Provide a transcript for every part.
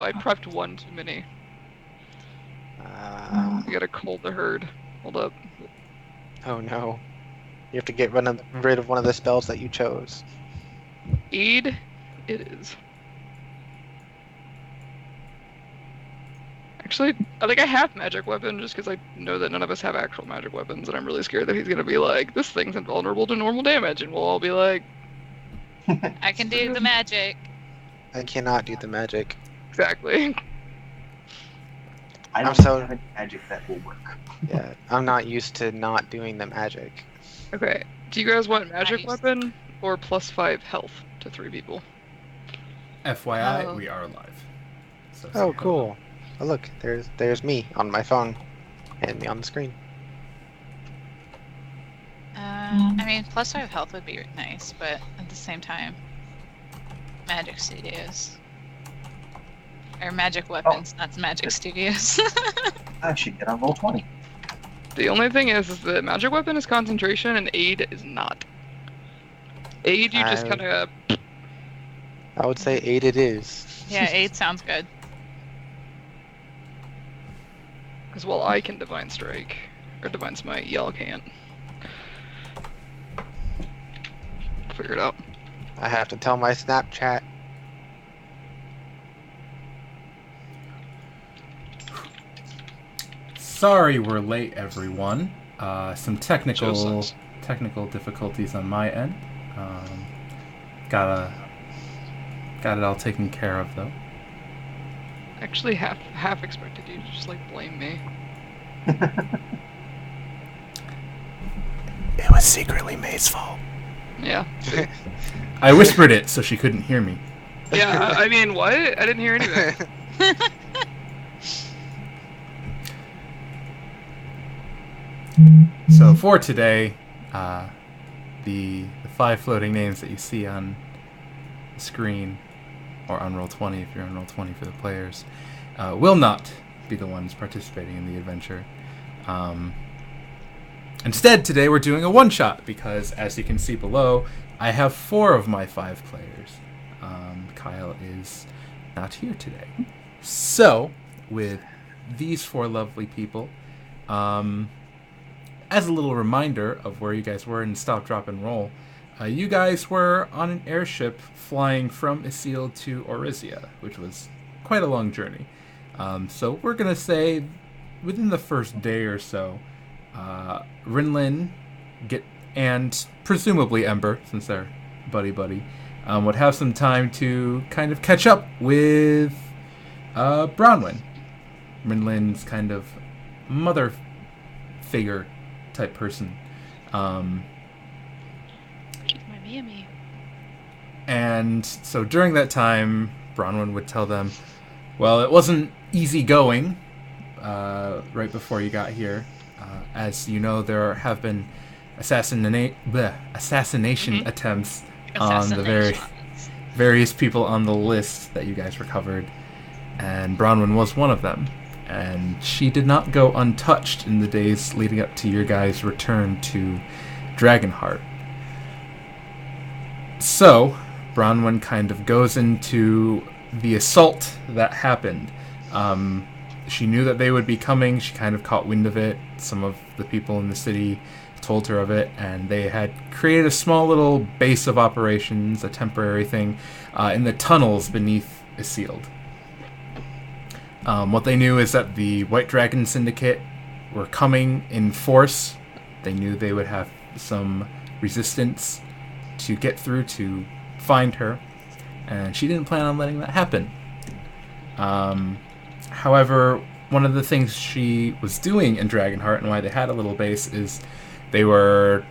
I prepped one too many. Uh, I gotta cull the herd. Hold up. oh no. You have to get rid of one of the spells that you chose. Aid it is. Actually, I think I have magic weapon just because I know that none of us have actual magic weapons, and I'm really scared that he's gonna be like, this thing's invulnerable to normal damage, and we'll all be like, I can do the "Good." magic. I cannot do the magic. Exactly. I I'm don't so have any magic that will work. yeah. I'm not used to not doing the magic. Okay. Do you guys want magic Nice. weapon or +5 health to 3 people? FYI, Oh. we are live. So say Oh, hello. cool. Oh, look, there's me on my phone and me on the screen. I mean, +5 health would be nice, but at the same time, Magic Studios. Or Magic Weapons, not Magic Studios. I should get on roll 20. The only thing is that magic weapon is concentration and aid is not. Aid, you just I- kind of. I would say 8 it is. Yeah, 8 sounds good. Because while I can divine strike or divine smite, y'all can't. Figure it out. I have to tell my Snapchat. Sorry we're late, everyone. Some technical Just difficulties on my end. Got it all taken care of though. actually half expected you to just like blame me. It was secretly May's fault. Yeah. I whispered it so she couldn't hear me. Yeah. I mean, what? I didn't hear anything. So for today, the 5 floating names that you see on the screen, or on Roll20 if you're on Roll20 for the players, will not be the ones participating in the adventure. Instead, today we're doing a one-shot because, as you can see below, I have 4 of my 5 players. Kyle is not here today. So, with these 4 lovely people, as a little reminder of where you guys were in Stop, Drop, and Roll, you guys were on an airship flying from Isil to Orisia, which was quite a long journey. So we're going to say within the first day or so, Rinlin and presumably Ember, since they're buddy-buddy, would have some time to kind of catch up with Bronwyn. Rinlin's kind of mother figure type person. She's my mammy. And so during that time, Bronwyn would tell them, well, it wasn't easy going right before you got here. As you know, there have been assassination attempts on the various people on the list that you guys recovered, and Bronwyn was one of them. And she did not go untouched in the days leading up to your guys' return to Dragonheart. So, Bronwyn kind of goes into the assault that happened. She knew that they would be coming. She kind of caught wind of it. Some of the people in the city told her of it, and they had created a small little base of operations, a temporary thing, in the tunnels beneath Isil. What they knew is that the White Dragon Syndicate were coming in force. They knew they would have some resistance to get through to find her, and she didn't plan on letting that happen. However, one of the things she was doing in Dragonheart and why they had a little base is they were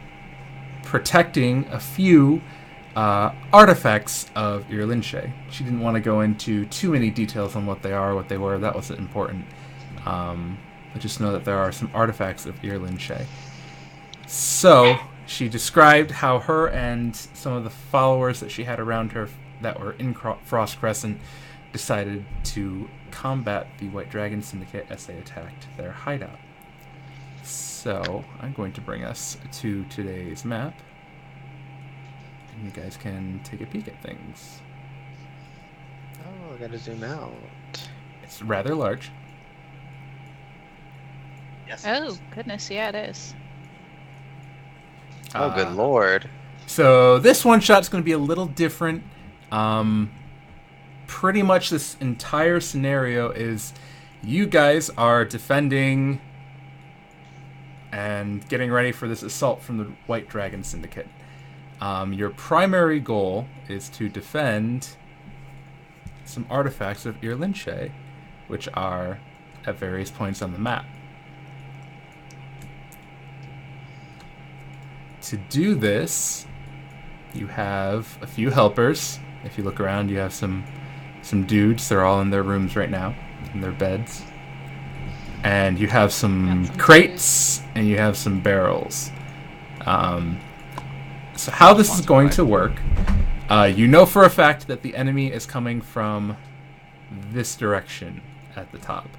protecting a few artifacts of Irlinche. She didn't want to go into too many details on what they are, what they were. That wasn't important. But just know that there are some artifacts of Irlinche. So she described how her and some of the followers that she had around her that were in Frost Crescent decided to combat the White Dragon Syndicate as they attacked their hideout. So I'm going to bring us to today's map. You guys can take a peek at things. Oh, I gotta zoom out. It's rather large. Yes. Oh, goodness, yeah, it is. Oh, good Uh, lord. So this one shot's going to be a little different. Pretty much this entire scenario is you guys are defending and getting ready for this assault from the White Dragon Syndicate. Your primary goal is to defend some artifacts of Irlinche, which are at various points on the map. To do this, you have a few helpers. If you look around, you have some dudes. They're all in their rooms right now, in their beds. And you have some crates, and you have some barrels. So how this is going to work, you know for a fact that the enemy is coming from this direction at the top.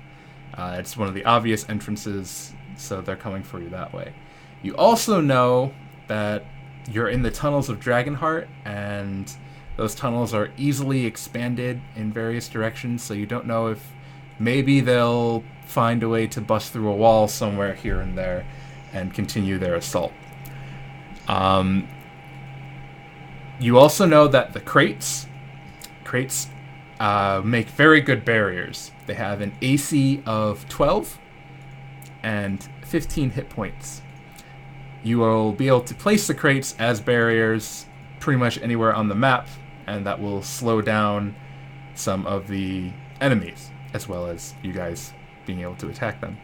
It's one of the obvious entrances, so they're coming for you that way. You also know that you're in the tunnels of Dragonheart, and those tunnels are easily expanded in various directions, so you don't know if maybe they'll find a way to bust through a wall somewhere here and there and continue their assault. You also know that the crates make very good barriers. They have an AC of 12 and 15 hit points. You will be able to place the crates as barriers pretty much anywhere on the map, and that will slow down some of the enemies, as well as you guys being able to attack them.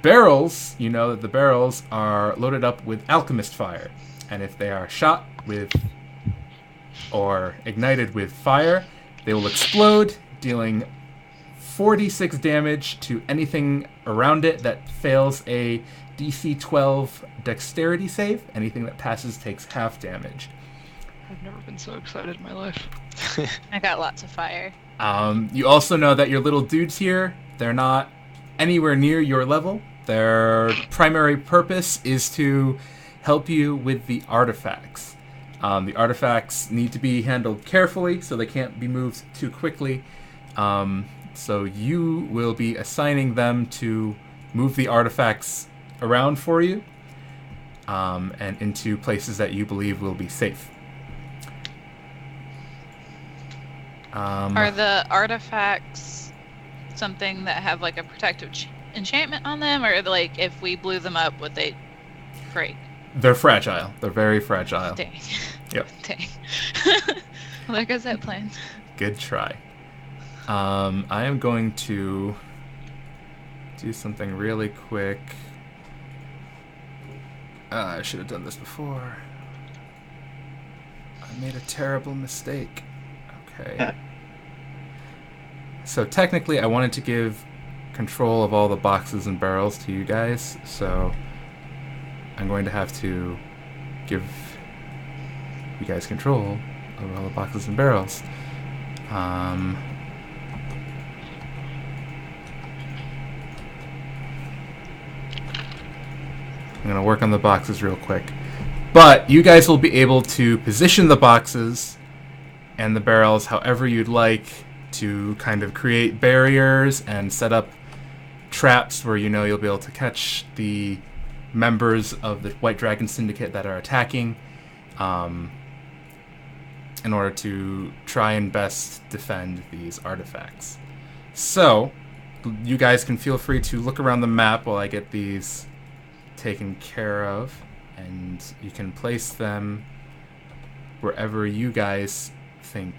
Barrels, you know that the barrels are loaded up with alchemist fire, and if they are shot with or ignited with fire, they will explode, dealing 46 damage to anything around it that fails a DC 12 dexterity save. Anything that passes takes half damage. I've never been so excited in my life. I got lots of fire. You also know that your little dudes here, they're not anywhere near your level. Their primary purpose is to help you with the artifacts. The artifacts need to be handled carefully, so they can't be moved too quickly. So you will be assigning them to move the artifacts around for you, and into places that you believe will be safe. Are the artifacts something that have like a protective enchantment on them, or like if we blew them up, would they break? They're fragile. They're very fragile. Dang. Yep. Dang. Well, there goes that plan. Good try. I am going to do something really quick. I should have done this before. I made a terrible mistake. Okay. So technically I wanted to give control of all the boxes and barrels to you guys, so I'm going to have to give you guys control over all the boxes and barrels. I'm going to work on the boxes real quick. But you guys will be able to position the boxes and the barrels however you'd like to kind of create barriers and set up traps where you know you'll be able to catch the members of the White Dragon Syndicate that are attacking, in order to try and best defend these artifacts. So, you guys can feel free to look around the map while I get these taken care of, and you can place them wherever you guys think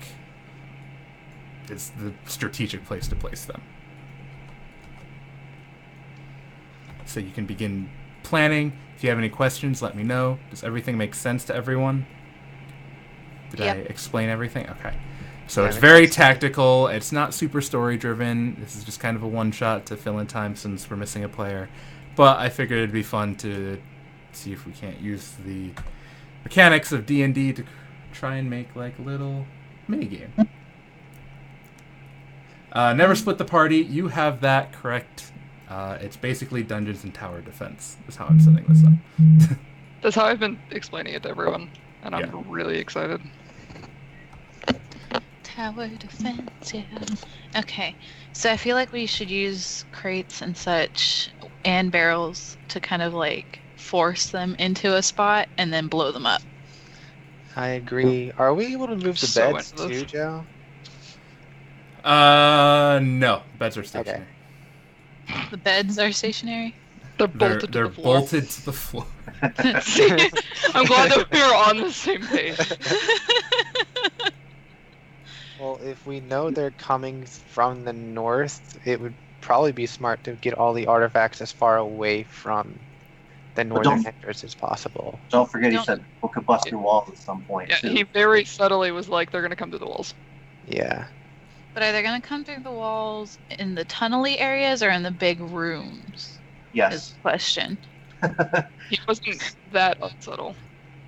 is the strategic place to place them. So you can begin planning. If you have any questions, let me know. Does everything make sense to everyone? Did I explain everything? Okay. So it's very tactical. It's not super story driven. This is just kind of a one shot to fill in time since we're missing a player. But I figured it'd be fun to see if we can't use the mechanics of D&D to try and make like a little mini game. Never split the party. You have that correct. It's basically Dungeons and Tower Defense is how I'm setting this up. That's how I've been explaining it to everyone, and I'm really excited. Tower defense, yeah. Okay, so I feel like we should use crates and such and barrels to kind of like force them into a spot and then blow them up. I agree. Are we able to move the So beds into this. too, Joe? No. Beds are stationary. The beds are stationary. They're They're bolted they're to the floor. bolted to the floor. See? I'm glad that we're on the same page. Well, if we know they're coming from the north, it would probably be smart to get all the artifacts as far away from the northern don't- entrance as possible. Don't forget, he Don't- said we could bust through walls at some point Yeah, too. he very subtly was like, they're gonna come through the walls. Yeah. But are they going to come through the walls in the tunnely areas or in the big rooms? Is Yes. the question. He wasn't that unsubtle.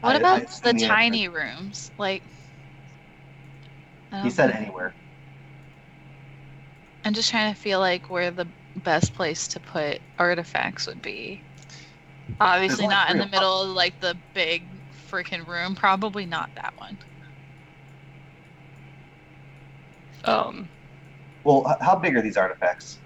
What I about assume the the answer- tiny rooms? Like, He said anywhere. I'm just trying to feel like where the best place to put artifacts would be. Obviously only not in three the of middle of like the big freaking room. Probably not that one. Well, how big are these artifacts?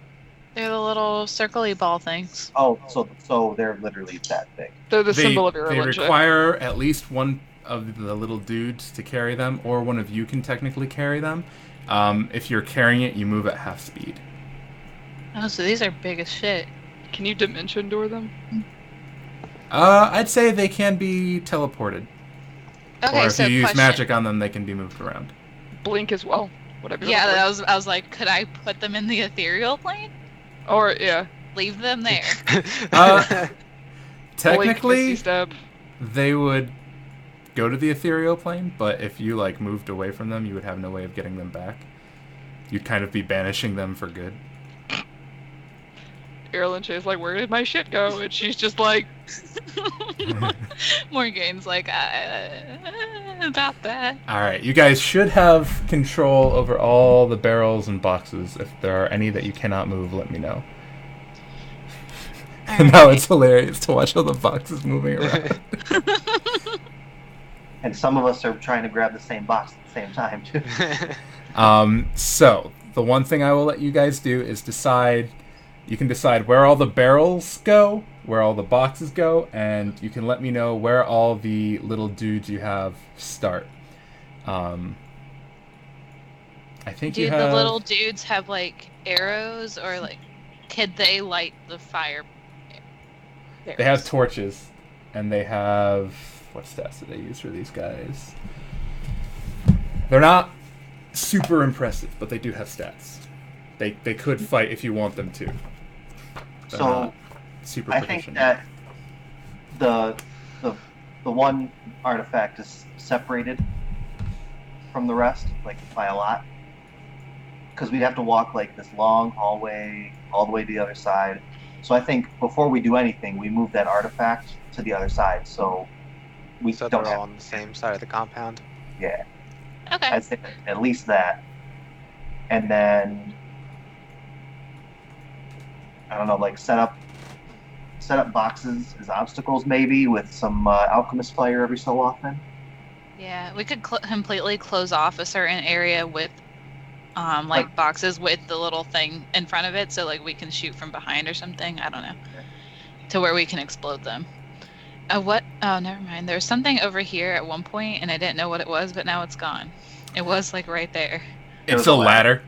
They're the little circly ball things. Oh, so they're literally that big. They're the They, symbol of your they religion. require at least one of the little dudes to carry them, or one of you can technically carry them. If you're carrying it, you move at half speed. Oh, so these are big as shit. Can you dimension door them? I'd say they can be teleported. Okay, Or if so you use question. magic on them, they can be moved around. Blink as well. Whatever. you Yeah, want. I was like, could I put them in the ethereal plane? Or yeah. Leave them there. Blink, Technically, misty step. they would go to the ethereal plane, but if you like moved away from them, you would have no way of getting them back. You'd kind of be banishing them for good. Erilyn Shay's like, where did my shit go? And she's just like, Morgane's like, about that. All right, you guys should have control over all the barrels and boxes. If there are any that you cannot move, let me know. And now it's hilarious to watch all the boxes moving around. And some of us are trying to grab the same box at the same time too. So the one thing I will let you guys do is decide. You can decide where all the barrels go, where all the boxes go, and you can let me know where all the little dudes you have start. I think Do you have. the little dudes have like arrows or like could they light the fire? They have torches, and they have what stats do they use for these guys? They're not super impressive, but they do have stats. They could fight if you want them to. They're So not super I think proficient. that the one artifact is separated from the rest, like by a lot, because we'd have to walk like this long hallway all the way to the other side. So I think before we do anything, we move that artifact to the other side, so we So don't they're have. all on the same side of the compound. Yeah, Okay. I'd say at least that, and then I don't know, like set up boxes as obstacles maybe with some alchemist fire every so often. Yeah, we could completely close off a certain area with, like boxes with the little thing in front of it, so like we can shoot from behind or something. I don't know, to where we can explode them. What? Oh, never mind. There was something over here at one point, and I didn't know what it was, but now it's gone. It was like right there. It's was a a ladder.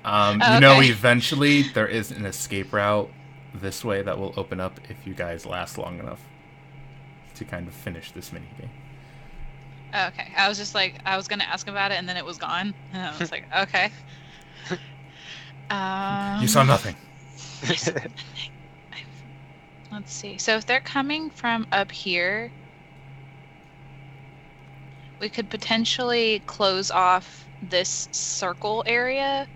ladder. You know, eventually there is an escape route this way that will open up if you guys last long enough to kind of finish this minigame. Okay, I was just like, I was gonna ask about it, and then it was gone, and I was like, okay. You saw nothing. Let's see. So if they're coming from up here, we could potentially close off this circle area,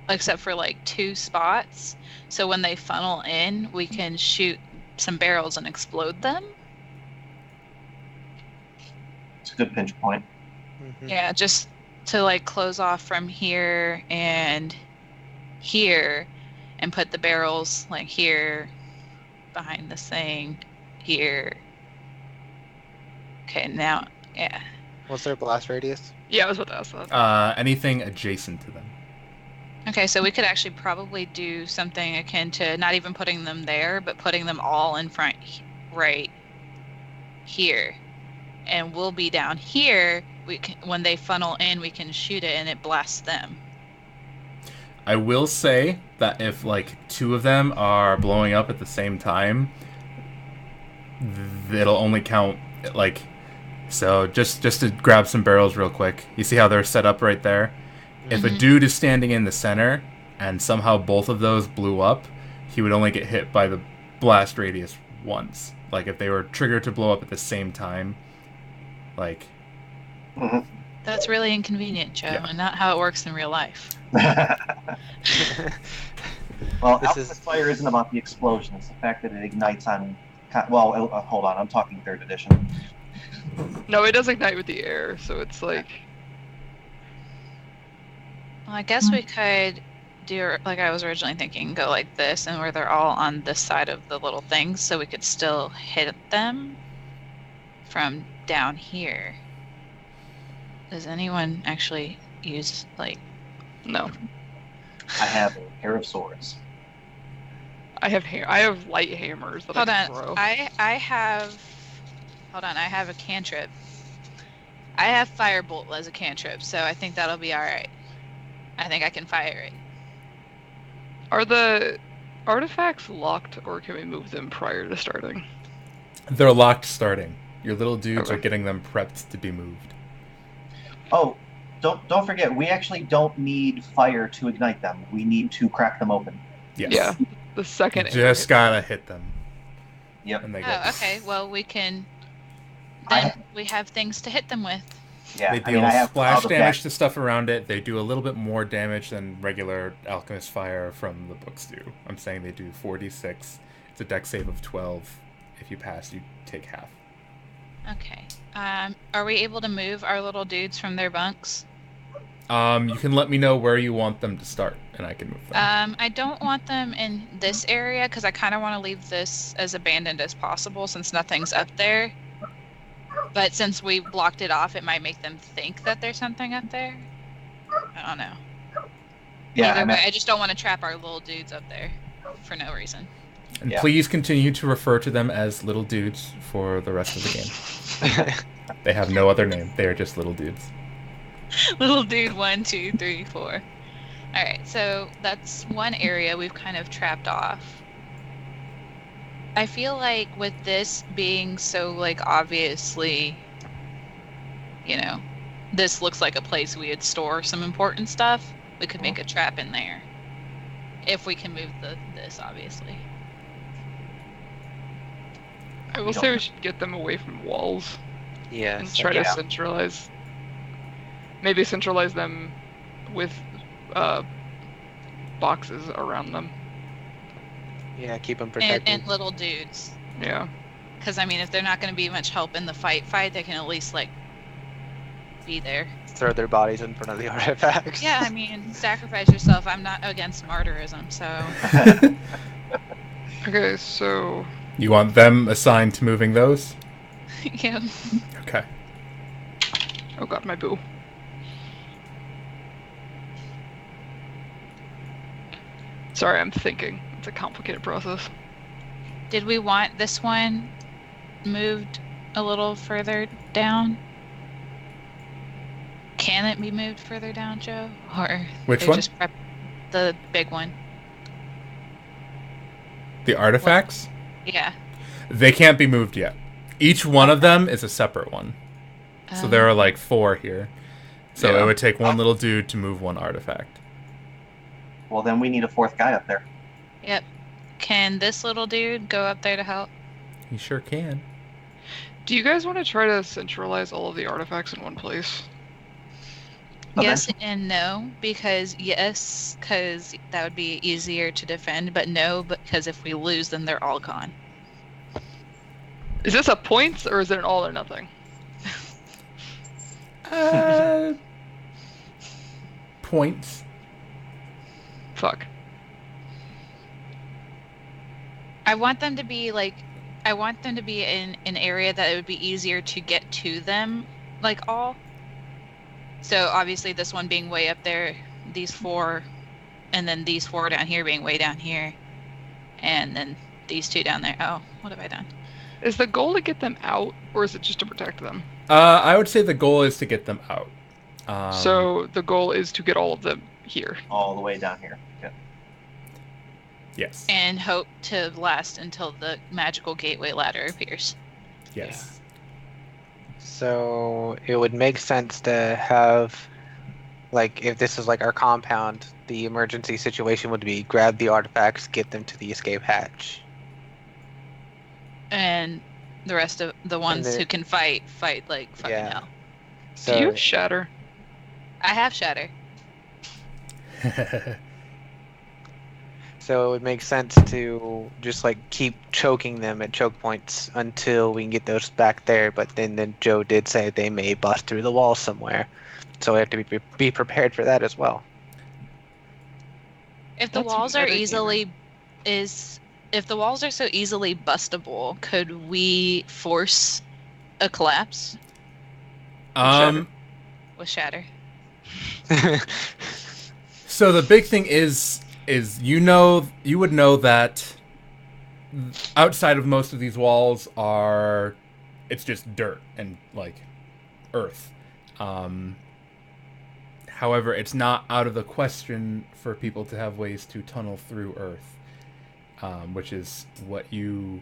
except for like 2 spots. So when they funnel in, we can shoot some barrels and explode them. It's a good pinch point. Mhm. Yeah, just to like close off from here and here and put the barrels like here behind this thing here. Okay, now, yeah. What's their blast radius? Yeah, I was about to ask that. Anything adjacent to them. Okay, so we could actually probably do something akin to not even putting them there, but putting them all in front right here. And we'll be down here. When they funnel in, we can shoot it and it blasts them. I will say that if like 2 of them are blowing up at the same time, it'll only count like. So just to grab some barrels real quick. You see how they're set up right there? If a dude is standing in the center and somehow both of those blew up, he would only get hit by the blast radius once. Like if they were triggered to blow up at the same time, like. That's really inconvenient, Joe, and not how it works in real life. Well, This Alchemist Fire isn't about the explosion. It's the fact that it ignites on... Well, hold on. I'm talking 3rd edition. No, it does ignite with the air, so it's like... Well, I guess we could do like I was originally thinking, go like this, and where they're all on this side of the little things, so we could still hit them from down here. Does anyone actually use, like... No. Hmm. I have a pair of swords. I have light hammers that Hold I can on. throw. I have... Hold on, I have a cantrip. I have Firebolt as a cantrip, so I think that'll be alright. I think I can fire it. Are the artifacts locked, or can we move them prior to starting? They're locked starting. Your little dudes Okay. are getting them prepped to be moved. Oh, don't forget, we actually don't need fire to ignite them. We need to crack them open. Yes. Yeah. The second... Just gotta hit them. Yep. And they go. Oh, okay. Well, we can... I- Then we have things to hit them with. Yeah, They I deal mean, I have splash all the damage back- to stuff around it. They do a little bit more damage than regular Alchemist Fire from the books do. I'm saying they do 4d6. It's a dex save of 12. If you pass, you take half. Okay. Are we able to move our little dudes from their bunks? You can let me know where you want them to start, and I can move them. I don't want them in this area because I kind of want to leave this as abandoned as possible since nothing's up there. But since we blocked it off, it might make them think that there's something up there. I don't know. Yeah, Either way, I just don't want to trap our little dudes up there for no reason. And yeah. please continue to refer to them as little dudes for the rest of the game. They have no other name. They are just little dudes. Little dude 1, 2, 3, 4. Alright, so that's one area we've kind of trapped off. I feel like with this being so, like, obviously, you know, this looks like a place we would store some important stuff, we could make a trap in there. If we can move this, obviously. I will say we should get them away from walls and Yes. try to Yeah. centralize. Maybe centralize them with boxes around them. Yeah, keep them protected. And little dudes. Yeah. Because, I mean, if they're not going to be much help in the fight, they can at least, like, be there. Throw their bodies in front of the artifacts. Yeah, I mean, sacrifice yourself. I'm not against martyrism, so... Okay, so You want them assigned to moving those? yeah. Okay. oh god, my boo. Sorry, I'm thinking. It's a complicated process. Did we want this one moved a little further down? Can it be moved further down, Joe? Or Which they're one? Just the big one. The artifacts? Yeah. They can't be moved yet. Each one of them is a separate one. So there are like 4 here. So Yeah. it would take one little dude to move one artifact. Well, then we need a 4th guy up there. Yep. Can this little dude go up there to help? He sure can. Do you guys want to try to centralize all of the artifacts in one place? Yes and no, because yes, because that would be easier to defend, but no, because if we lose, then they're all gone. Is this a points or is it an all or nothing? Points. Fuck. I want them to be in an area that it would be easier to get to them like all. So obviously this one being way up there, these 4, and then these 4 down here being way down here, and then these 2 down there. Oh, what have I done? Is the goal to get them out, or is it just to protect them? I would say the goal is to get them out. So the goal is to get all of them here. All the way down here. Yeah. Yes. And hope to last until the magical gateway ladder appears. Yes. So it would make sense to have, like, if this is like our compound, the emergency situation would be grab the artifacts, get them to the escape hatch. And the rest of the ones who can fight like fucking Yeah. hell. So Do you have shatter? I have shatter. So it would make sense to just like keep choking them at choke points until we can get those back there. But then Joe did say they may bust through the wall somewhere, so we have to be prepared for that as well. If the That's walls are metagaming. if the walls are so easily bustable, could we force a collapse with shatter? So the big thing is you would know that outside of most of these walls it's just dirt and like earth. However, it's not out of the question for people to have ways to tunnel through earth, which is what your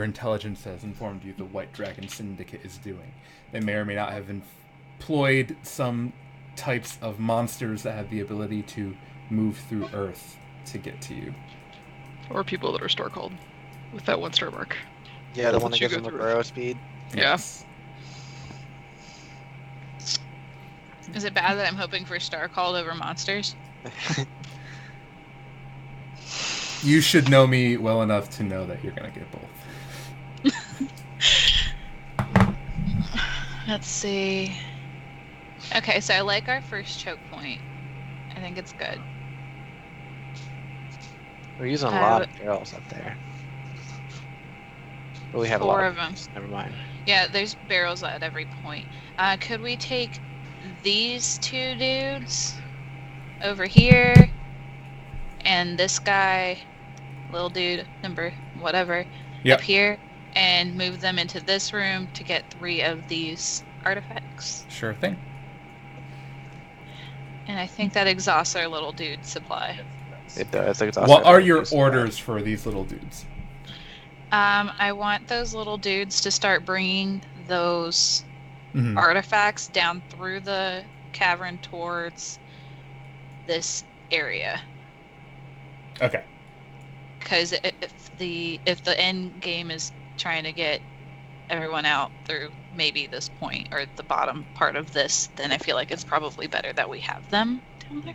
intelligence has informed you the White Dragon Syndicate is doing. They may or may not have employed some types of monsters that have the ability to move through earth to get to you. Or people that are star called with that 1 star mark. Yeah, the That's one what that you gives go them a through. burrow speed. Yeah. Yes. Is it bad that I'm hoping for star called over monsters? You should know me well enough to know that you're going to get both. Let's see. Okay, so I like our first choke point. I think it's good. We're using a lot of barrels up there. But we have a 4 lot of them. Never mind. Yeah, there's barrels at every point. Could we take these 2 dudes over here, and this guy, little dude, number whatever, Yep. up here, and move them into this room to get 3 of these artifacts? Sure thing. And I think that exhausts our little dude supply. It does. What are your orders for these little dudes? I want those little dudes to start bringing those Mhm. artifacts down through the cavern towards this area. Okay. Because if the end game is trying to get everyone out through maybe this point or the bottom part of this, then I feel like it's probably better that we have them down there.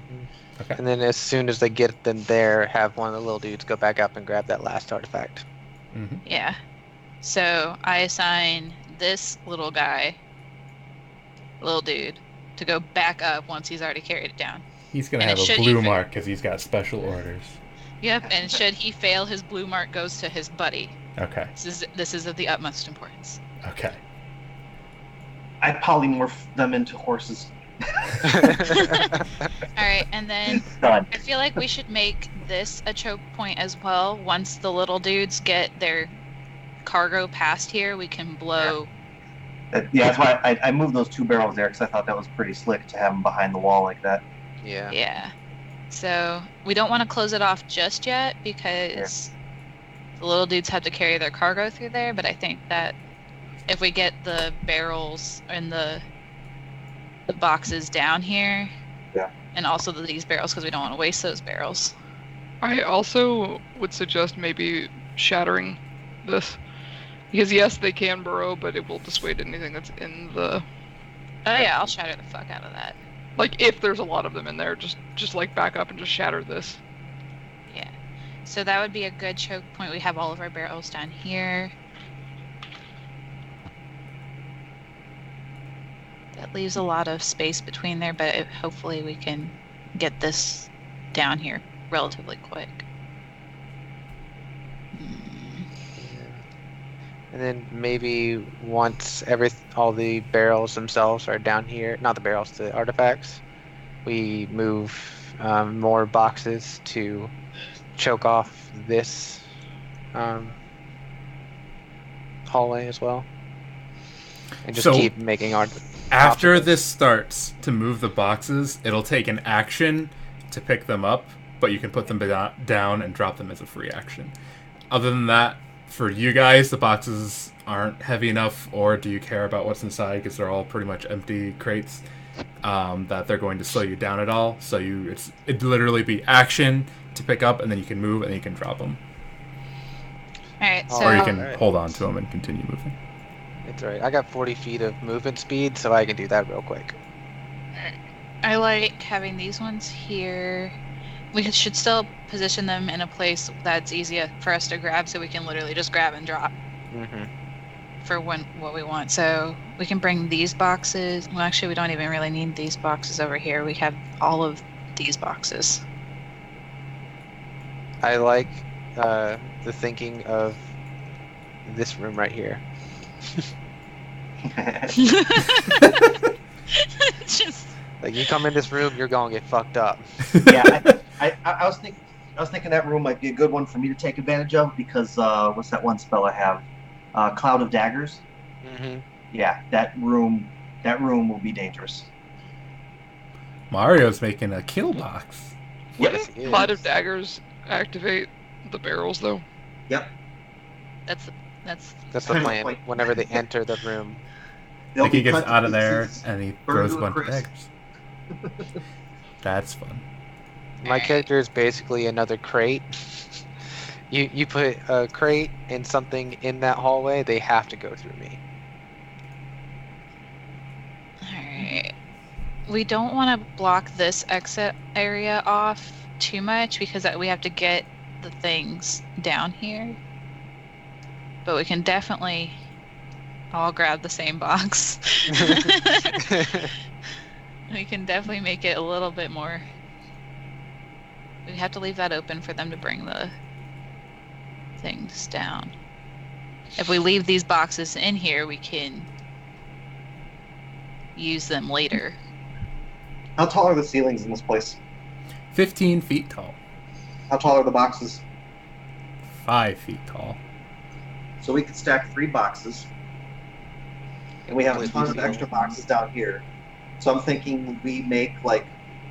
Okay. And then as soon as they get them there, have one of the little dudes go back up and grab that last artifact. Mm-hmm. Yeah. So I assign this little guy, little dude, to go back up once he's already carried it down. He's going to And have a should blue he- mark because he's got special orders. Yep, and should he fail, his blue mark goes to his buddy. Okay. This is of the utmost importance. Okay. I polymorph them into horses. Alright, and then Done. I feel like we should make this a choke point as well. Once the little dudes get their cargo past here, we can blow. Yeah, that's why I moved those 2 barrels there because I thought that was pretty slick to have them behind the wall like that. Yeah. Yeah. So we don't want to close it off just yet because the little dudes have to carry their cargo through there, but I think that if we get the barrels and the boxes down here, Yeah. and also these barrels because we don't want to waste those barrels. I also would suggest maybe shattering this. Because yes, they can burrow, but it will dissuade anything that's in the... Oh yeah, I'll shatter the fuck out of that. Like, if there's a lot of them in there, just like back up and just shatter this. Yeah. So that would be a good choke point. We have all of our barrels down here. That leaves a lot of space between there, but hopefully we can get this down here relatively quick. And then maybe once all the barrels themselves are down here, not the barrels, the artifacts, we move more boxes to choke off this hallway as well, and just So- keep making our. After obstacles. this starts to move the boxes, it'll take an action to pick them up, but you can put them down and drop them as a free action. Other than that, for you guys, the boxes aren't heavy enough, or do you care about what's inside because they're all pretty much empty crates, that they're going to slow you down at all. So it'd literally be action to pick up, and then you can move, and then you can drop them. Alright, so Or you can Alright. hold on to them and continue moving. It's alright. I got 40 feet of movement speed, so I can do that real quick. I like having these ones here. We should still position them in a place that's easier for us to grab, so we can literally just grab and drop Mm-hmm. for what we want. So we can bring these boxes. Well, actually, we don't even really need these boxes over here. We have all of these boxes. I like the thinking of this room right here. Just Like, you come in this room, you're gonna get fucked up. Yeah, I was thinking that room might be a good one for me to take advantage of because what's that one spell I have? Cloud of Daggers. Mm-hmm. Yeah, that room will be dangerous. Mario's making a kill box. Yes, he is. Cloud of Daggers activate the barrels, though. that's That's the plan. Whenever they enter the room. They'll Like he be gets cut to out of there pieces, and he burned throws a to a bunch of crisp. daggers. That's fun. My character is basically another crate. You put a crate and something in that hallway, they have to go through me. alright. We don't want to block this exit area off too much because we have to get the things down here. But we can definitely all grab the same box. We can definitely make it a little bit more. We have to leave that open for them to bring the things down. If we leave these boxes in here, we can use them later. How tall are the ceilings in this place? 15 feet tall. How tall are the boxes? 5 feet tall. So we could stack 3 boxes, and we have a With ton these of extra ceilings. boxes down here. So I'm thinking we make like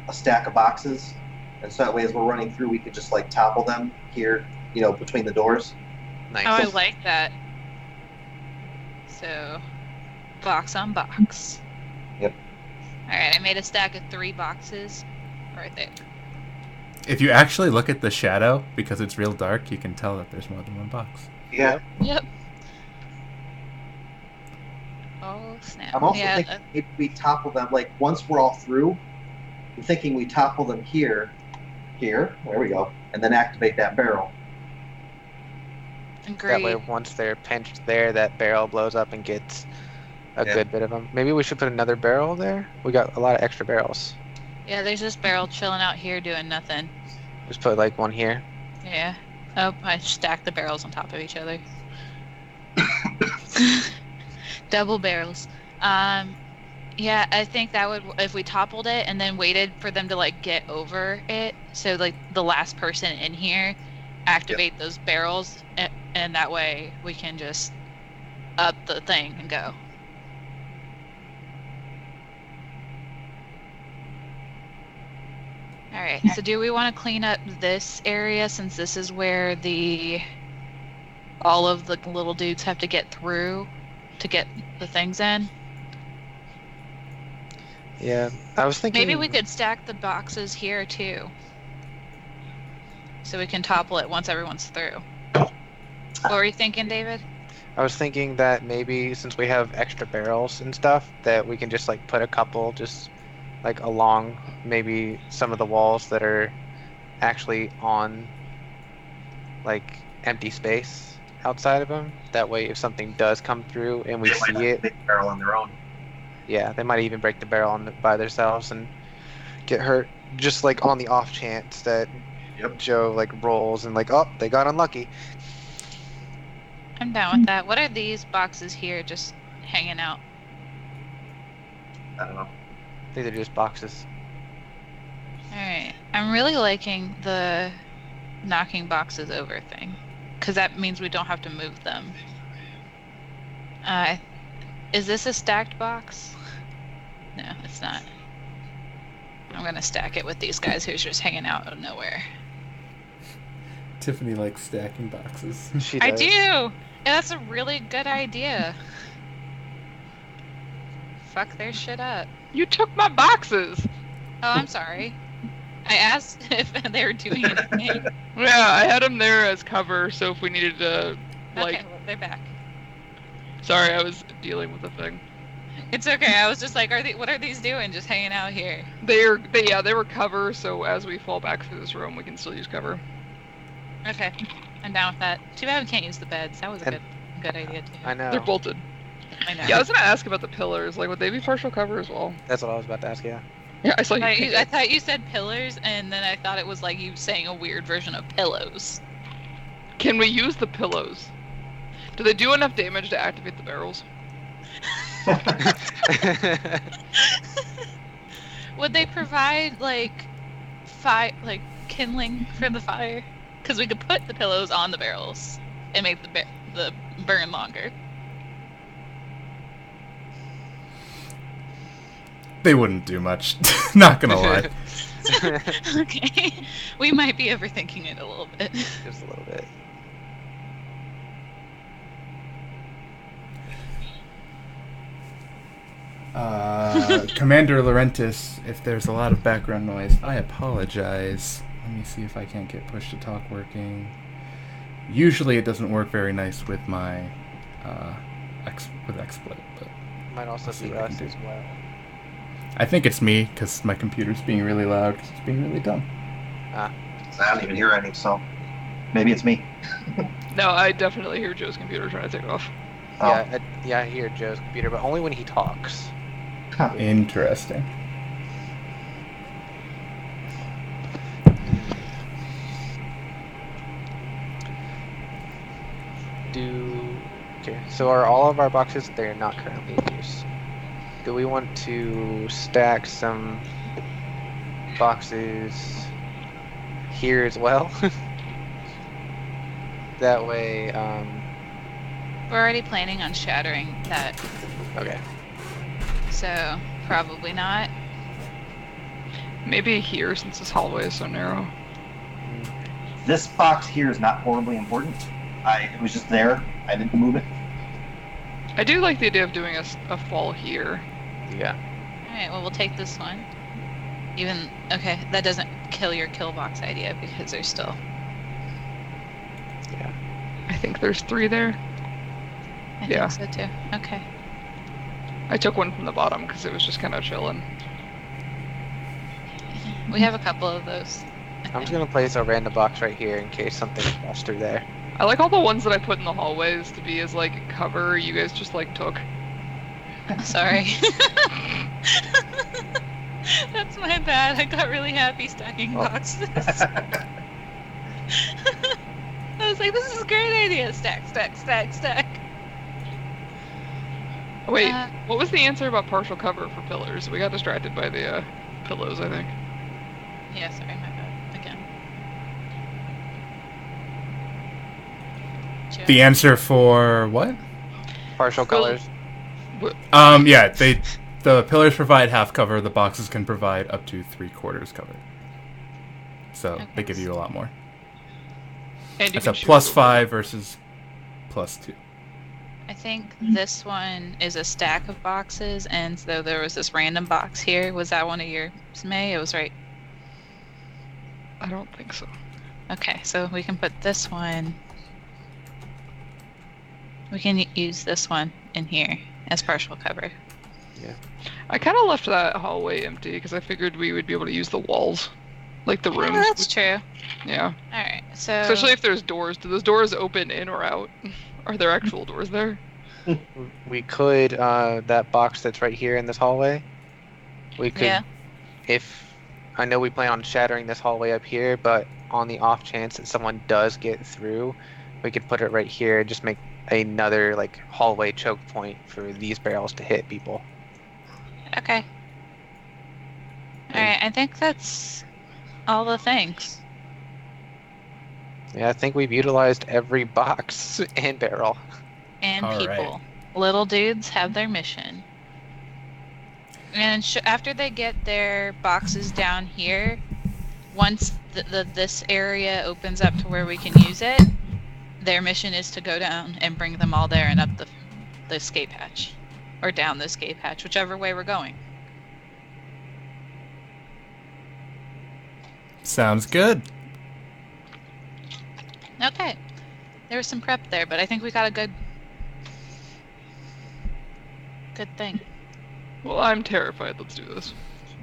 a stack of boxes, and so that way as we're running through, we could just like topple them here, between the doors. Nice. Oh, I like that. So, box on box. Yep. Alright, I made a stack of 3 boxes right there. If you actually look at the shadow, because it's real dark, you can tell that there's more than one box. Yeah. Yep. Oh, snap. I'm also yeah, thinking if we topple them, like once we're all through, I'm thinking we topple them here, there we go, and then activate that barrel. That agreed. way, once they're pinched there, that barrel blows up and gets a Yeah. good bit of them. Maybe we should put another barrel there? We got a lot of extra barrels. Yeah, there's this barrel chilling out here doing nothing. Just put like one here. Yeah. Oh, I stacked the barrels on top of each other. Double barrels. Yeah, I think that would, if we toppled it and then waited for them to like get over it, so like the last person in here activate those barrels, and that way we can just up the thing and go. Alright, so do we want to clean up this area since this is where all of the little dudes have to get through to get the things in? Yeah, I was thinking. Maybe we could stack the boxes here too. So we can topple it once everyone's through. What were you thinking, David? I was thinking that maybe since we have extra barrels and stuff, that we can just like put a couple just like along maybe some of the walls that are actually on like empty space outside of them. That way, if something does come through and we They might see it, activate the barrel on their own. yeah, they might even break the barrel by themselves and get hurt. Just like on the off chance that Yep. Joe like rolls and like, oh, they got unlucky. I'm down with that. What are these boxes here just hanging out? I don't know. These are just boxes. Alright. I'm really liking the knocking boxes over thing. Because that means we don't have to move them. Is this a stacked box? No, it's not. I'm gonna stack it with these guys who's just hanging out of nowhere. Tiffany likes stacking boxes. She I does. do! And that's a really good idea. Fuck their shit up. You took my boxes. Oh, I'm sorry. I asked if they were doing anything. Yeah, I had them there as cover, so if we needed to, like, Okay, well, they're back. sorry, I was dealing with a thing. It's okay. I was just like, what are these doing? Just hanging out here. They were cover, so as we fall back through this room, we can still use cover. Okay, I'm down with that. Too bad we can't use the beds. That was a And- good idea too. I know. They're bolted. I know. Yeah, I was gonna ask about the pillars. Like, would they be partial cover as well? That's what I was about to ask. Yeah. Yeah, I saw you. I thought you said pillars, and then I thought it was like you saying a weird version of pillows. Can we use the pillows? Do they do enough damage to activate the barrels? Would they provide like kindling for the fire? Because we could put the pillows on the barrels and make the burn longer. They wouldn't do much. Not gonna lie. Okay, we might be overthinking it a little bit. Just a little bit. Commander Laurentis, if there's a lot of background noise, I apologize. Let me see if I can't get push to talk working. Usually it doesn't work very nice with my XSplit, but Might also Let's see be what I can us do. as well. I think it's me because my computer's being really loud because it's being really dumb. I don't even hear any, so maybe it's me. No, I definitely hear Joe's computer trying to take off. Oh. Yeah, I hear Joe's computer, but only when he talks. Interesting. Okay, so are all of our boxes? They're not currently in use. Do we want to stack some boxes here as well? That way, We're already planning on shattering that, okay. so probably not. Maybe here, since this hallway is so narrow. This box here is not horribly important. It was just there. I didn't move it. I do like the idea of doing a fall here. Yeah. Alright, well, we'll take this one. Okay, that doesn't kill your kill box idea because there's still. Yeah. I think there's 3 there. I Yeah. think so too. Okay. I took one from the bottom because it was just kind of chilling. We have a couple of those. I'm just gonna place a random box right here in case something falls through there. I like all the ones that I put in the hallways to be as like cover. You guys just like took. Sorry. That's my bad. I got really happy stacking Oh. boxes. I was like, this is a great idea. Stack, stack, stack, stack. Wait, Uh, what was the answer about partial cover for pillars? We got distracted by the pillows, I think. Yeah, sorry, my bad. Again. Joe? The answer for what? Partial Well- colors. Yeah, the pillars provide half cover. The boxes can provide up to 3/4 cover. So Okay. they give you a lot more. And you It's a can shoot plus over. 5 versus plus 2. I think this one is a stack of boxes, and so there was this random box here. Was that one of yours, May? It was right. I don't think so. Okay, so we can put this one. We can use this one in here as partial cover. I kind of left that hallway empty because I figured we would be able to use the walls, like the Yeah, rooms. that's true. Yeah. All right, so Especially if there's doors. Do those doors open in or out? Are there actual doors there? We could, that box that's right here in this hallway. We could, Yeah. if, I know we plan on shattering this hallway up here, but on the off chance that someone does get through, we could put it right here and just make another like hallway choke point for these barrels to hit people. Okay. All right. I think that's all the things. Yeah, I think we've utilized every box and barrel. And All people. Little dudes have their mission. And after they get their boxes down here, once this area opens up to where we can use it, their mission is to go down and bring them all there and up the escape hatch. Or down the escape hatch, whichever way we're going. Sounds good. Okay. There was some prep there, but I think we got a good thing. Well, I'm terrified. Let's do this.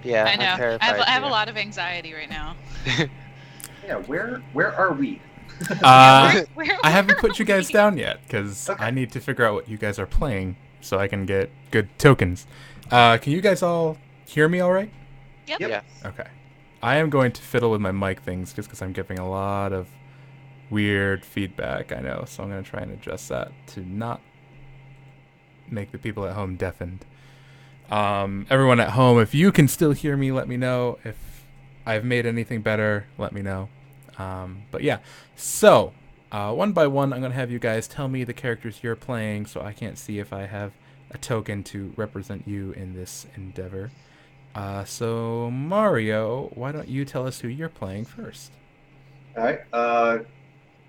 Yeah, I know. I'm terrified. I have a too. lot of anxiety right now. Yeah, where are we? Where I haven't are put you guys we? down yet because I need to figure out what you guys are playing so I can get good tokens. Can you guys all hear me all right? Yep. Yes. Okay. I am going to fiddle with my mic things just because I'm getting a lot of weird feedback, I know. So I'm going to try and adjust that to not make the people at home deafened. Everyone at home, if you can still hear me, let me know. If I've made anything better, let me know. But yeah, so one by one, I'm going to have you guys tell me the characters you're playing so I can't see if I have a token to represent you in this endeavor. So Mario, why don't you tell us who you're playing first? All right.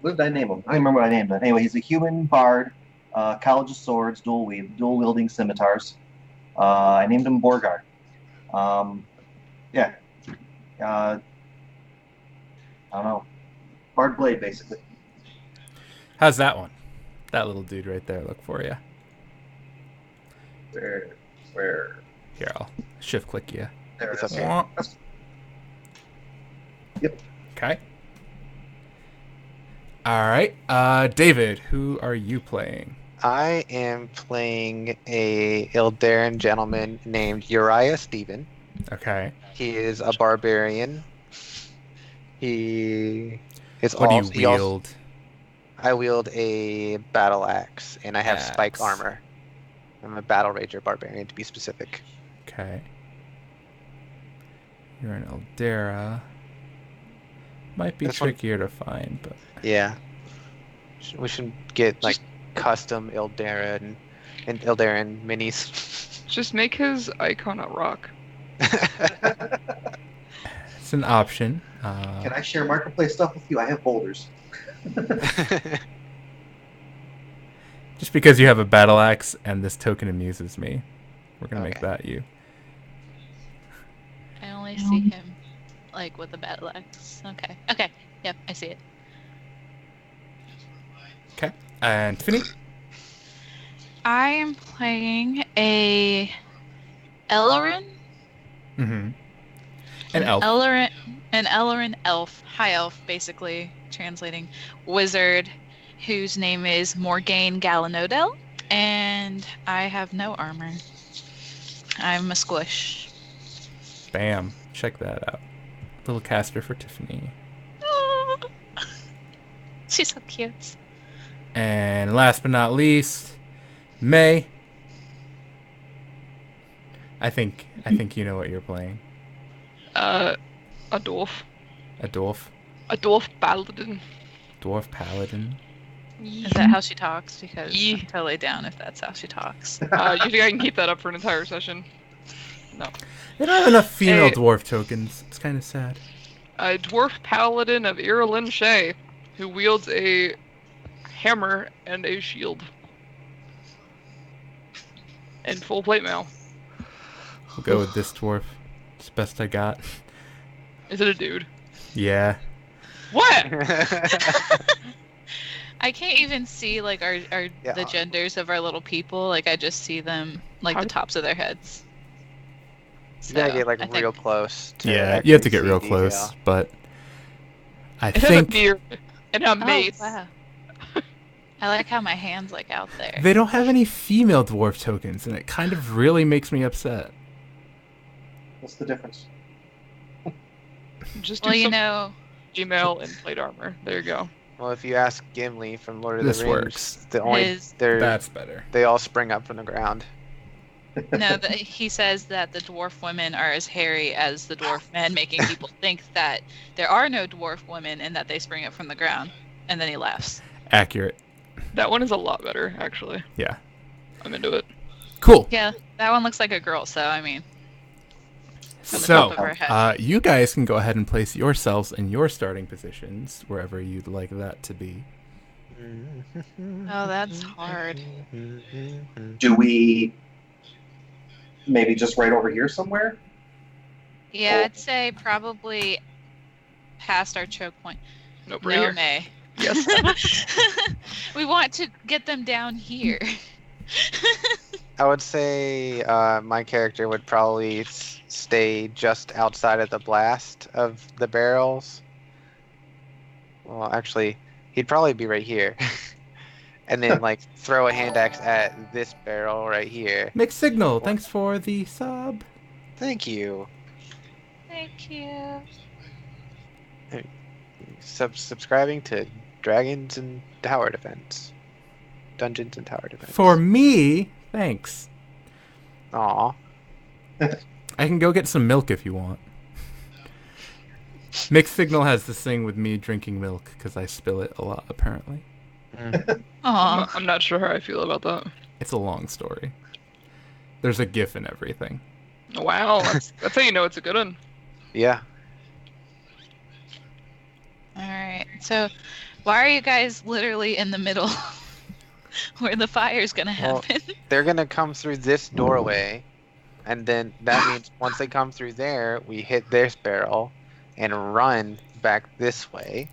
What did I name him? I don't remember what I named him. Anyway, he's a human bard, college of swords, dual wielding scimitars. I named him Borgard. Yeah. I don't know. Bard blade, basically. How's that one? That little dude right there. Look for you. Where? Here, I'll shift click you. There It's it is. okay. Yep. Okay. All right. David, who are you playing? I am playing a Ildaran gentleman named Uriah Stephen. Okay. He is a barbarian. He is What also, do you wield? I wield a battle axe, and I have spike Axe. armor. I'm a battle rager barbarian, to be specific. Okay. You're an Eldera. Might be This one- trickier to find, but Yeah. We should get like custom Ildaran and Ildaran minis. Just make his icon a rock. it's an option. Can I share marketplace stuff with you? I have boulders. Just because you have a battle axe and this token amuses me, we're gonna make Okay. that you. I only see him like with the battle axe. Okay. Okay. Yep, I see it. Okay. And Tiffany. I am playing a Ellerin. Mm-hmm. An elf. An Ellerin elf, high elf, basically translating wizard, whose name is Morgaine Galanodel, and I have no armor. I'm a squish. Bam. Check that out. Little caster for Tiffany. She's so cute. And last but not least, May. I think you know what you're playing. A dwarf. A dwarf. A dwarf paladin. Dwarf paladin. Is that how she talks? Because Yeah. I'm totally down if that's how she talks. You think I can keep that up for an entire session? No. They don't have enough female Hey. dwarf tokens. It's kind of sad. A dwarf paladin of Irilyn Shay, who wields a hammer and a shield. And full plate mail. We'll go with this dwarf. It's the best I got. Is it a dude? Yeah. What? I can't even see like our Yeah. the genders of our little people. Like I just see them like How the do- tops of their heads. You gotta get like I think- real close. To Yeah, you have to actually get real see close, detail. but I It has a think beard and a Oh, mace. wow. I like how my hand's like out there. they don't have any female dwarf tokens, and it kind of really makes me upset. What's the difference? Just do Well, you some know, Gmail and plate armor. There you go. Well, if you ask Gimli from Lord of This the Rings, works. the only His- That's better. they all spring up from the ground. No, he says that the dwarf women are as hairy as the dwarf men, making people think that there are no dwarf women and that they spring up from the ground. And then he laughs. Accurate. That one is a lot better, actually. Yeah. I'm into it. Cool. Yeah, that one looks like a girl, so I mean. From the So, top of her head. you guys can go ahead and place yourselves in your starting positions, wherever you'd like that to be. Oh, that's hard. Do we maybe just right over here somewhere? Yeah, I'd say probably past our choke point. Nope, right No, here. May. Yes. We want to get them down here. I would say my character would probably stay just outside of the blast of the barrels. Well, actually, he'd probably be right here. And then, like, throw a hand axe at this barrel right here. Mixed Signal, thanks for the sub. Thank you. Thank you. Subscribing to Dragons and Tower Defense. Dungeons and Tower Defense. For me, thanks. Aw. I can go get some milk if you want. Mixed Signal has this thing with me drinking milk because I spill it a lot, apparently. Aw. I'm not sure how I feel about that. It's a long story. There's a GIF and everything. Wow, that's how you know it's a good one. Yeah. Alright, so why are you guys literally in the middle where the fire's gonna Well, happen? They're gonna come through this doorway, and then that means once they come through there, we hit this barrel and run back this way.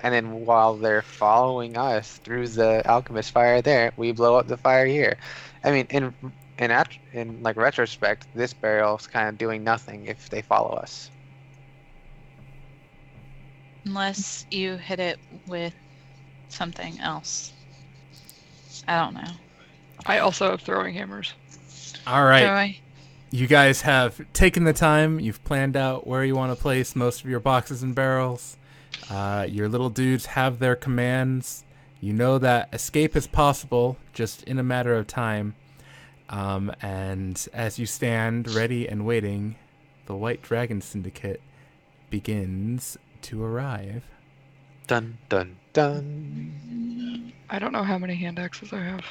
And then while they're following us through the alchemist fire there, we blow up the fire here. I mean, in like retrospect, this barrel's kind of doing nothing if they follow us. Unless you hit it with something else. I don't know. I also have throwing hammers. All right. Troy? You guys have taken the time. You've planned out where you want to place most of your boxes and barrels. Your little dudes have their commands. You know that escape is possible, just in a matter of time. And as you stand ready and waiting, the White Dragon Syndicate begins to arrive. Dun dun dun. I don't know how many hand axes I have.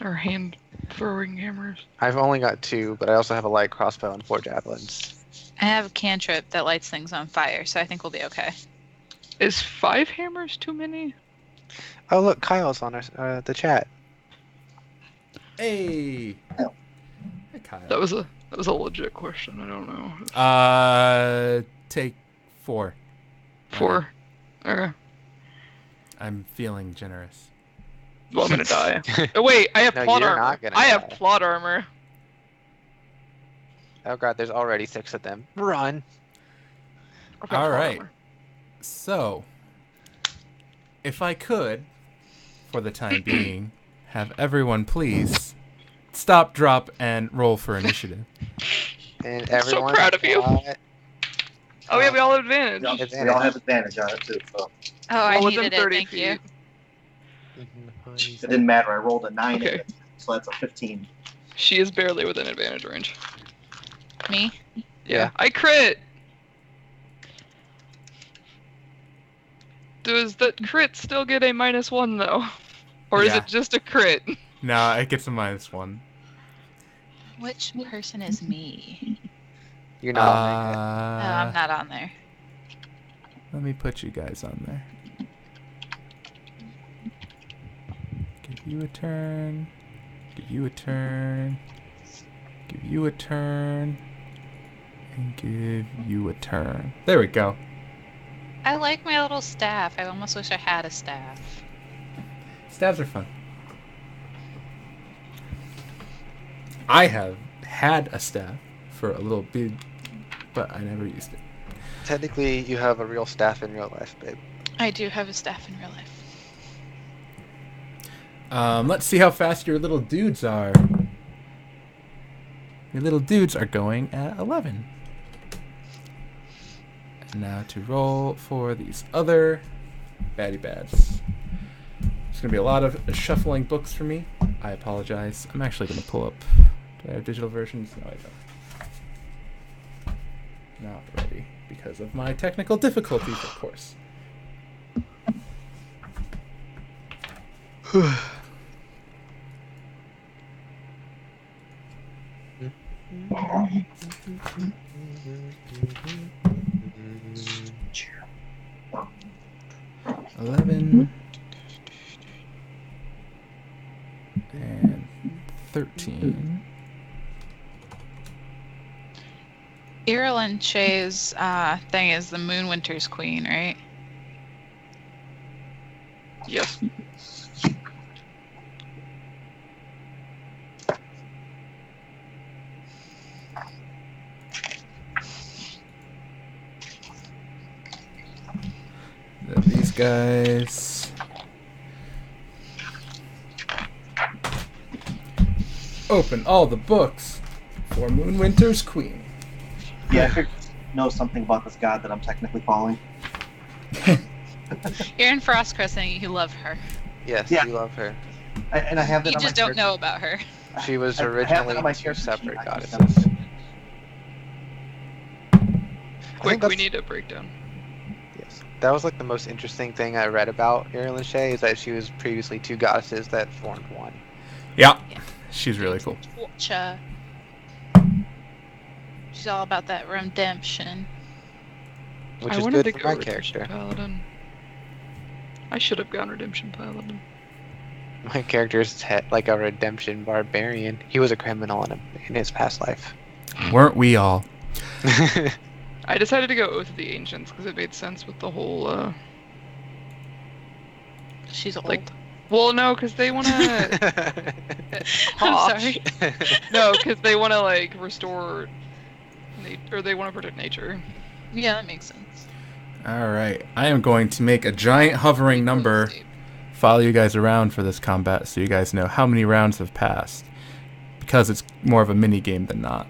Or hand throwing hammers. I've only got 2, but I also have a light crossbow and 4 javelins. I have a cantrip that lights things on fire, so I think we'll be okay. Is 5 hammers too many? Oh look, Kyle's on the chat. Hey! Hey, Kyle. That was a legit question. I don't know. Take 4. 4. Okay. I'm feeling generous. Well, I'm gonna die. Oh wait, I have No, plot you're armor. not gonna I have die. plot armor. Oh god, there's already 6 of them. Run! I've got All plot right. armor. So, if I could, for the time being, have everyone please stop, drop, and roll for initiative. And I'm so everyone proud of you. got- Oh yeah, we all have advantage. We all have advantage on it too. So Oh, I Well, within needed it, 30 thank you. it didn't matter. I rolled a 9, Okay. so that's a 15. She is barely within advantage range. Me? Yeah. I crit! Does that crit still get a -1 though? Or is Yeah. it just a crit? No, it gets a -1. Which person is me? You're not on there yet. Oh, I'm not on there. Let me put you guys on there. Give you a turn. Give you a turn. Give you a turn. And give you a turn. There we go. I like my little staff. I almost wish I had a staff. Stabs are fun. I have had a staff for a little bit, but I never used it. Technically, you have a real staff in real life, babe. I do have a staff in real life. Let's see how fast your little dudes are. Your little dudes are going at 11. And now to roll for these other baddie bads. There's gonna be a lot of shuffling books for me. I apologize. I'm actually gonna pull up. Do I have digital versions? No, I don't. Not ready because of my technical difficulties, of course. $11 and 13. Irulan Shay's thing is the Moonwinter's Queen, right? Yes. These guys. Open all the books for Moonwinter's Queen. Yeah, I figured you know something about this god that I'm technically following. You're in Frost Crescent. You love her. Yes, Yeah. you love her. And I have that You on just my don't know about her. She was I have originally that on my two character separate sheet. I just goddesses. never- Quick, we that's- need a breakdown. Yes, that was like the most interesting thing I read about Irulan Shay is that she was previously two goddesses that formed one. Yeah. Yeah. She's really cool. Watcha. She's all about that redemption. Which I is wanted good to for go my Redemption character. Paladin. I should have gone Redemption Paladin. My character's like a redemption barbarian. He was a criminal in his past life. Weren't we all? I decided to go Oath of the Ancients because it made sense with the whole, She's old. Like- well, no, because they want to... I'm sorry. No, because they want to, like, restore... or they want to protect nature. Yeah, that makes sense. Alright. I am going to make a giant hovering number, follow you guys around for this combat so you guys know how many rounds have passed. Because it's more of a mini game than not.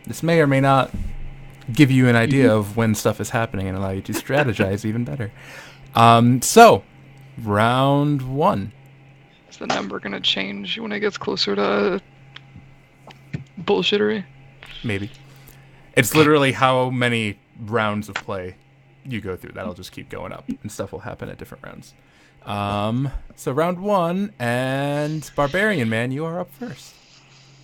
This may or may not give you an idea of when stuff is happening and allow you to strategize even better. So, round 1. Is the number going to change when it gets closer to bullshittery? Maybe. It's literally how many rounds of play you go through. That'll just keep going up, and stuff will happen at different rounds. So round 1, and Barbarian Man, you are up first.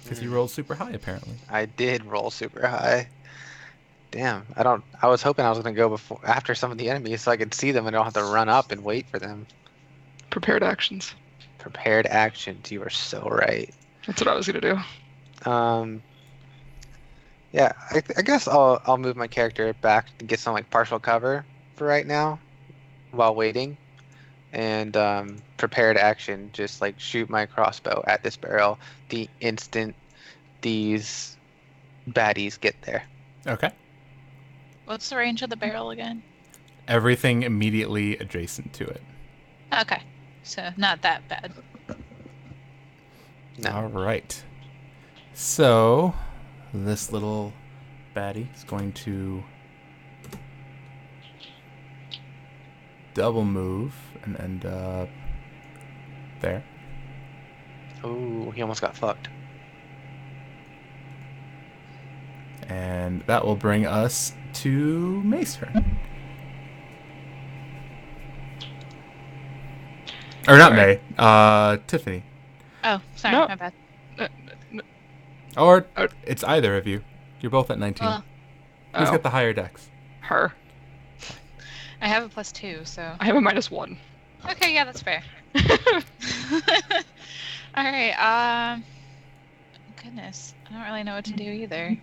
Because you rolled super high, apparently. I did roll super high. Damn, I was hoping I was gonna go after some of the enemies so I could see them and I don't have to run up and wait for them. Prepared actions. Prepared actions, you are so right. That's what I was going to do. Yeah, I guess I'll move my character back to get some like partial cover for right now, while waiting, and prepared action, just like shoot my crossbow at this barrel the instant these baddies get there. Okay. What's the range of the barrel again? Everything immediately adjacent to it. Okay, so not that bad. No. All right. So, this little baddie is going to double move and end up there. Oh, he almost got fucked. And that will bring us to May's turn. Or not Sorry. May, Tiffany. Oh, sorry, No. my bad. Or it's either of you. You're both at 19. Well, Who's Oh, got the higher dex? her. I have a +2, so. I have a -1. Okay, yeah, that's fair. Alright, goodness. I don't really know what to do either.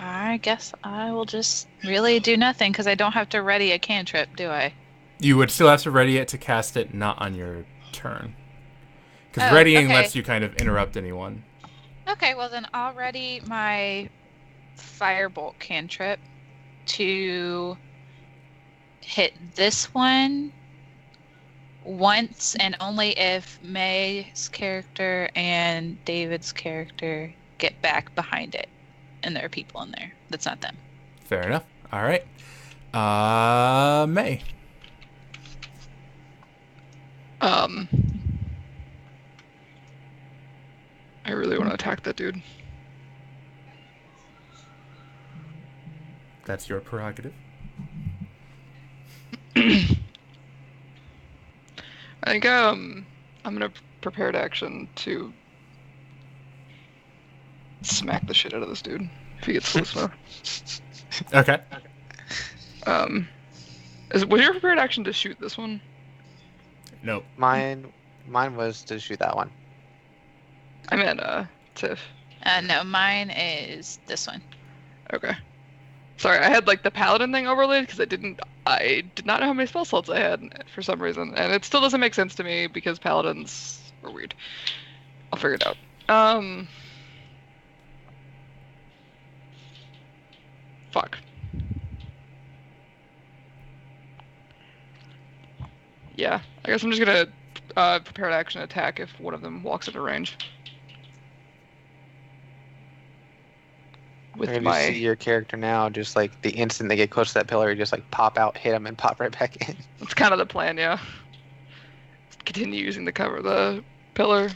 I guess I will just really do nothing because I don't have to ready a cantrip, do I? You would still have to ready it to cast it, not on your turn. Because Oh, readying okay. lets you kind of interrupt anyone. Okay, well then I'll ready my firebolt cantrip to hit this one once and only if May's character and David's character get back behind it, and there are people in there. That's not them. Fair enough. All right. May. I really want to attack that dude. That's your prerogative. I think I'm gonna prepare to action to smack the shit out of this dude if he gets close enough. Okay. Was your prepared action to shoot this one? Nope. Mine was to shoot that one. I meant Tiff. No, mine is this one. Okay. Sorry, I had like the paladin thing overlaid because I did not know how many spell slots I had for some reason, and it still doesn't make sense to me because paladins are weird. I'll figure it out. Fuck. Yeah, I guess I'm just gonna prepare to action attack if one of them walks into range. With Or you my see your character now, just like the instant they get close to that pillar, you just like pop out, hit them, and pop right back in. That's kind of the plan, yeah. Continue using the cover of the pillar.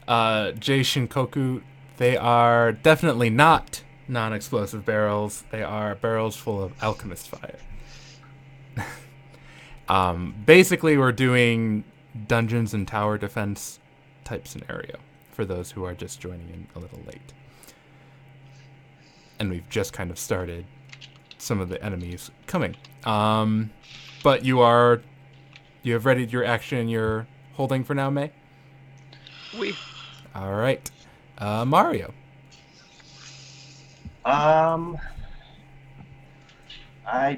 Jay Shinkoku, they are definitely not non-explosive barrels. They are barrels full of alchemist fire. Basically, we're doing dungeons and tower defense type scenario for those who are just joining in a little late. And we've just kind of started some of the enemies coming. But you have readied your action. You're holding for now, May? All right. Mario. I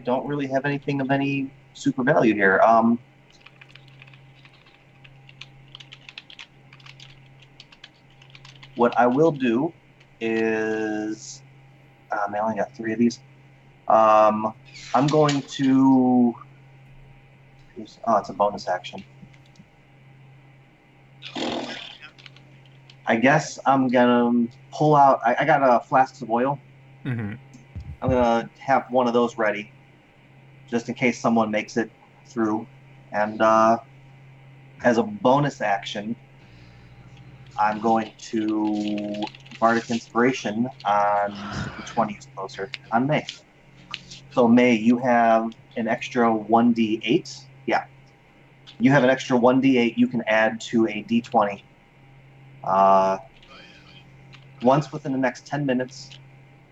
don't really have anything of any super value here. What I will do is, I only got 3 of these. I'm going to. Oh, it's a bonus action. I guess I'm gonna pull out. I got a flasks of oil. Mm-hmm. I'm gonna have one of those ready, just in case someone makes it through. And as a bonus action, I'm going to Bardic Inspiration on which one is closer? On May. So May, you have an extra 1d8. Yeah, you have an extra 1d8 you can add to a d20. Once within the next 10 minutes,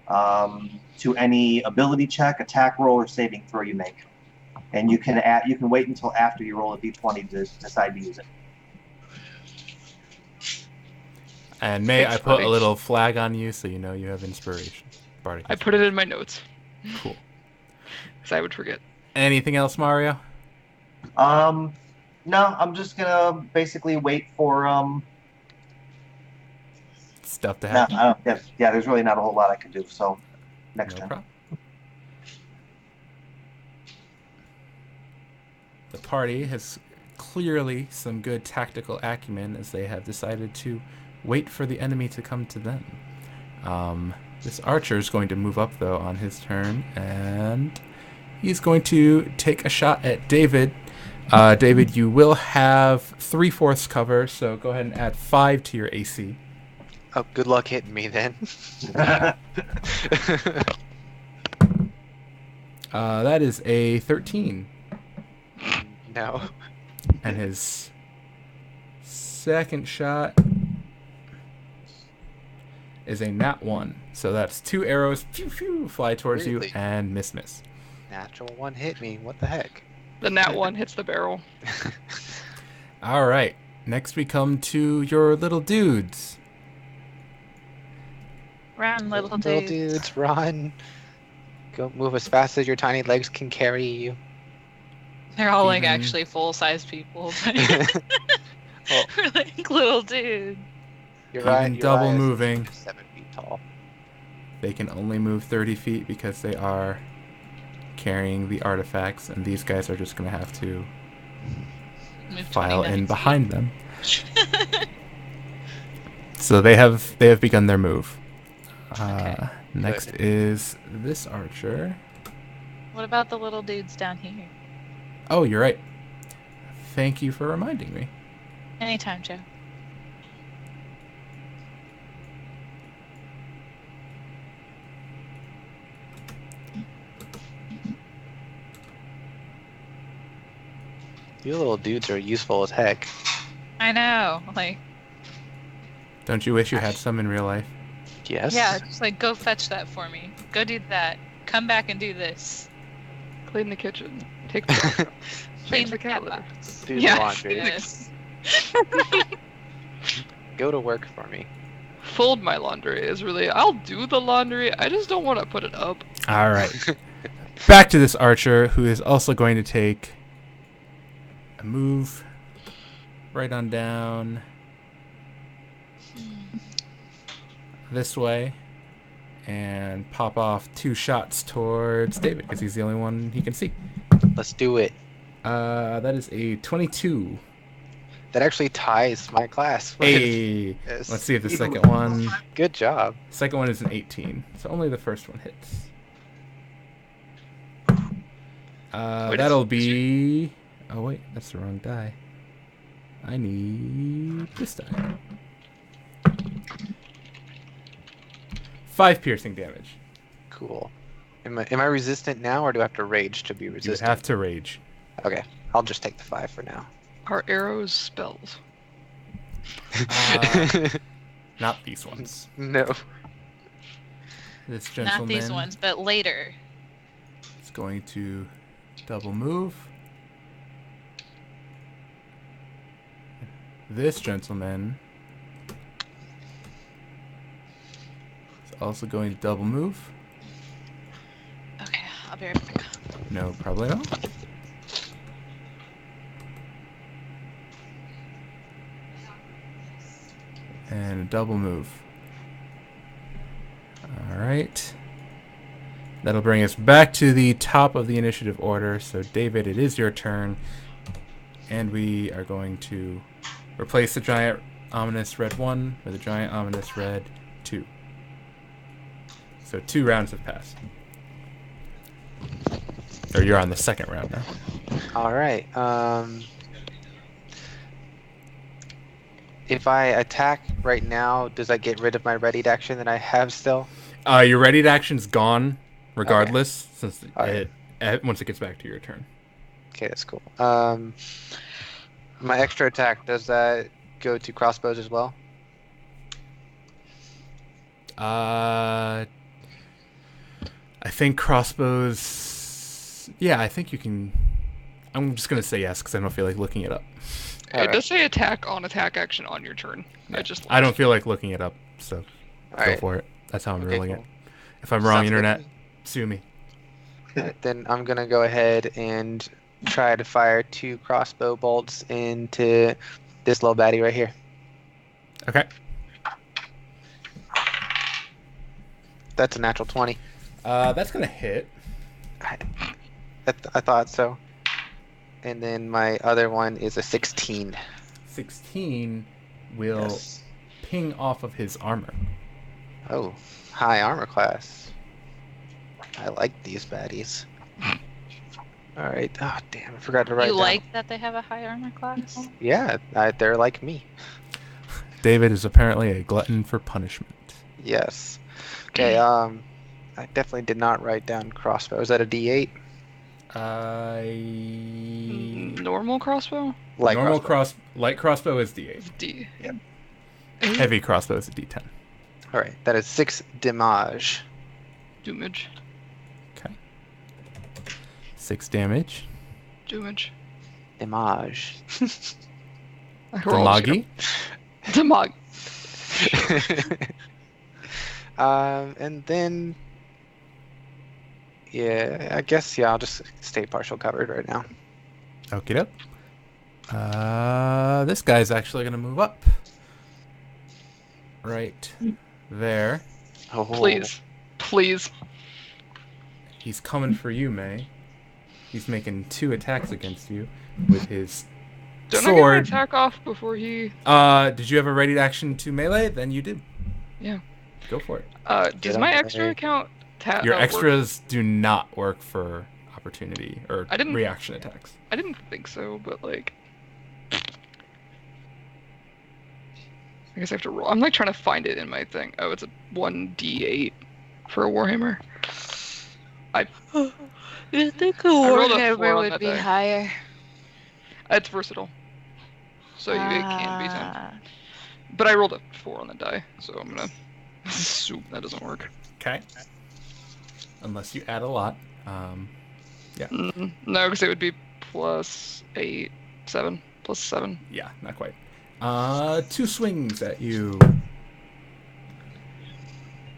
to any ability check, attack roll, or saving throw you make. And you can wait until after you roll a d20 to decide to use it. And May, Thanks, I put buddy. a little flag on you so you know you have inspiration. Bardic I put it in my notes. Cool. Because I would forget. Anything else, Mario? No, I'm just gonna basically wait for Stuff to No, happen. yeah, there's really not a whole lot I can do. So next No time. problem. The party has clearly some good tactical acumen as they have decided to wait for the enemy to come to them. This archer is going to move up, though, on his turn, and he's going to take a shot at David. David, you will have 3/4 cover, so go ahead and add 5 to your AC. Oh, good luck hitting me then. That is a 13. No. And his second shot is a nat 1. So that's 2 arrows pew, pew, fly towards Really? you and miss. Natural one hit me. What the heck? The nat 1 hits the barrel. All right. Next we come to your little dudes. Run, little Little dude. dudes, run. Go move as fast as your tiny legs can carry you. They're all like Even- actually full-size people. Well, We're like little dude. You're Even right. double moving. 7 feet tall. They can only move 30 feet because they are carrying the artifacts, and these guys are just going to have to Move file 29 in feet. behind them. So they have begun their move. Okay. Next is this archer. What about the little dudes down here? Oh, you're right. Thank you for reminding me. Anytime, Joe. You little dudes are useful as heck. I know. Like, Don't you wish you had some in real life? Yes. yeah, just like go fetch that for me. Go do that. Come back and do this. Clean the kitchen. Take the trash out. Clean Change the cat cat litter. box. Do Yeah. the laundry. Yes. Go to work for me. Fold my laundry is really. I'll do the laundry. I just don't want to put it up. All right. Back to this archer, who is also going to take a move right on down this way and pop off 2 shots towards David because he's the only one he can see. Let's do it. That is a 22. That actually ties my class. Hey, Yes. let's see if the second one. Good job. Second one is an 18, so only the first one hits. Wait, That'll be. Oh wait, that's the wrong die. I need this die. 5 piercing damage. Cool. Am I resistant now, or do I have to rage to be You would resistant? have to rage. Okay, I'll just take the 5 for now. Are arrows spells? Not these ones. No. This gentleman Not these ones, but later. is going to double move. This gentleman is also going to double move. Okay, I'll be right back. No problemo. And a double move. Alright. That'll bring us back to the top of the initiative order. So, David, it is your turn. And we are going to replace the giant ominous red 1 with a giant ominous red 2. So 2 rounds have passed. Or you're on the second round now. All right. If I attack right now, does that get rid of my readied action that I have still? Your readied action's gone, regardless, since Alright. once it gets back to your turn. Okay, that's cool. My extra attack, does that go to crossbows as well? I think crossbows. Yeah, I think you can. I'm just gonna say yes because I don't feel like looking it up. It Alright. does say attack on attack action on your turn. I don't feel like looking it up, so go Alright. for it. That's how I'm Okay, ruling cool. it. If I'm wrong, Sounds good. internet, sue me. Alright, then I'm gonna go ahead and try to fire 2 crossbow bolts into this little baddie right here. Okay. That's a natural 20. That's gonna hit. I thought so. And then my other one is a 16. 16 will Yes. ping off of his armor. Oh, high armor class. I like these baddies. Alright. Oh, damn. I forgot to write You down. like that they have a high armor class? Yeah, they're like me. David is apparently a glutton for punishment. Yes. Okay, I definitely did not write down crossbow. Is that a D8? Normal crossbow? Like Normal crossbow. light crossbow is D8. D. Heavy crossbow is a D10. Alright, that is 6 damage. Doomage. Okay. 6 damage. Doomage. Damage. Damagi. Damag. And then... Yeah, I guess, I'll just stay partial covered right now. Okie doke. This guy's actually gonna move up. Right there. Oh. Please. Please. He's coming for you, May. He's making 2 attacks against you with his Don't I get my sword. attack off before he? Did you have a ready action to melee? Then you did. Yeah. Go for it. Get Does on my the extra way. account Your work? extras do not work for opportunity or I didn't- reaction attacks. I didn't think so, but like, I guess I have to roll. I'm like trying to find it in my thing. Oh, it's a 1d8 for a warhammer. You think a rolled a 4 warhammer on would that be die. higher? It's versatile, so it can be 10. Ah. But I rolled a 4 on the die, so I'm gonna assume that doesn't work. Okay. Unless you add a lot. No, because it would be plus 8, 7, plus 7. Yeah, not quite. 2 swings at you.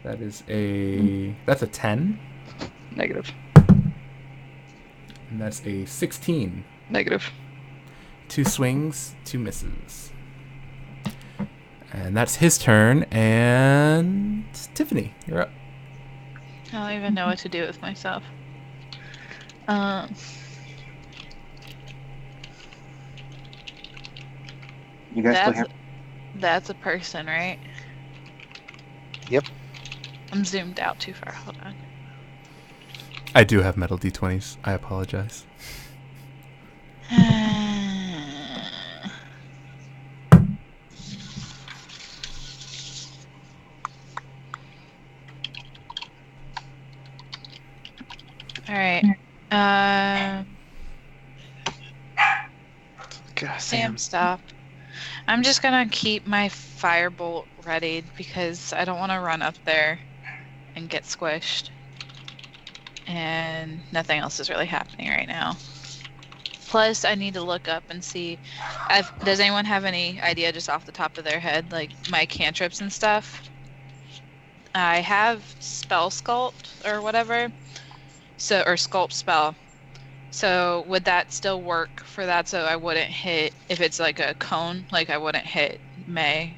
That's a 10, Negative. and that's a 16. Negative. 2 swings, 2 misses. And that's his turn, and Tiffany, you're up. I don't even know what to do with myself. You guys still here? That's a person, right? Yep. I'm zoomed out too far. Hold on. I do have metal d20s. I apologize. All right. God, Sam, stop. I'm just gonna keep my firebolt ready because I don't want to run up there and get squished. And nothing else is really happening right now. Plus, I need to look up and see. Does anyone have any idea just off the top of their head, like my cantrips and stuff? I have spell sculpt or whatever, or sculpt spell. So would that still work for that? So I wouldn't hit if it's like a cone, like I wouldn't hit May.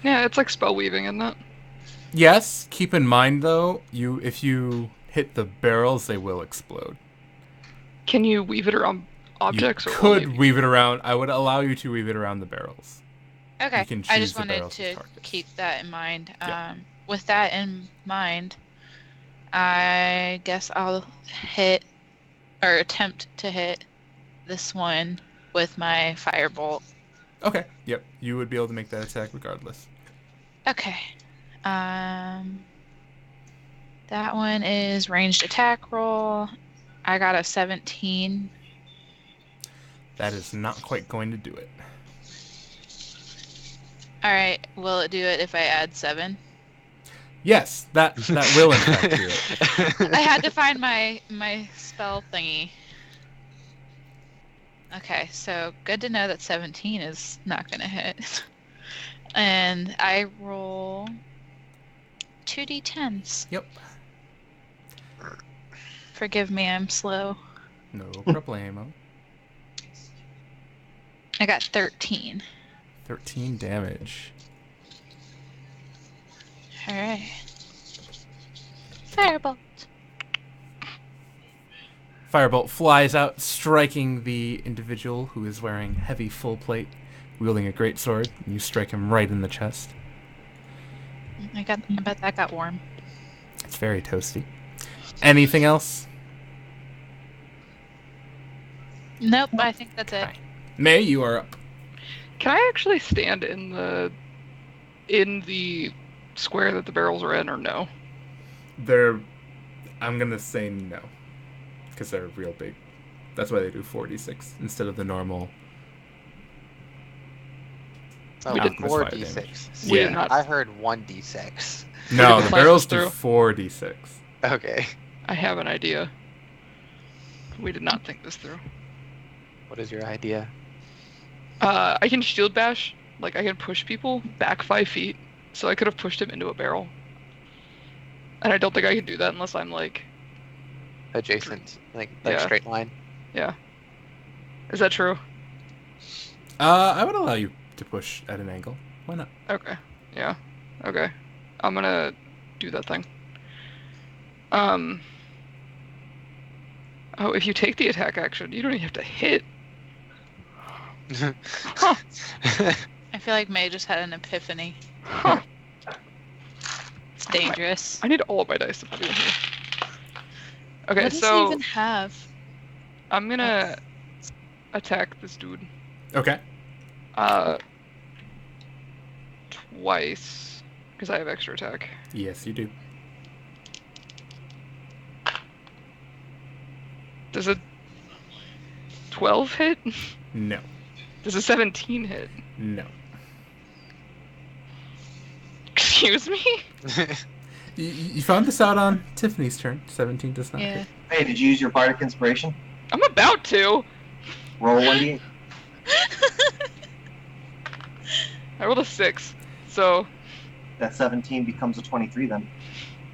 Yeah, it's like spell weaving, isn't it? Yes, keep in mind though, if you hit the barrels, they will explode. Can you weave it around objects? You or could only- weave it around. I would allow you to weave it around the barrels. Okay, You can I choose just the wanted barrels as to targets. keep that in mind. Yeah. With that in mind, I guess I'll hit or attempt to hit this one with my firebolt. Okay. Yep. You would be able to make that attack regardless. Okay. That one is ranged attack roll. I got a 17. That is not quite going to do it. All right. Will it do it if I add 7? Yes, that will in fact do it. I had to find my spell thingy. Okay, so good to know that 17 is not going to hit. And I roll 2d10s. Yep. Forgive me, I'm slow. No problemo. I got 13. 13 damage. Alright. Firebolt. Firebolt flies out, striking the individual who is wearing heavy full plate, wielding a great sword. And you strike him right in the chest. I bet that got warm. It's very toasty. Anything else? Nope, I think that's it. Okay. May, you are up. Can I actually stand in the square that the barrels are in, or no? I'm gonna say no, because they're real big. That's why they do 4d6 instead of the normal. Oh, We did 4d6. We Yeah. did not. I heard 1d6. No, did the the barrels slices do through. 4d6. Okay. I have an idea. We did not think this through. What is your idea? I can shield bash. Like, I can push people back 5 feet. So I could have pushed him into a barrel. And I don't think I can do that unless I'm like... Adjacent, like Yeah. straight line. Yeah. Is that true? I would allow you to push at an angle. Why not? Okay. Yeah. Okay. I'm gonna do that thing. Oh, if you take the attack action, you don't even have to hit. I feel like May just had an epiphany. Huh. It's dangerous. I need all of my dice to put in here. Okay, What does so he even have? I'm gonna attack this dude. Okay. Twice, because I have extra attack. Yes, you do. Does a 12 hit? No. Does a 17 hit? No. Excuse me? You found this out on Tiffany's turn. 17 does not Yeah. hit. Hey, did you use your bardic inspiration? I'm about to. Roll 1d8. I rolled a 6, so That 17 becomes a 23 then.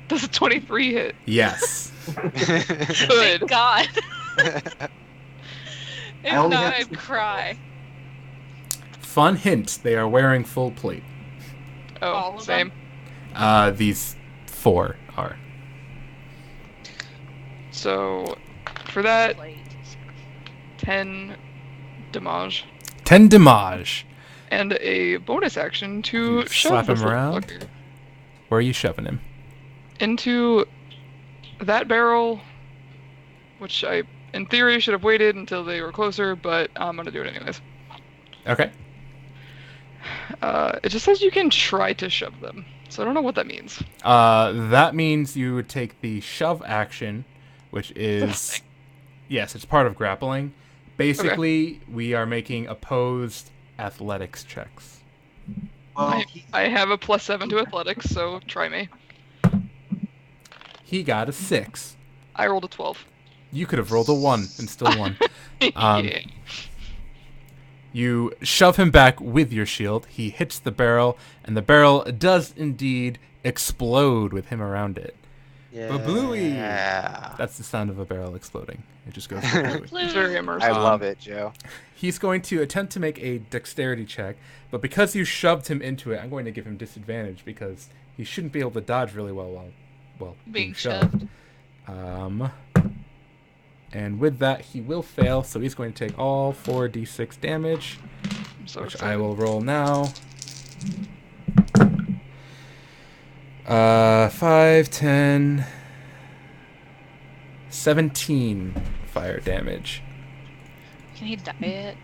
does a 23 hit? Yes. Good. Thank God. If only not, have I'd cry. Fun hint, they are wearing full plate. All Oh, of same. These 4 are. So, for that, Plate. 10 damage. 10 damage. And a bonus action to You shove slap this him little around? fucker Where are you shoving him? into that barrel, which I, in theory, should have waited until they were closer, but I'm gonna do it anyways. Okay. It just says you can try to shove them, so I don't know what that means. That means you would take the shove action, which is... Yes, it's part of grappling. Basically, we are making opposed athletics checks. Well, I have a +7 to athletics, so try me. He got a 6. I rolled a 12. You could have rolled a 1 and still won. Yeah. You shove him back with your shield. He hits the barrel, and the barrel does indeed explode with him around it. Ba-blooey! Yeah. That's the sound of a barrel exploding. It just goes ba-blooey. It's very immersive. I love it, Joe. He's going to attempt to make a dexterity check, but because you shoved him into it, I'm going to give him disadvantage because he shouldn't be able to dodge really well while being shoved. And with that, he will fail, so he's going to take all 4d6 damage, I'm so which excited. I will roll now. 5, 10, 17 fire damage. Can he diet?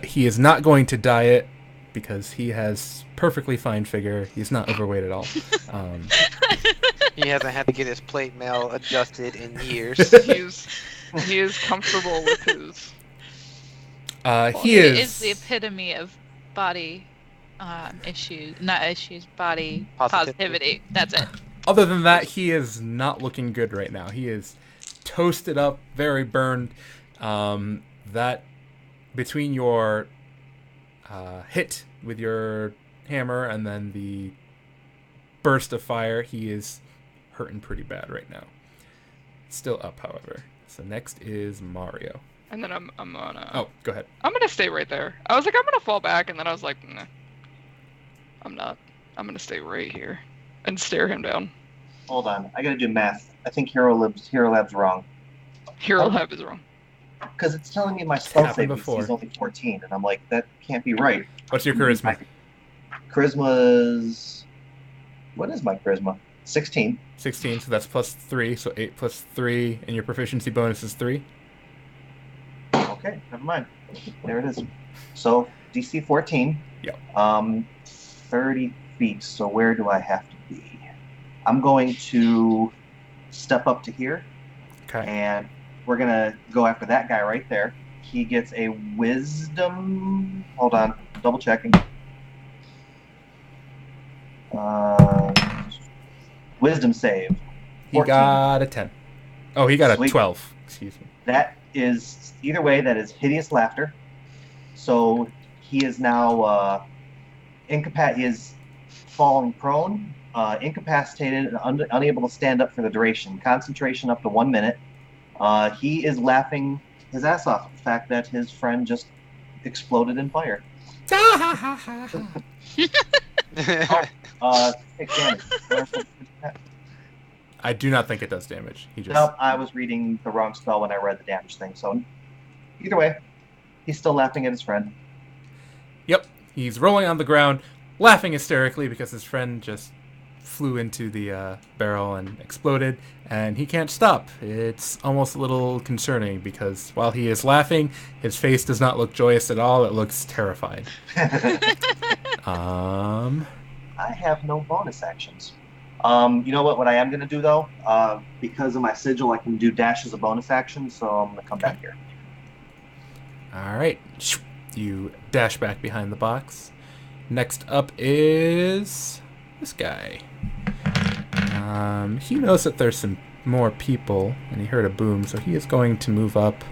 He is not going to diet because he has perfectly fine figure. He's not overweight at all. He hasn't had to get his plate mail adjusted in years. He is comfortable with his. He is the epitome of body body positivity. That's it. Other than that, he is not looking good right now. He is toasted up, very burned. That between your hit with your hammer and then the burst of fire, he is hurting pretty bad right now. Still up, however. So next is Mario. And then I'm gonna. Oh, go ahead. I'm gonna stay right there. I was like, I'm gonna fall back, and then I was like, nah, I'm not. I'm gonna stay right here and stare him down. hold on. I gotta do math. I think Hero Lab's wrong. Hero Lab is wrong. Because it's telling me my spell happened save before. is only 14, and I'm like, that can't be right. What's your charisma? Charisma's... What is my charisma? 16. 16, so that's plus 3, so 8 plus 3, and your proficiency bonus is 3. Okay, never mind. There it is. So, DC 14. Yep. 30 feet, so where do I have to be? I'm going to step up to here, Okay. and we're going to go after that guy right there. He gets a wisdom... Hold on, double checking. Wisdom save. He 14. got a 10. Oh, he got a Sweet. 12. Excuse me. That is, either way, that is hideous laughter. So he is now he is falling prone, incapacitated, and unable to stand up for the duration. Concentration up to 1 minute. He is laughing his ass off at the fact that his friend just exploded in fire. Take damage. I do not think it does damage. He just Nope, I was reading the wrong spell when I read the damage thing. So Either way, he's still laughing at his friend. Yep, he's rolling on the ground, laughing hysterically because his friend just flew into the barrel and exploded, and he can't stop. It's almost a little concerning because while he is laughing, his face does not look joyous at all. It looks terrified. I have no bonus actions. You know what? What I am going to do, though, because of my sigil, I can do dash as a bonus action, so I'm going to come back here. All right. You dash back behind the box. Next up is this guy. He knows that there's some more people, and he heard a boom, so he is going to move up.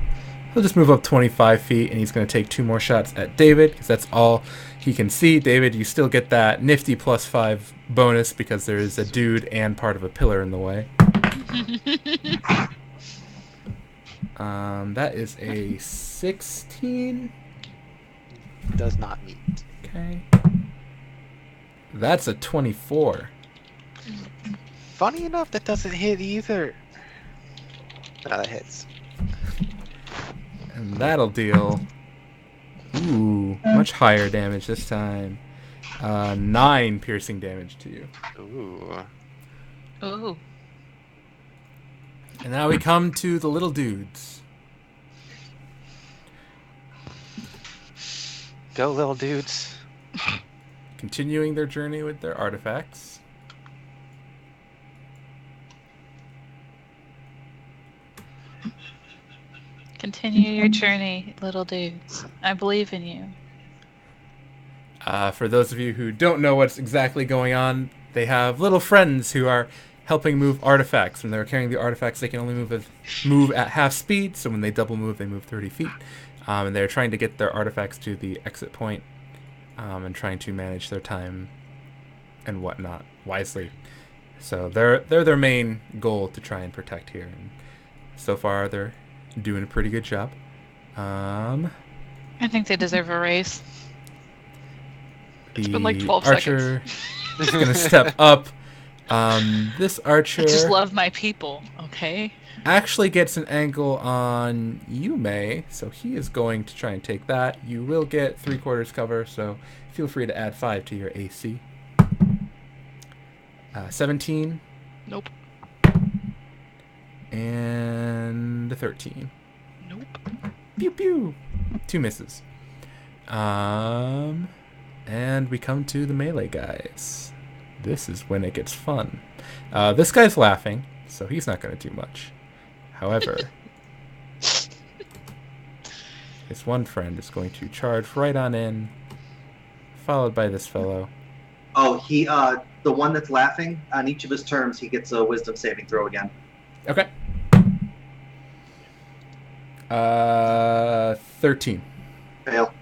He'll just move up 25 feet, and he's going to take 2 more shots at David, because that's all he can see. David, you still get that nifty +5 bonus because there is a dude and part of a pillar in the way. That is a 16. Does not meet. Okay. That's a 24. Funny enough, that doesn't hit either. No, that hits. And that'll deal... much higher damage this time. 9 piercing damage to you. Ooh. Ooh. And now we come to the little dudes. Go, little dudes. Continuing their journey with their artifacts. Continue your journey, little dudes. I believe in you. For those of you who don't know what's exactly going on, they have little friends who are helping move artifacts. When they're carrying the artifacts, they can only move at half speed, so when they double move, they move 30 feet. And they're trying to get their artifacts to the exit point, and trying to manage their time and whatnot wisely. So they're their main goal to try and protect here. And so far, they're doing a pretty good job. I think they deserve a raise. It's been like 12 archer is going to step up. This archer I just love my people, okay? actually gets an angle on you, May, so he is going to try and take that. You will get 3/4 cover, so feel free to add 5 to your AC. 17. Nope. And 13. Nope. Pew pew. 2 misses. And we come to the melee guys. This is when it gets fun. This guy's laughing, so he's not going to do much. However, his one friend is going to charge right on in, followed by this fellow. Oh, he the one that's laughing, on each of his turns, he gets a wisdom saving throw again. Okay. 13. Fail.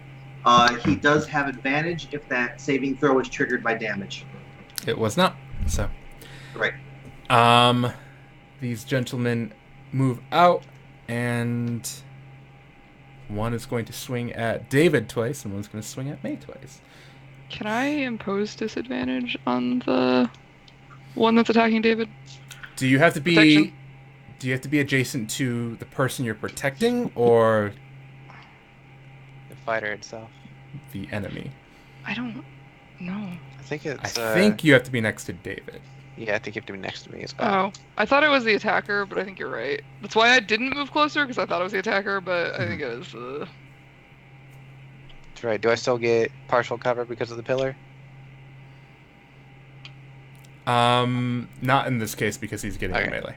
He does have advantage if that saving throw is triggered by damage. It was not, so. Right. These gentlemen move out, and one is going to swing at David twice, and one's going to swing at May twice. Can I impose disadvantage on the one that's attacking David? Do you have to be? Protection? Do you have to be adjacent to the person you're protecting, or The fighter itself. the enemy? I don't know. I think it's. I think you have to be next to David. Yeah, I think you have to be next to me as well. Oh, I thought it was the attacker, but I think you're right. That's why I didn't move closer, because I thought it was the attacker, but I think it was That's right. Do I still get partial cover because of the pillar? Not in this case because he's getting Okay. a melee.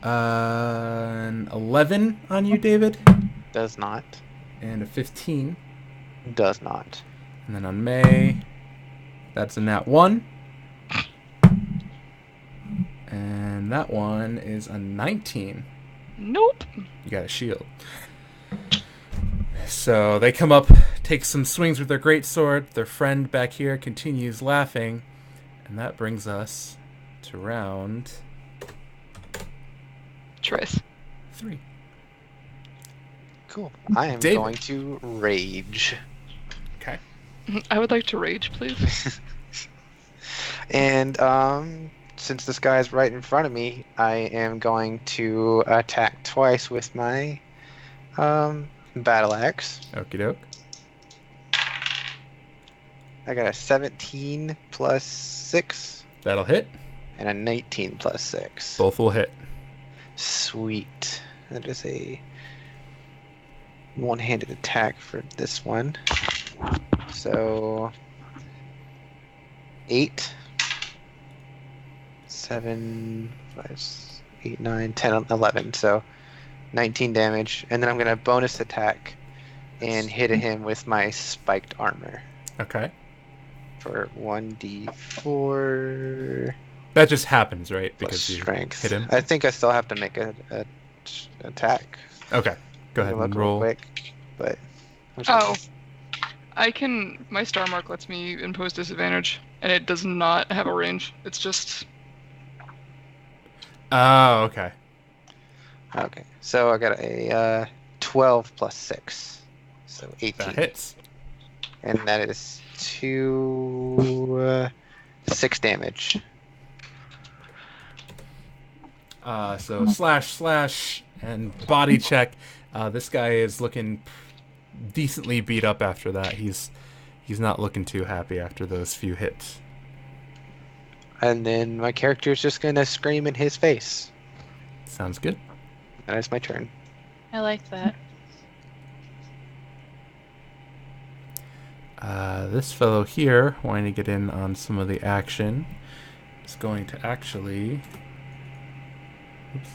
An 11 on you, David, Does not. and a 15. Does not. And then on May, that's a nat 1. And that one is a 19. nope. You got a shield. So they come up, take some swings with their greatsword. Their friend back here continues laughing. And that brings us to round Choice. 3. Cool. I am David. going to rage. Okay. I would like to rage, please. And since this guy is right in front of me, I am going to attack twice with my battle axe. Okie doke. I got a 17 plus 6 That'll hit. and a 19 plus 6. Both will hit. Sweet. That is a one-handed attack for this one. So 8, 7, 5, 8, 9, 10, 11. So 19 damage. And then I'm going to bonus attack and hit him with my spiked armor Okay. for 1d4 That just happens, right? plus Because you strength. hit him. I think I still have to make a attack. Okay. Go ahead Look and real roll. quick, but Oh. My star mark lets me impose disadvantage, and it does not have a range. It's just Oh, okay. Okay, so I got a 12 plus 6, so 18. That hits. And that is 6 damage. So slash, and body check. This guy is looking decently beat up after that. He's not looking too happy after those few hits. And then my character is just gonna scream in his face. Sounds good. And it's my turn. I like that. This fellow here, wanting to get in on some of the action, is going to actually... Oops.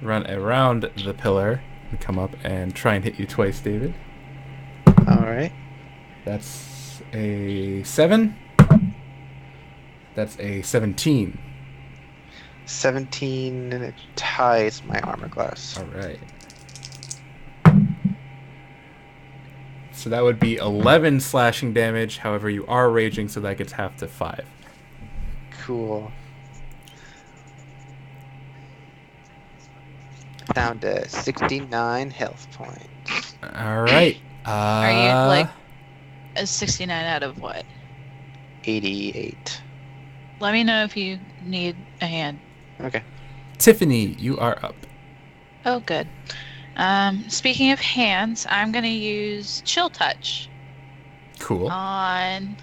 Run around the pillar and come up and try and hit you twice, David. Alright. That's a 7. That's a 17. 17 ties my armor class. All right. So that would be 11 slashing damage. However, you are raging, so that gets half to 5. Cool. Down to 69 health points. All right. Are you like a 69 out of what? 88. Let me know if you need a hand. Okay. Tiffany, you are up. Oh, good. Speaking of hands, I'm gonna use Chill Touch Cool. on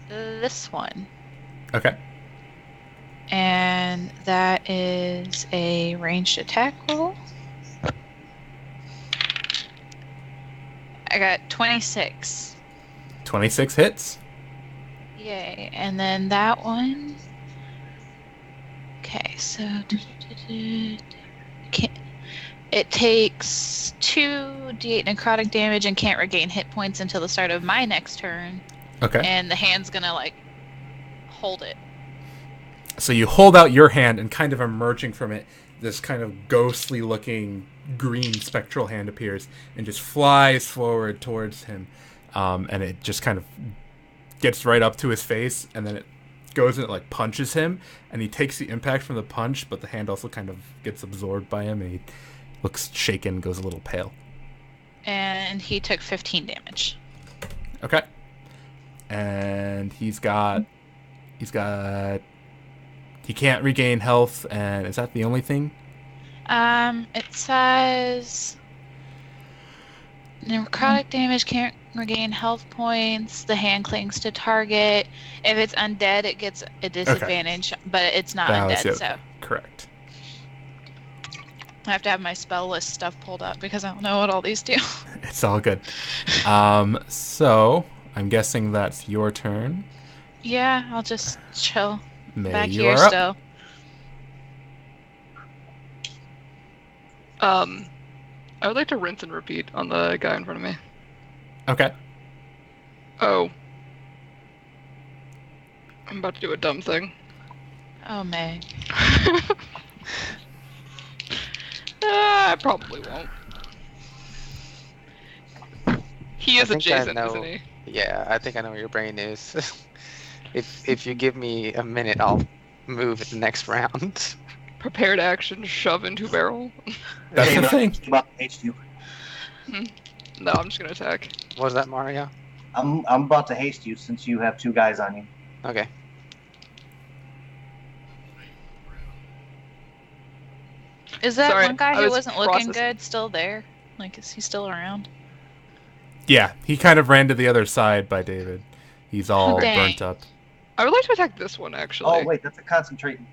this one, Okay. and that is a ranged attack roll. I got 26. 26 hits. Yay. And then that one. Okay, so it takes 2d8 necrotic damage and can't regain hit points until the start of my next turn. Okay. And the hand's gonna like hold it. So you hold out your hand, and kind of emerging from it, this kind of ghostly looking green spectral hand appears and just flies forward towards him. And it just kind of gets right up to his face, and then it goes and it like punches him, and he takes the impact from the punch, but the hand also kind of gets absorbed by him, and he looks shaken, goes a little pale. And he took 15 damage. Okay. And he can't regain health, and is that the only thing? It says necrotic damage can't regain health points. The hand clings to target. If it's undead, it gets a disadvantage, but it's not That was undead, it. so Correct. I have to have my spell list stuff pulled up because I don't know what all these do. It's all good. So I'm guessing that's your turn. Yeah, I'll just chill May, back you here are up. still. I would like to rinse and repeat on the guy in front of me. Okay. Oh. I'm about to do a dumb thing. Oh, Meg. I probably won't. He is I think I adjacent, know. isn't he? Yeah, I think I know where your brain is. If you give me a minute, I'll move at the next round. Prepared action, shove into barrel. That's the thing. About HQ. No, I'm just gonna attack. What was that, Mario? I'm about to haste you since you have 2 guys on you. Okay. Is that Sorry, one guy I who was wasn't looking processing. good still there? Like, is he still around? Yeah, he kind of ran to the other side by David. He's all Dang. burnt up. I would like to attack this one actually. Oh wait, that's a concentration.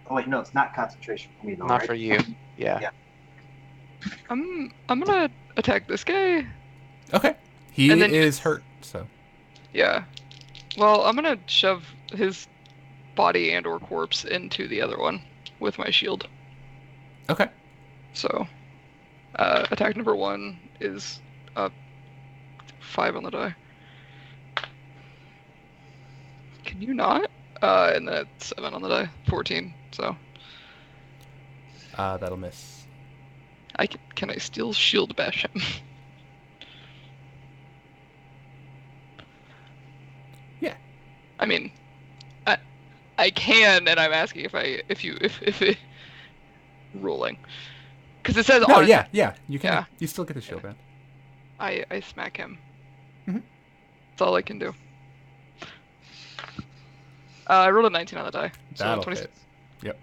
Oh wait, no, it's not concentration for me though, Not right? for you. Yeah. Yeah. I'm gonna attack this guy. Okay. He And then is hurt, so. Yeah. Well, I'm gonna shove his body and/or corpse into the other one with my shield. Okay. So, attack number 1 is 5 on the die. Can you not? And then it's 7 on the die. 14. So, That'll miss. can I still shield bash him? Yeah. I mean, I can, and I'm asking if it rolling, because it says No, on. yeah. You can. Yeah. You still get the shield band. I smack him. Mhm. That's all I can do. I rolled a 19 on the die. So That'll 26. hit. Yep.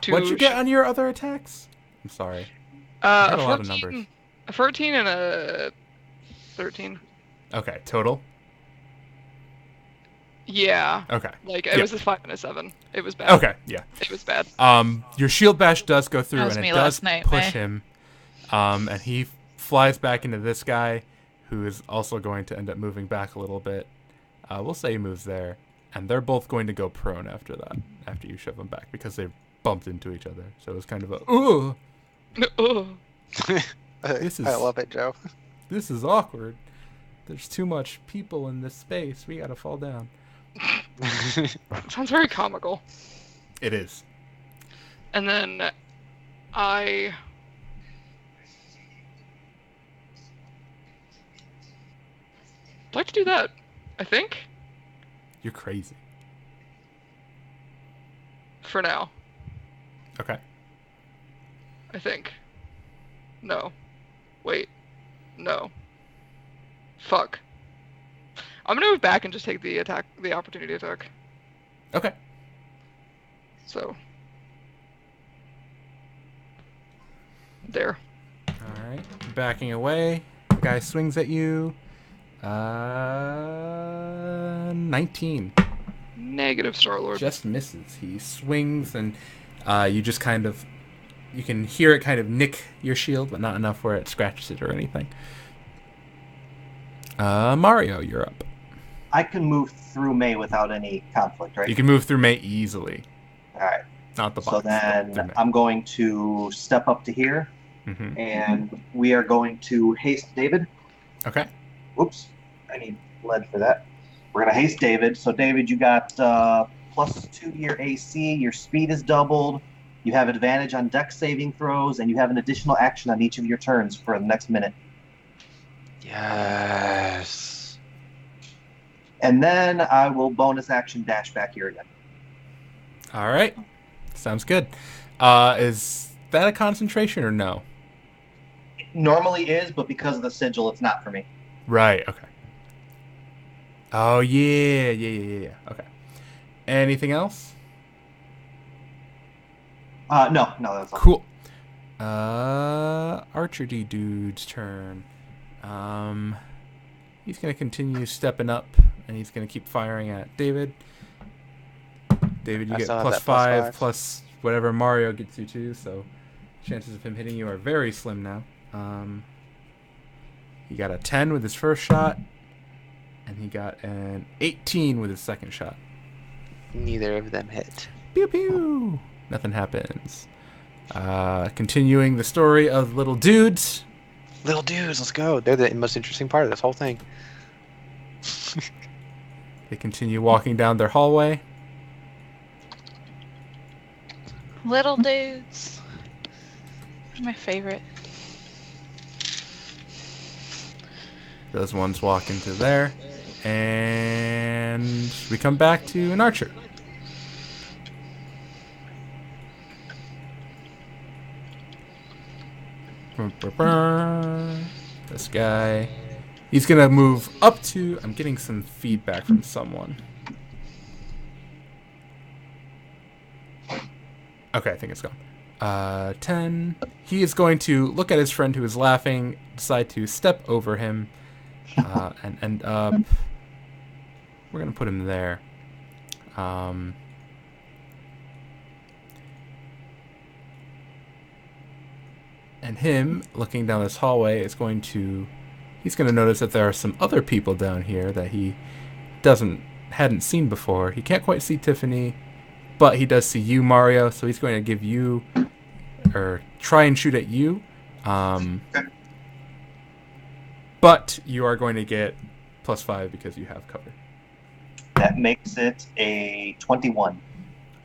Two What'd you get sh- on your other attacks? I'm sorry. I had a a lot of 14, numbers. a 14 and a 13. Okay, total. Yeah. Okay. Like, it Yep. was a 5 and a 7. It was bad. Okay, yeah. It was bad. Your shield bash does go through, That was and me it does last night, push man. him. And he flies back into this guy, who is also going to end up moving back a little bit. We'll say he moves there, and they're both going to go prone after that, after you shove them back, because they bumped into each other. So it was kind of a, ooh, Ugh. This is- I love it, Joe. this is awkward. There's too much people in this space. We gotta fall down. Sounds very comical. It is. And then I'd like to do that, I think, You're crazy. for now. Okay. I think. No. Wait. No. Fuck. I'm gonna move back and just take the opportunity attack. Okay. So. There. Alright. Backing away. Guy swings at you. 19. Negative, Star-Lord. Just misses. He swings, and you just kind of, you can hear it kind of nick your shield, but not enough where it scratches it or anything. Mario, you're up. I can move through May without any conflict, right? You can move through May easily. All right. Not the box. So then I'm going to step up to here, Mm-hmm. and we are going to haste David. Okay. Oops, I need lead for that. We're going to haste David. So, David, you got +2 to your AC. Your speed is doubled. You have advantage on dex saving throws, and you have an additional action on each of your turns for the next minute. Yes. And then I will bonus action dash back here again. All right. Sounds good. Is that a concentration or no? It normally is, but because of the sigil, it's not for me. Right. Okay. Oh yeah. Okay. Anything else? No, that's all. Cool. Archer D dude's turn. He's gonna continue stepping up, and he's gonna keep firing at David. David, you I get still have plus that plus 5 5. plus whatever Mario gets you too. So chances of him hitting you are very slim now. He got a 10 with his first shot, and he got an 18 with his second shot. Neither of them hit. Pew pew. Nothing happens. Continuing the story of little dudes. Little dudes, let's go. They're the most interesting part of this whole thing. They continue walking down their hallway. Little dudes. My favorite. Those ones walk into there. And we come back to an archer. This guy. He's going to move up to... I'm getting some feedback from someone. Okay, I think it's gone. 10. He is going to look at his friend who is laughing, decide to step over him, and end up... We're going to put him there. And him, looking down this hallway, is going to... He's going to notice that there are some other people down here that he hadn't seen before. He can't quite see Tiffany, but he does see you, Mario, so he's going to give you... or try and shoot at you. But you are going to get +5 because you have cover. That makes it a 21.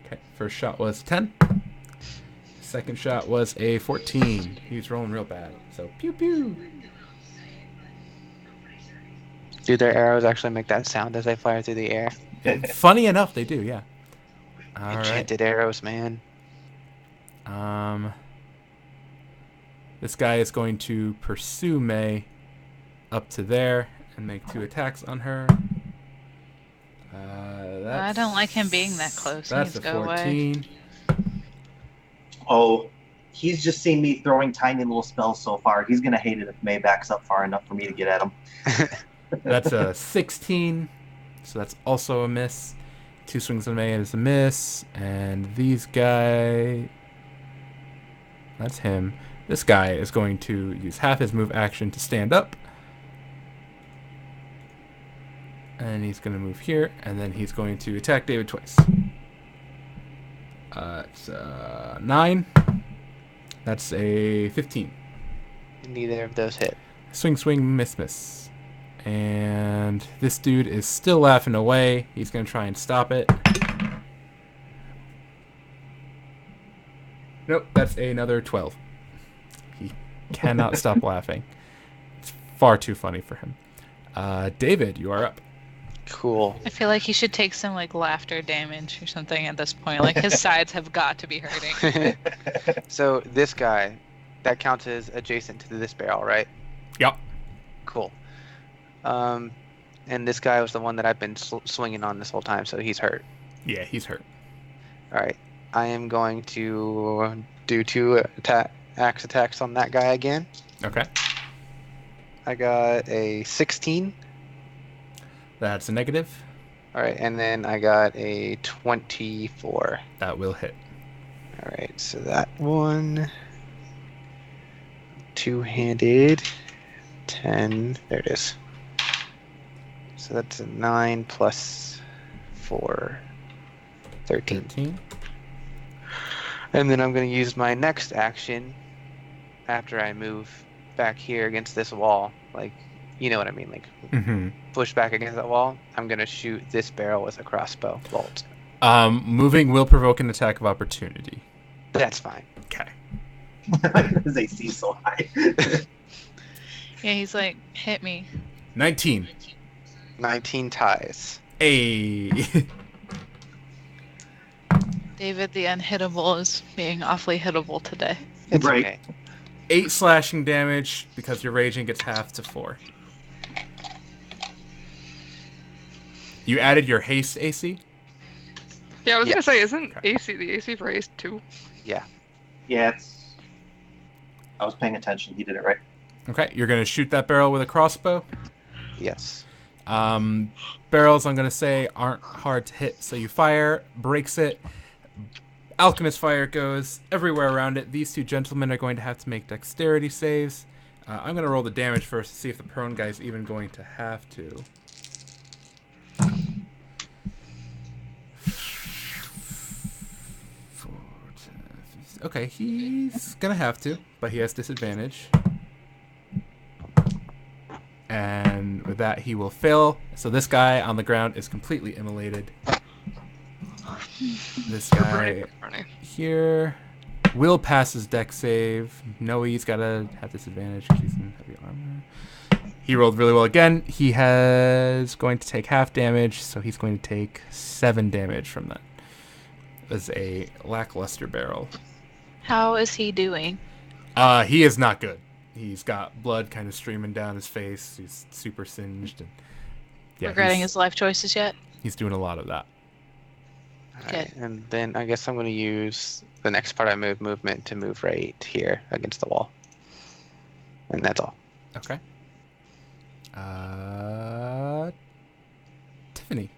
Okay, first shot was 10. Second shot was a 14. He's rolling real bad. So, pew pew. Do their arrows actually make that sound as they fire through the air? Funny enough, they do, yeah. All right. Enchanted arrows, man. This guy is going to pursue May up to there and make 2 attacks on her. I don't like him being that close. He That's needs a to go 14. away. Oh, he's just seen me throwing tiny little spells so far. He's going to hate it if May backs up far enough for me to get at him. That's a 16. So that's also a miss. 2 swings on May is a miss. And these guy... That's him. This guy is going to use half his move action to stand up. And he's going to move here. And then he's going to attack David twice. It's 9. That's a 15. Neither of those hit. Swing, swing, miss, miss. And this dude is still laughing away. He's going to try and stop it. Nope, that's another 12. He cannot stop laughing. It's far too funny for him. David, you are up. Cool. I feel like he should take some like laughter damage or something at this point. Like his sides have got to be hurting. So this guy, that counts as adjacent to this barrel, right? Yep. Cool. And this guy was the one that I've been swinging on this whole time, so he's hurt. Yeah, he's hurt. All right. I am going to do 2 axe attacks on that guy again. Okay. I got a 16. That's a negative. All right, and then I got a 24. That will hit. All right, so that one, 2-handed, 10. There it is. So that's a 9 plus 4, 13. 13. And then I'm going to use my next action after I move back here against this wall. Like, you know what I mean? Like, push back against that wall. I'm going to shoot this barrel with a crossbow bolt. Moving will provoke an attack of opportunity. That's fine. Okay. His AC is so high. Yeah, he's like, hit me. 19. 19 ties. Hey. David the Unhittable is being awfully hittable today. It's Right. okay. 8 slashing damage because your raging gets half to 4. You added your haste AC? Yeah, I was Yeah. gonna say, isn't Okay. AC the AC for haste 2? Yeah. Yeah, it's... I was paying attention. He did it right. Okay, you're going to shoot that barrel with a crossbow. Yes. Barrels, I'm going to say, aren't hard to hit. So you fire, breaks it. Alchemist fire goes everywhere around it. These 2 gentlemen are going to have to make dexterity saves. I'm going to roll the damage first to see if the prone guy's even going to have to. Okay, he's going to have to, but he has disadvantage. And with that, he will fail. So this guy on the ground is completely immolated. This guy here will pass his dex save. No, he's got to have disadvantage because he's in heavy armor. He rolled really well again. He has going to take half damage, so he's going to take 7 damage from that. As a lackluster barrel. How is he doing? He is not good. He's got blood kind of streaming down his face. He's super singed. And Regretting his life choices yet? He's doing a lot of that. Alright, and then I guess I'm going to use the next part I movement to move right here against the wall. And that's all. Okay. Tiffany.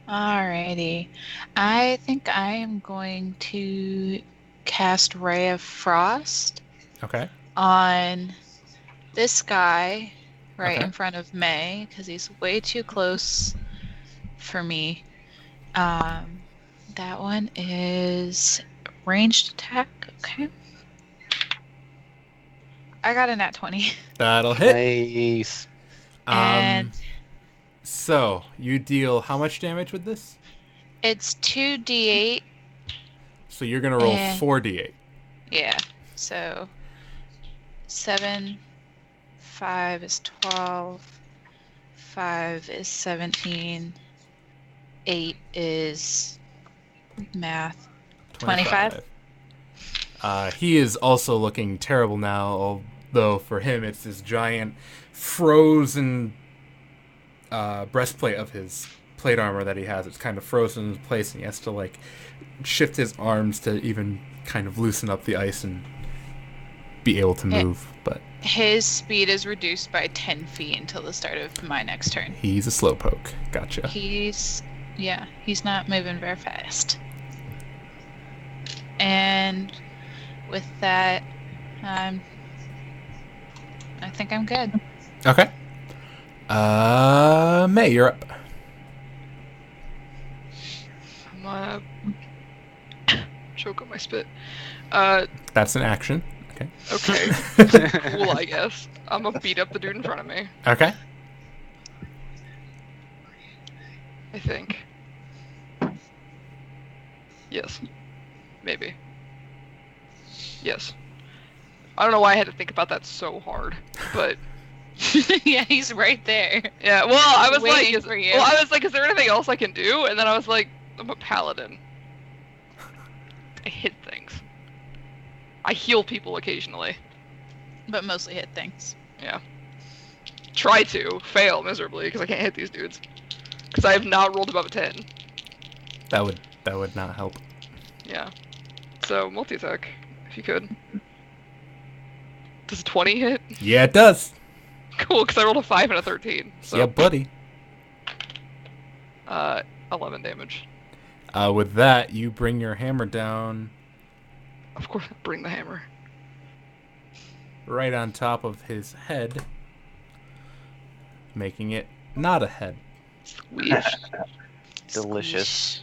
Alrighty. I think I am going to cast Ray of Frost Okay. on this guy right Okay. in front of May because he's way too close for me. That one is ranged attack. Okay. I got a nat 20. That'll hit. Nice. And So you deal how much damage with this? it's 2d8. So you're gonna roll And- 4d8. Yeah. So 7, 5 is 12, 5 is 17, 8 is math. 25? He is also looking terrible now, although for him it's this giant frozen breastplate of his plate armor that he has. It's kind of frozen in place, and he has to like shift his arms to even kind of loosen up the ice and be able to move. But His speed is reduced by 10 feet until the start of my next turn. he's a slowpoke. Gotcha. He's not moving very fast. And with that, I think I'm good. Okay. May, you're up. I'm gonna choke on my spit. That's an action. Okay. Okay. Cool, I guess. I'm gonna beat up the dude in front of me. Okay. I think. Yes. Maybe. Yes. I don't know why I had to think about that so hard, but Yeah, he's right there. yeah. Well, I was Waiting like, for you. well, I was like, is there anything else I can do? And then I was like, I'm a paladin. I hit things. I heal people occasionally. But mostly hit things. Yeah. Try to fail miserably because I can't hit these dudes. Because I have not rolled above a 10. That would not help. Yeah. So multi-attack, if you could. Does a 20 hit? Yeah, it does. Cool, because I rolled a 5 and a 13. So, Yeah, buddy. 11 damage. With that, you bring your hammer down Of course, bring the hammer. right on top of his head, making it not a head. Sweet. Delicious.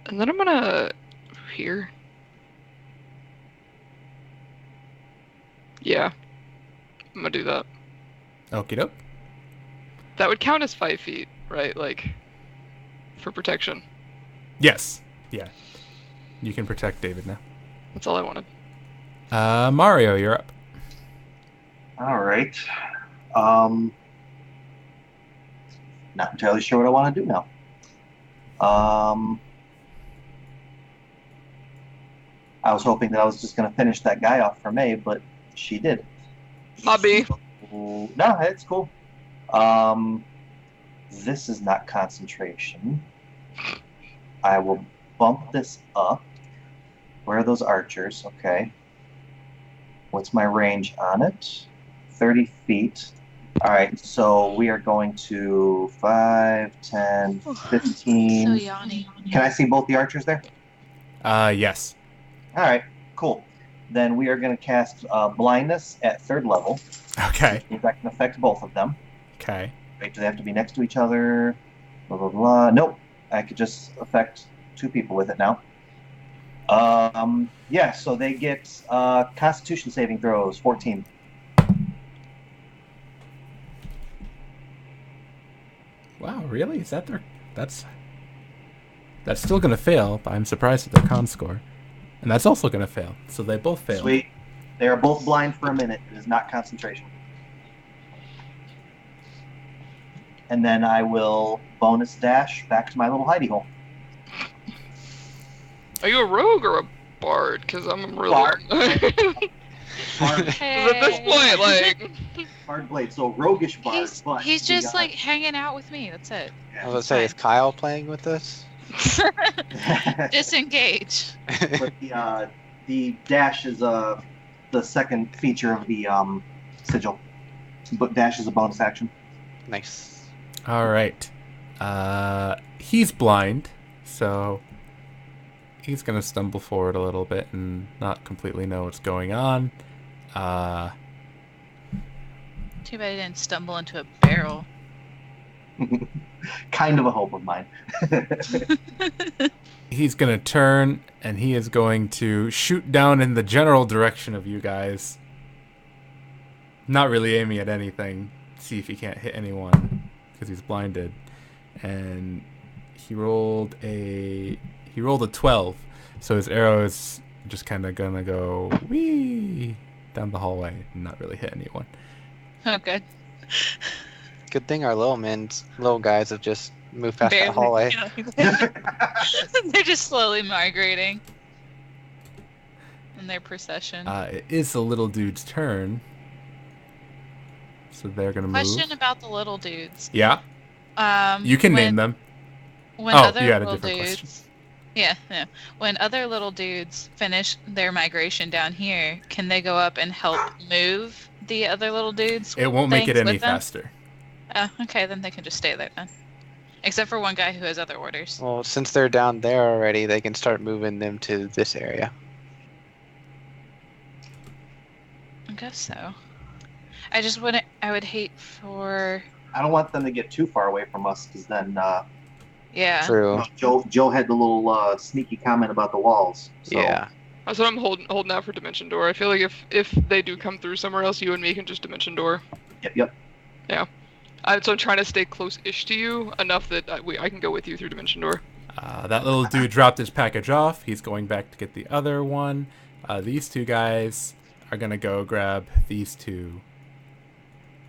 And then I'm gonna here. Yeah. I'm gonna do that. Okie doke. That would count as 5 feet, right? Like, for protection. Yes. Yeah. You can protect David now. That's all I wanted. Mario, you're up. All right. Not entirely sure what I want to do now. I was hoping that I was just going to finish that guy off for May, but she did. Not me. No, it's cool. This is not concentration. I will bump this up. Where are those archers? Okay. What's my range on it? 30 feet. All right, so we are going to 5, 10, 15. So yawny. Can I see both the archers there? Yes. All right, cool. Then we are going to cast blindness at 3rd level. Okay. That can affect both of them. Okay. Wait, do they have to be next to each other? Blah, blah, blah. Nope. I could just affect 2 people with it now. Yeah, so they get Constitution saving throws, 14. Wow, really? Is that their... That's still gonna fail, but I'm surprised at their con score. And that's also gonna fail. So they both fail. Sweet. They are both blind for a minute. It is not concentration. And then I will bonus dash back to my little hidey hole. Are you a rogue or a bard because I'm really Bard. At this point, like Bard blade, so roguish bard. but he's we just got- like hanging out with me. That's it. I was gonna say, is Kyle playing with us? Disengage. But the dash is the second feature of the sigil. But dash is a bonus action. Nice. All right. He's blind, so he's gonna stumble forward a little bit and not completely know what's going on. Too bad I didn't stumble into a barrel. Kind of a hope of mine. He's gonna turn and he is going to shoot down in the general direction of you guys. Not really aiming at anything. See if he can't hit anyone because he's blinded. And he rolled a 12, so his arrow is just kind of gonna go wee down the hallway and not really hit anyone. Oh, good. Good thing our little guys have just moved past that Barely. hallway. They're just slowly migrating in their procession. It is the little dude's turn, so they're gonna move. Question about the little dudes. Yeah, you can name them. When Oh, other you had a little different dudes, question. yeah. When other little dudes finish their migration down here, can they go up and help move the other little dudes? It won't make it things any with them? faster. Oh, okay, then they can just stay there then. Except for one guy who has other orders. Well, since they're down there already, they can start moving them to this area. I guess so. I would hate for. I don't want them to get too far away from us, because then Yeah. True. Joe had the little sneaky comment about the walls. So. Yeah. that's what I'm holding out for Dimension Door. I feel like if they do come through somewhere else, you and me can just Dimension Door. Yep. So I'm trying to stay close-ish to you enough that I can go with you through Dimension Door. That little dude dropped his package off. He's going back to get the other one. These two guys are gonna go grab these two.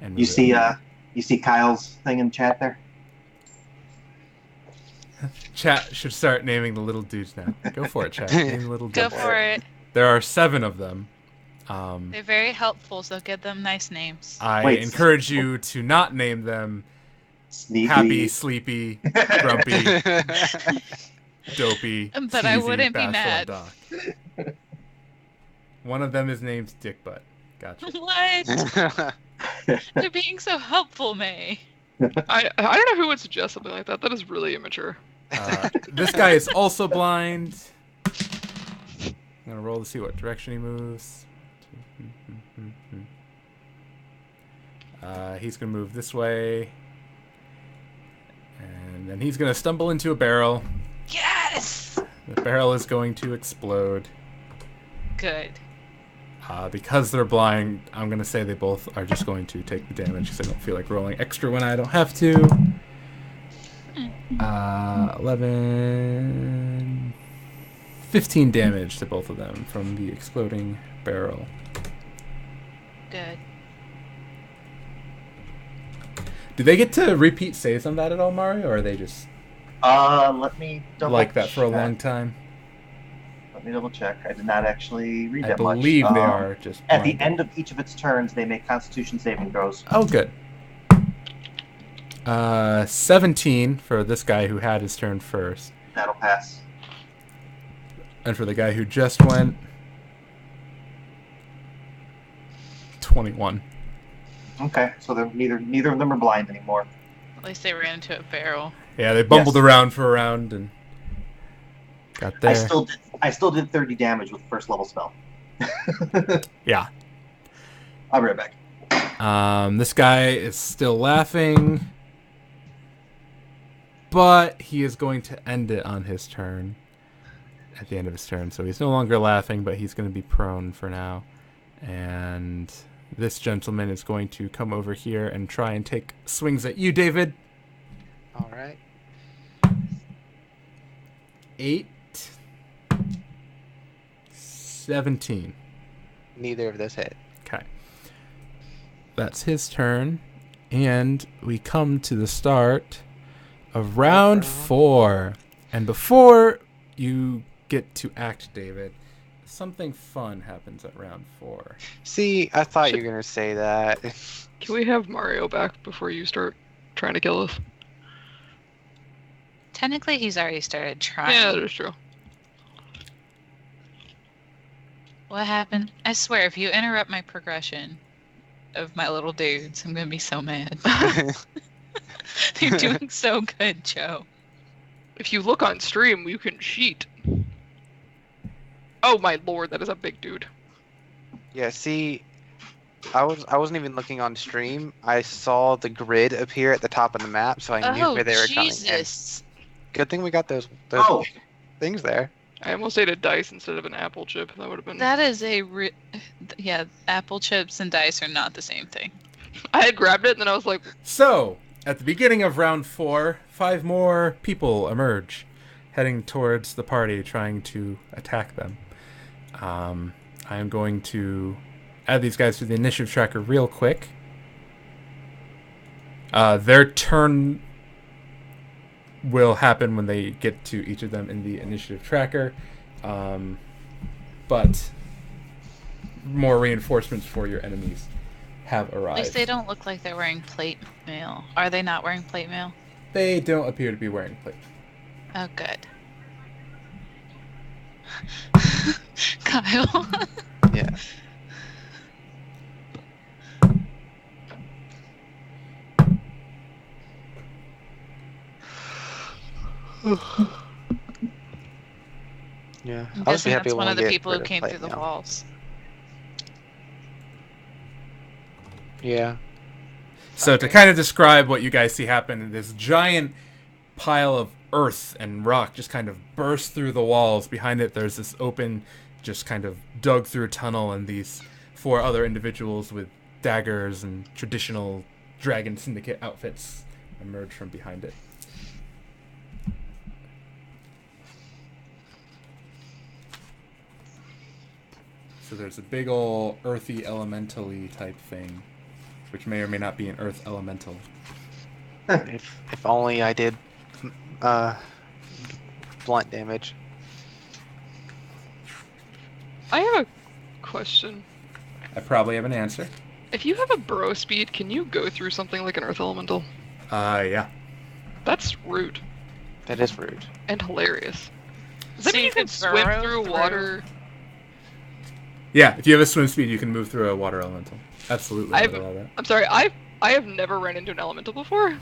And You move see, it. you see Kyle's thing in chat there. Chat should start naming the little dudes now. Go for it, chat. Name the little Go dudes. for it. There are 7 of them. They're very helpful, so give them nice names. I Wait. encourage you to not name them Sneaky. happy, sleepy, grumpy, dopey, But I cheesy, wouldn't be bashful, mad. and Doc. One of them is named Dick Butt. Gotcha. What? They're being so helpful, May. I don't know who would suggest something like that. That is really immature. This guy is also blind. I'm gonna roll to see what direction he moves. He's gonna move this way, and then he's gonna stumble into a barrel. Yes! The barrel is going to explode. Good. Because they're blind, I'm gonna say they both are just going to take the damage because I don't feel like rolling extra when I don't have to. 11, 15 damage to both of them from the exploding barrel. Good. Do they get to repeat saves on that at all, Mario, or are they just Let me double like that for a check. long time? Let me double check. I did not actually read I that much. believe they are just At the blinded. end of each of its turns, they make Constitution saving throws. Oh, good. 17 for this guy who had his turn first. That'll pass. And for the guy who just went, 21. Okay, so they're neither of them are blind anymore. At least they ran into a barrel. Yeah, they bumbled Yes. around for a round and got there. I still did 30 damage with first level spell. Yeah. I'll be right back. This guy is still laughing, but he is going to end it on his turn. At the end of his turn, so he's no longer laughing, but he's going to be prone for now. And this gentleman is going to come over here and try and take swings at you, David. All right. 8, 17. Neither of those hit. Okay. That's his turn. And we come to the start of round 4. And before you get to act, David, something fun happens at round 4. See, I thought you were gonna say that. Can we have Mario back before you start trying to kill us? Technically, he's already started trying. Yeah, that is true. What happened? I swear, if you interrupt my progression of my little dudes, I'm gonna be so mad. You're doing so good, Joe. If you look on stream, you can cheat. Oh my lord, that is a big dude. Yeah, see, I wasn't even looking on stream. I saw the grid appear at the top of the map, so I knew where they were coming. Jesus. Good thing we got those Oh, things there. I almost ate a dice instead of an apple chip. That would have been. That is yeah, apple chips and dice are not the same thing. I had grabbed it and then I was like, So, at the beginning of round 4, 5 more people emerge, heading towards the party, trying to attack them. I am going to add these guys to the initiative tracker real quick. Their turn will happen when they get to each of them in the initiative tracker. But more reinforcements for your enemies have arrived. At least they don't look like they're wearing plate mail. Are they not wearing plate mail? They don't appear to be wearing plate. Oh, good. Kyle. Yeah. Yeah. I'm I was guessing happy that's one when of we the get people rid who of came plate through the mail. walls. Yeah. So to kind of describe what you guys see happen, this giant pile of earth and rock just kind of bursts through the walls. Behind it, there's this open, just kind of dug through tunnel, and these 4 other individuals with daggers and traditional Dragon Syndicate outfits emerge from behind it. So there's a big ol' earthy elementally type thing, which may or may not be an earth elemental. If only I did blunt damage. I have a question. I probably have an answer. If you have a bro speed, can you go through something like an earth elemental? Yeah. That's rude That is rude. and hilarious. Does that So mean you you can could swim burrow through through? water? Yeah, if you have a swim speed, you can move through a water elemental. Absolutely. I've- would allow that. I'm sorry, I have never run into an elemental before.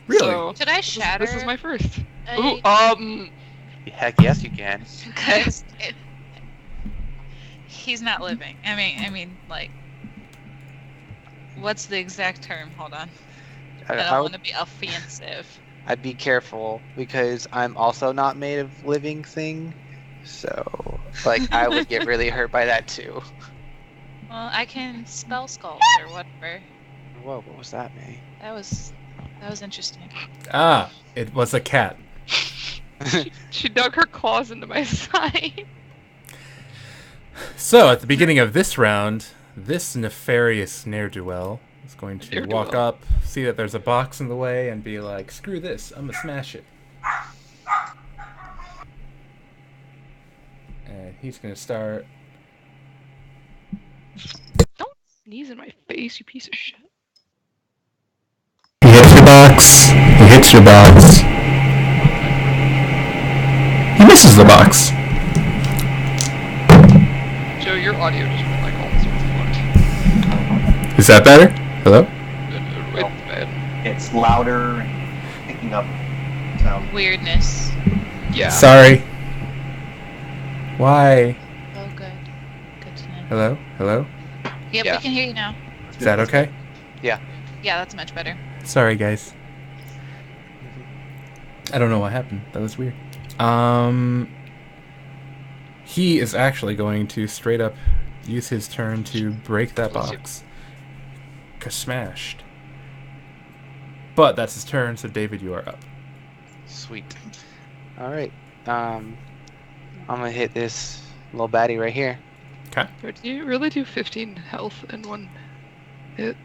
Really? So Should I this shatter? is my first. a- Ooh, Heck yes, you can. Because he's not living. I mean, like, what's the exact term? Hold on. I don't want to be offensive. I'd be careful because I'm also not made of living thing, so like I would get really hurt by that too. Well, I can spell sculpt or whatever. Whoa, what was that, May? That was interesting. Ah, it was a cat. she dug her claws into my side. So, at the beginning of this round, this nefarious ne'er-do-well is going to walk Ne'er-do-well. up, see that there's a box in the way, and be like, screw this, I'm gonna smash it. And he's gonna start... Don't sneeze in my face, you piece of shit. He hits your box. He hits your box. He misses the box. Joe, your audio just went like all sorts of Is that better? Hello? It's bad. it's louder and picking up sound. Weirdness. Yeah. Sorry. Why? Oh, good. Good to know. Hello? Hello? Yep, Yeah. we can hear you now. Is that okay? Yeah, that's much better. Sorry, guys. I don't know what happened. That was weird. He is actually going to straight up use his turn to break that box. Smashed. But that's his turn, so David, you are up. Sweet. All right. I'm gonna hit this little baddie right here. Okay. But do you really do 15 health in one hit?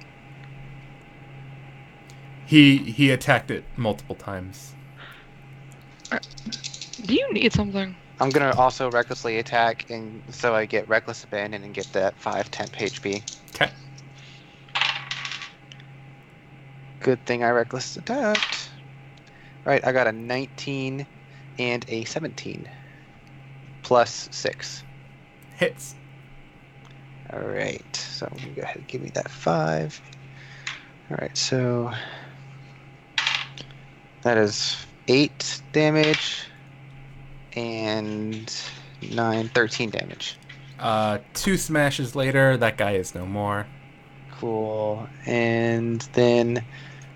He attacked it multiple times. Do you need something? I'm gonna also recklessly attack, and so I get reckless abandon and get that 5 temp HP. Okay. Good thing I reckless attacked. Right, I got a 19 and a 17 plus 6. Hits. All right, so I'm gonna go ahead and give me that 5. All right, so that is 8 damage and 13 damage. 2 smashes later, that guy is no more. Cool. And then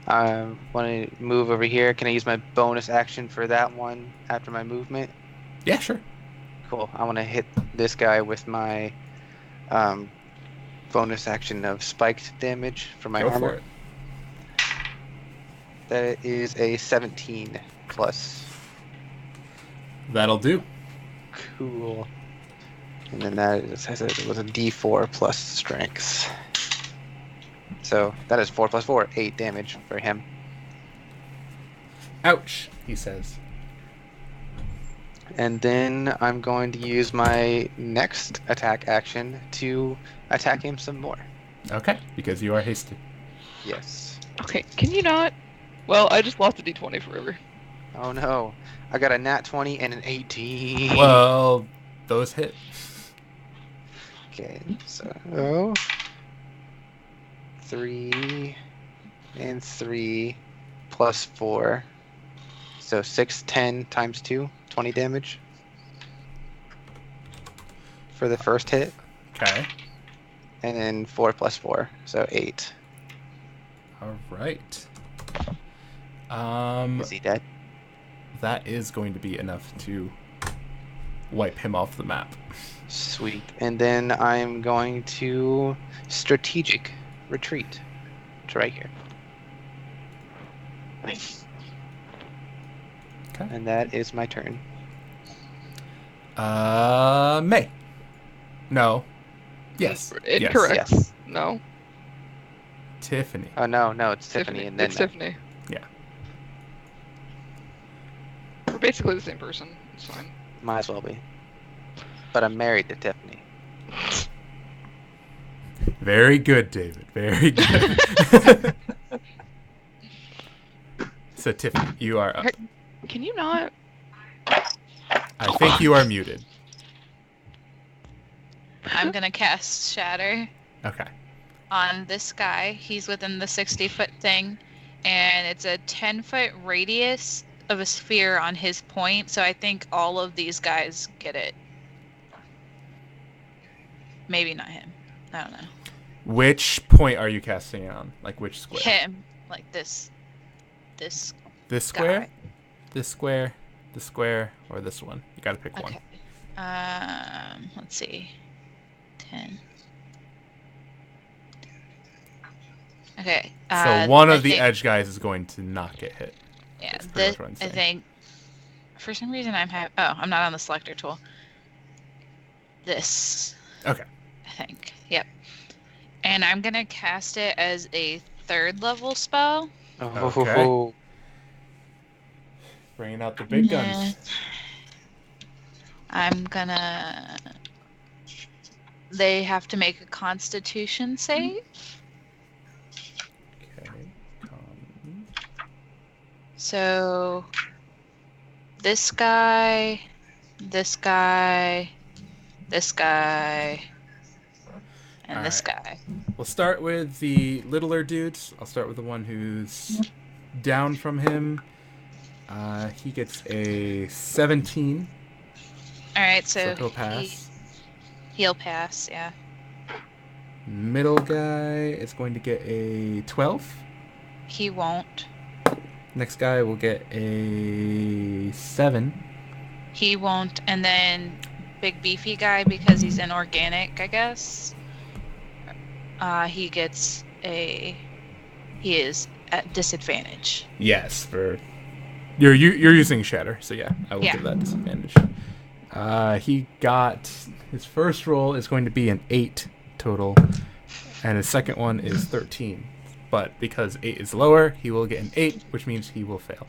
I want to move over here. Can I use my bonus action for that one after my movement? Yeah, sure. Cool. I want to hit this guy with my bonus action of spiked damage for my Go armor. for it. That is a 17 plus. That'll do. Cool. And then that is, I said it was a D4 plus strength. So that is 4 plus 4, 8 damage for him. Ouch, he says. And then I'm going to use my next attack action to attack him some more. Okay, because you are hasted. Yes. Okay, can you not? Well, I just lost a d20 forever. Oh no. I got a nat 20 and an 18. Well, those hit. Okay, so 3 and 3 plus 4. So 6, 10 times 2, 20 damage for the first hit. Okay. And then 4 plus 4, so 8. All right. Is he dead? That is going to be enough to wipe him off the map. Sweet. And then I'm going to strategic retreat to right here. Nice. Okay. And that is my turn. May. No. Yes. Incorrect. Yes. No, Tiffany. Oh no, it's Tiffany, and then it's Tiffany. Yeah. We're basically the same person. It's fine. might as well be. But I'm married to Tiffany. Very good, David. Very good. So, Tiffany, you are up. Can you not? I think you are muted. I'm gonna cast Shatter Okay. on this guy. He's within the 60-foot thing, and it's a 10-foot radius of a sphere on his point. So I think all of these guys get it. Maybe not him. I don't know. Which point are you casting it on? Like which square? Him, like this. This square? Guy. This square? This square? Or this one? You gotta pick one. Okay. Let's see. 10. Okay. So one I of the think- edge guys is going to not get hit. Yeah, That's pretty this, much what I'm I saying. think. For some reason, I'm not on the selector tool. This. Okay. I think. Yep. And I'm gonna cast it as a 3rd level spell. Oh, Bringing out the big guns. I'm gonna. They have to make a Constitution save. Okay. So. This guy. This guy. This guy. And this guy. We'll start with the littler dudes. I'll start with the one who's down from him. He gets a 17. Alright, So so he'll pass. he'll pass, yeah. Middle guy is going to get a 12. He won't. Next guy will get a 7. He won't. And then big beefy guy, because he's inorganic, I guess. He gets a. He is at disadvantage. Yes, for you're using Shatter, so yeah, I will Yeah. give that disadvantage. He got his first roll is going to be an 8 total, and his second one is 13. But because 8 is lower, he will get an 8, which means he will fail.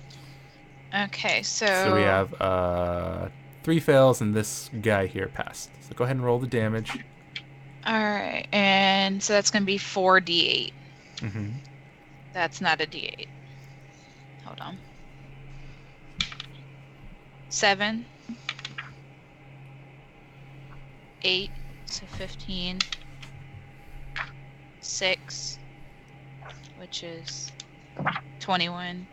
Okay, so. So we have 3 fails, and this guy here passed. So go ahead and roll the damage. All right, and so that's gonna be 4d8. Mm-hmm. That's not a d8. Hold on. 7, 8, so 15. 6, which is 21.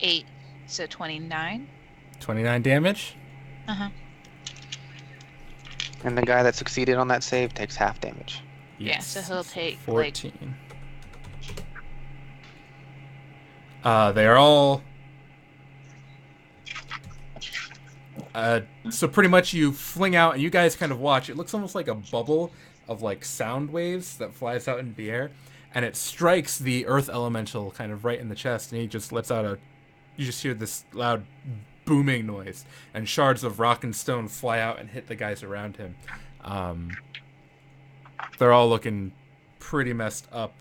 8, so 29. 29 damage. Uh-huh. And the guy that succeeded on that save takes half damage. Yeah, so he'll take 14. They are all. So pretty much you fling out, and you guys kind of watch. It looks almost like a bubble of like sound waves that flies out into the air, and it strikes the earth elemental kind of right in the chest, and he just lets out a. You just hear this loud booming noise, and shards of rock and stone fly out and hit the guys around him. They're all looking pretty messed up,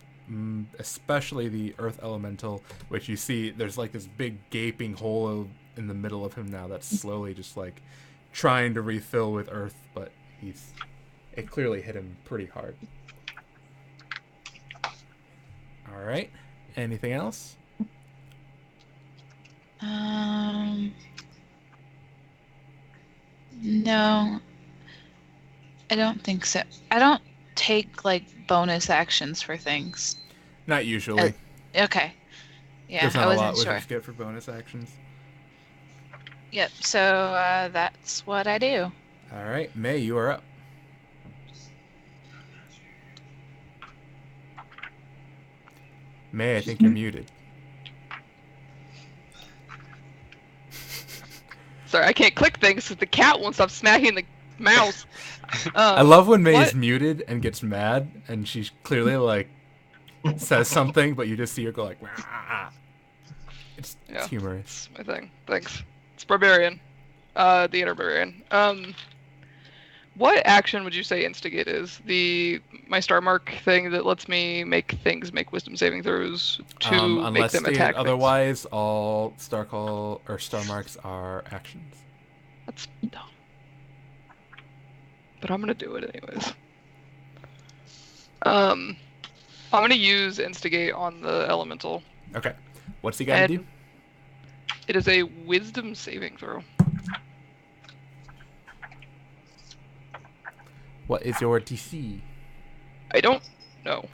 especially the earth elemental, which you see there's like this big gaping hole in the middle of him now that's slowly just like trying to refill with earth, but it clearly hit him pretty hard. All right, anything else? No, I don't think so. I don't take like bonus actions for things. Not usually. Okay. Yeah, There's not I a wasn't lot we sure. just get for bonus actions. Yep. So that's what I do. All right, May, you are up. May, I think you're muted. Sorry, I can't click things because the cat won't stop smacking the mouse. I love when May what? is muted and gets mad, and she clearly like says something, but you just see her go like, "Wah." It's humorous. That's my thing. Thanks. It's barbarian. The inner barbarian. What action would you say instigate is? My star mark thing that lets me make wisdom saving throws to make Unless them stated attack things. otherwise, all star call or star marks are actions. That's dumb. But I'm gonna do it anyways. I'm gonna use instigate on the elemental. Okay. What's he got to do? It is a wisdom saving throw. What is your DC? I don't know.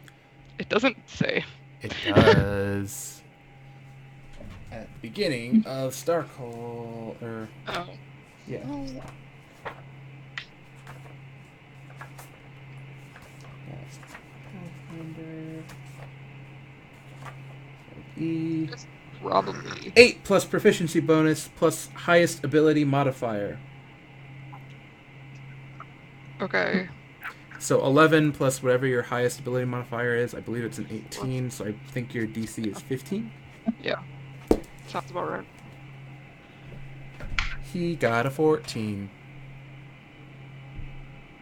It doesn't say. It does. At the beginning of Star Call, or Oh. yeah. That's Pathfinder. E. Probably. 8 plus proficiency bonus plus highest ability modifier. Okay. So 11 plus whatever your highest ability modifier is. I believe it's an 18, so I think your DC is 15. Yeah. Sounds about right. He got a 14.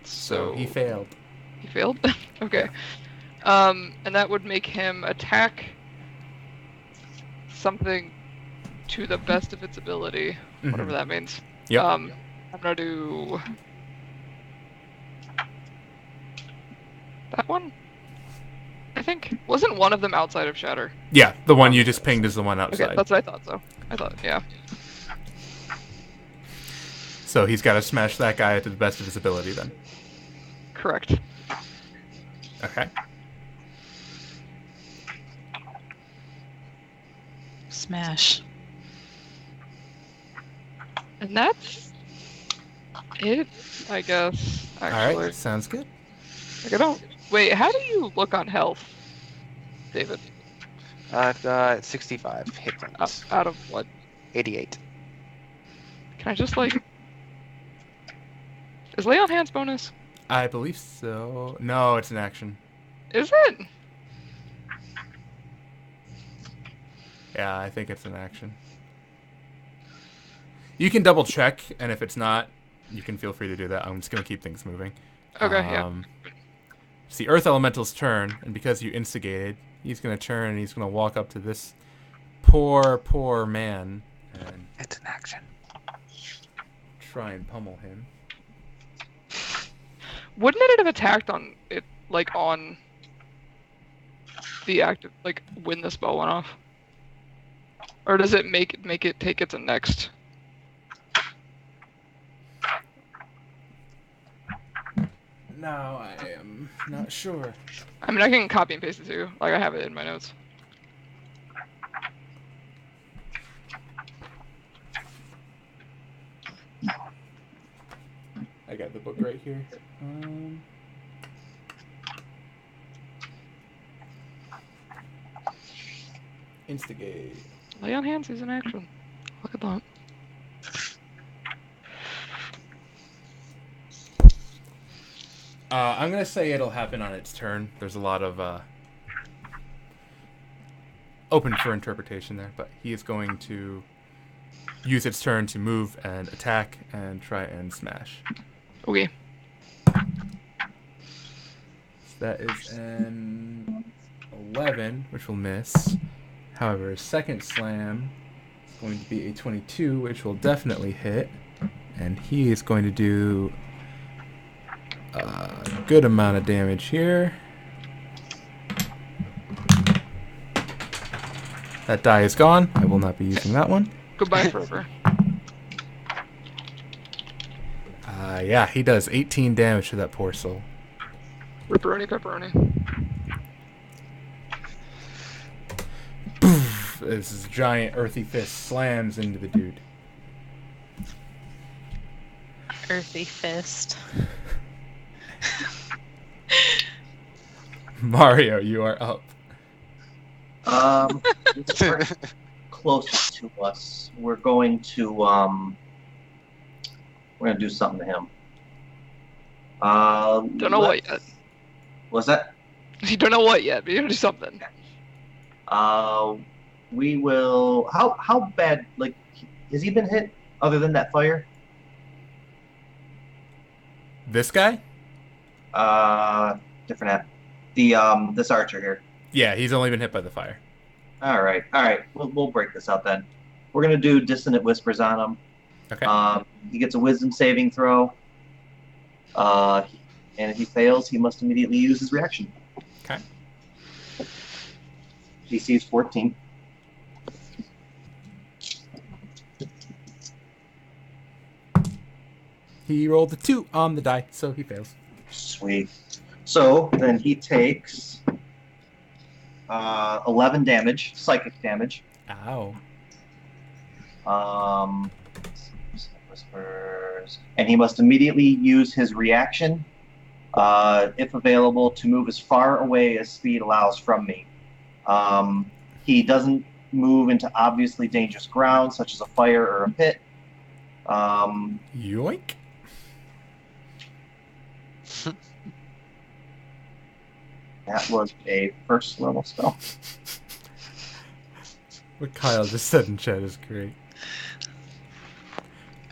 So he failed. He failed? Okay. And that would make him attack something to the best of its ability, whatever that means. Yep. I'm gonna do that one. I think wasn't one of them outside of Shatter. Yeah, the one you just pinged is the one outside. Okay, that's what I thought. So I thought, yeah. So he's got to smash that guy to the best of his ability then. Correct. Okay. Smash. And that's it, I guess. Actually, All right, sounds good. like I don't. Wait, how do you look on health, David? I've got 65 hit points. Out of what? 88. Can I just like? Is lay on hands bonus? I believe so. No, it's an action. Is it? Yeah, I think it's an action. You can double check, and if it's not, you can feel free to do that. I'm just going to keep things moving. Okay, yeah. It's the Earth Elemental's turn, and because you instigated, he's going to turn and he's going to walk up to this poor man. And It's an action. try and pummel him. Wouldn't it have attacked on it, like on the active, like when the spell went off? Or does it make it take it to next? Now I am not sure. I mean, I can copy and paste it too. Like I have it in my notes. I got the book right here. Instigate. Lay on hands is an action. Look at that. I'm gonna say it'll happen on its turn. There's a lot of open for interpretation there, but he is going to use its turn to move and attack and try and smash. Okay. So that is an 11, which will miss. However, his second slam is going to be a 22, which will definitely hit. And he is going to do a good amount of damage here. That die is gone. I will not be using that one. Goodbye forever. Yeah, he does 18 damage to that poor soul. Ripperoni pepperoni. This giant earthy fist slams into the dude. Earthy fist. Mario, you are up. It's very close to us. We're going to do something to him. Don't know what yet. What's that? You don't know what yet, but you're gonna do something. We will. How bad? Like, has he been hit other than that fire? This guy? Different app. The this archer here. Yeah, he's only been hit by the fire. All right. We'll break this out then. We're gonna do dissonant whispers on him. Okay. He gets a wisdom saving throw. And if he fails, he must immediately use his reaction. Okay. DC is 14. He rolled a 2 on the die, so he fails. Sweet. So then he takes 11 damage, psychic damage. Ow. Whispers. And he must immediately use his reaction, if available, to move as far away as speed allows from me. He doesn't move into obviously dangerous ground, such as a fire or a pit. Yoink. That was a first level spell. What Kyle just said in chat is great.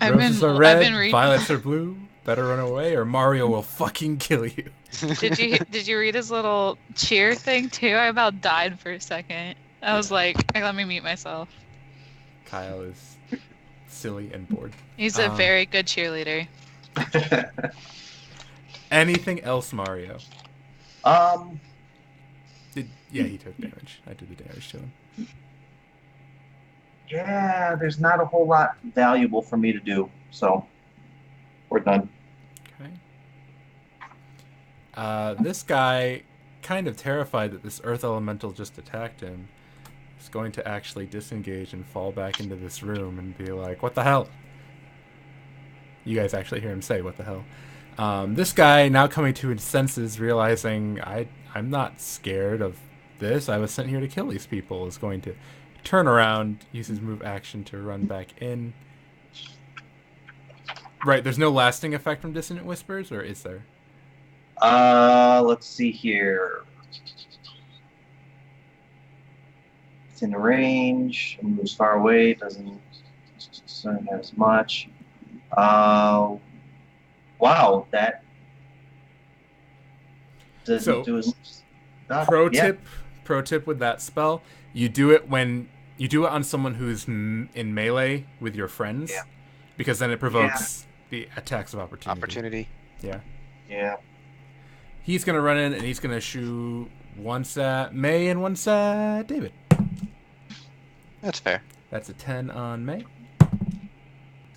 Roses are red, reading. violets are blue. Better run away, or Mario will fucking kill you. Did you read his little cheer thing too? I about died for a second. I was like, let me mute myself. Kyle is silly and bored. He's a very good cheerleader. Anything else, Mario? Yeah, he took damage. I did the damage to him. Yeah, there's not a whole lot valuable for me to do, so we're done. Okay. This guy, kind of terrified that this earth elemental just attacked him, is going to actually disengage and fall back into this room and be like, what the hell? You guys actually hear him say, what the hell? This guy, now coming to his senses, realizing I'm not scared of this. I was sent here to kill these people, is going to turn around, use his move action to run back in. Right, there's no lasting effect from Dissonant Whispers, or is there? Let's see here. It's in range, moves far away, doesn't have as much. Wow, that doesn't do as much. Pro tip with that spell, you do it on someone who's in melee with your friends, because then it provokes The attacks of opportunity. Yeah. Yeah. He's gonna run in and he's gonna shoot once at May and once at David. That's fair. That's a 10 on May.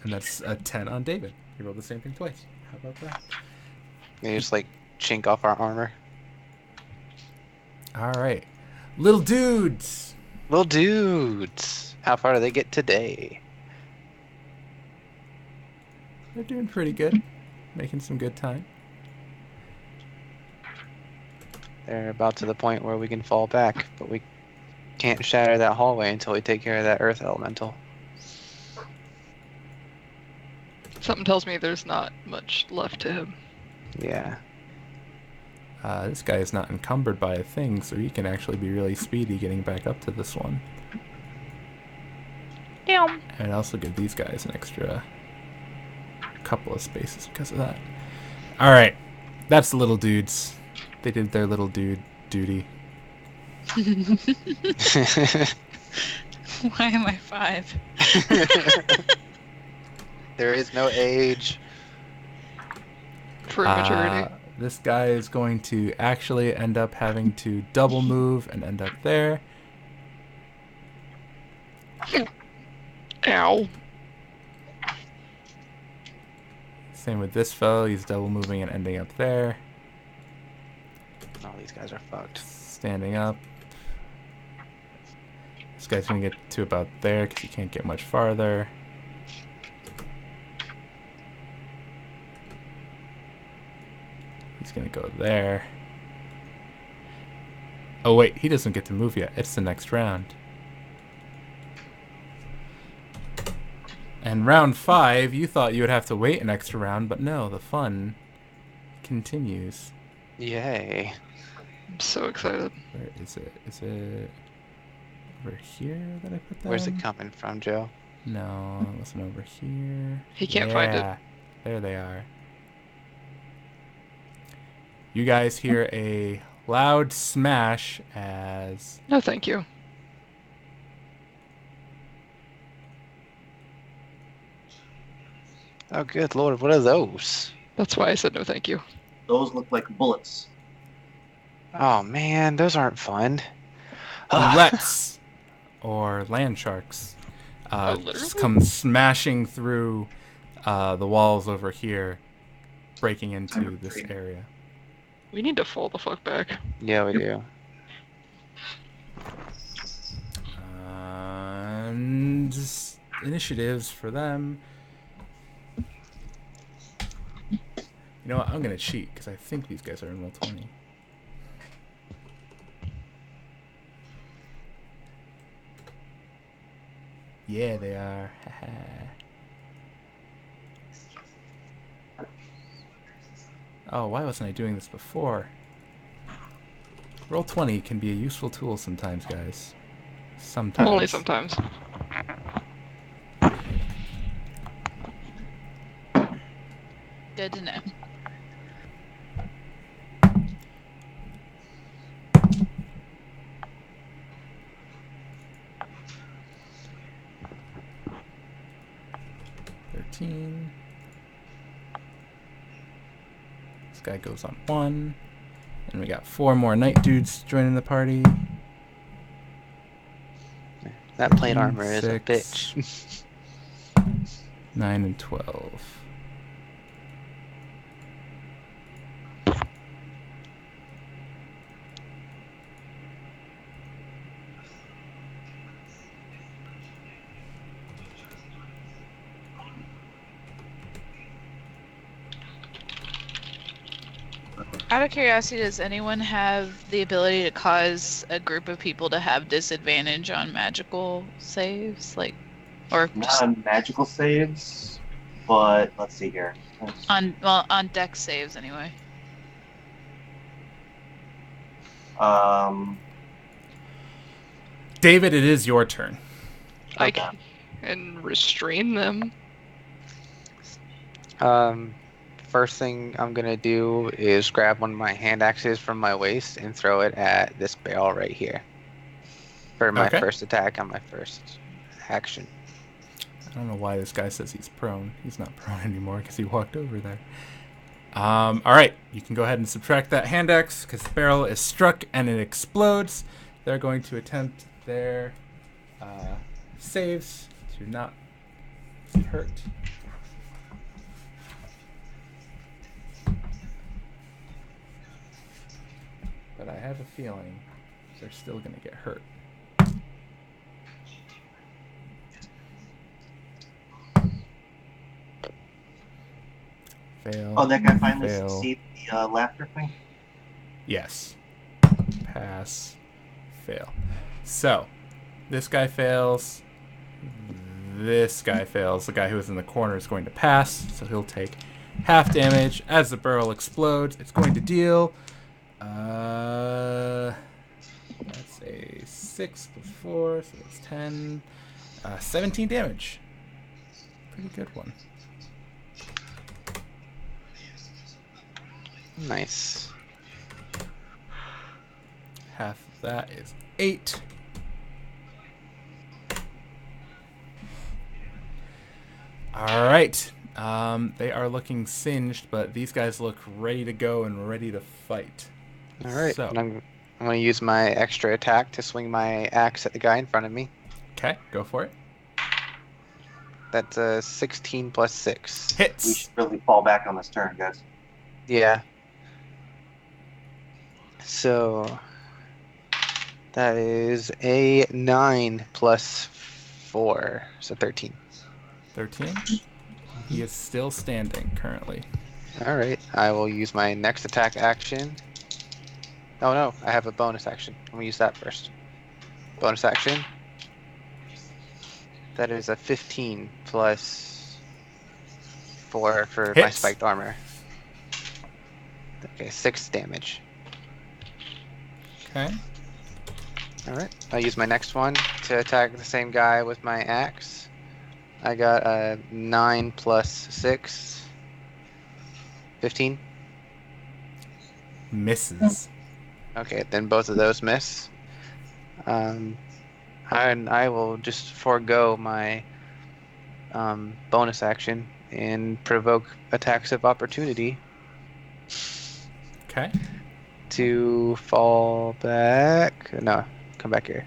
And that's a 10 on David. He rolled the same thing twice. How about that? They just like chink off our armor. Alright. Little dudes! Little dudes. How far do they get today? They're doing pretty good. Making some good time. They're about to the point where we can fall back, but we can't shatter that hallway until we take care of that earth elemental. Something tells me there's not much left to him. Yeah. This guy is not encumbered by a thing, so he can actually be really speedy getting back up to this one. Damn. And also give these guys an extra couple of spaces because of that. Alright. That's the little dudes. They did their little dude duty. Why am I 5? There is no age. For maturity. This guy is going to actually end up having to double move and end up there. Ow. Same with this fellow. He's double moving and ending up there. Oh, these guys are fucked. Standing up. This guy's going to get to about there because he can't get much farther. He's going to go there. Oh, wait. He doesn't get to move yet. It's the next round. And round 5, you thought you would have to wait an extra round, but no, the fun continues. Yay. I'm so excited. Where is it? Is it over here that I put that? Where's it coming from, Joe? No, it wasn't over here. He can't find it. There they are. You guys hear a loud smash as No, thank you. Oh, good lord, what are those? That's why I said no, thank you. Those look like bullets. Oh man, those aren't fun. bullets or land sharks literally? just come smashing through the walls over here, breaking into this area. We need to fall the fuck back. Yeah, we do. And just initiatives for them. You know what? I'm gonna cheat because I think these guys are in roll 20. Yeah, they are. Oh, why wasn't I doing this before? Roll 20 can be a useful tool sometimes, guys. Sometimes. Only sometimes. Good to know. This guy goes on 1. And we got 4 more night dudes joining the party. That plate armor is a 6, bitch. 9 and 12. Out of curiosity, does anyone have the ability to cause a group of people to have disadvantage on magical saves? Like, or Not just on magical saves, but let's see here. on deck saves anyway? David, it is your turn. I Okay. can restrain them. First thing I'm gonna do is grab one of my hand axes from my waist and throw it at this barrel right here. For my Okay. first attack on my first action. I don't know why this guy says he's prone. He's not prone anymore because he walked over there. All right, you can go ahead and subtract that hand axe because the barrel is struck and it explodes. They're going to attempt their saves to not be hurt. But I have a feeling they're still going to get hurt. Fail. Oh, that guy finally fail. succeeded the laughter thing? Yes. Pass. Fail. So, this guy fails. This guy fails. The guy who is in the corner is going to pass, so he'll take half damage. As the barrel explodes, it's going to deal... that's a 6 plus 4, so that's 10. 17 damage. Pretty good one. Nice. Half of that is 8. Alright. They are looking singed, but these guys look ready to go and ready to fight. All right. So. And I'm going to use my extra attack to swing my axe at the guy in front of me. Okay, go for it. That's a 16 plus 6. We Hits. should really fall back on this turn, guys. Yeah. So that is a 9 plus 4, so 13. 13. He is still standing currently. All right. I will use my next attack action. Oh no, I have a bonus action. I'm gonna use that first. Bonus action. That is a 15 plus 4 for my Hits. spiked armor. Okay, 6 damage. Okay. All right. I'll use my next one to attack the same guy with my axe. I got a 9 plus 6. 15. Misses. Okay, then both of those miss. And I will just forego my bonus action and provoke attacks of opportunity Okay. to fall back. No, come back here.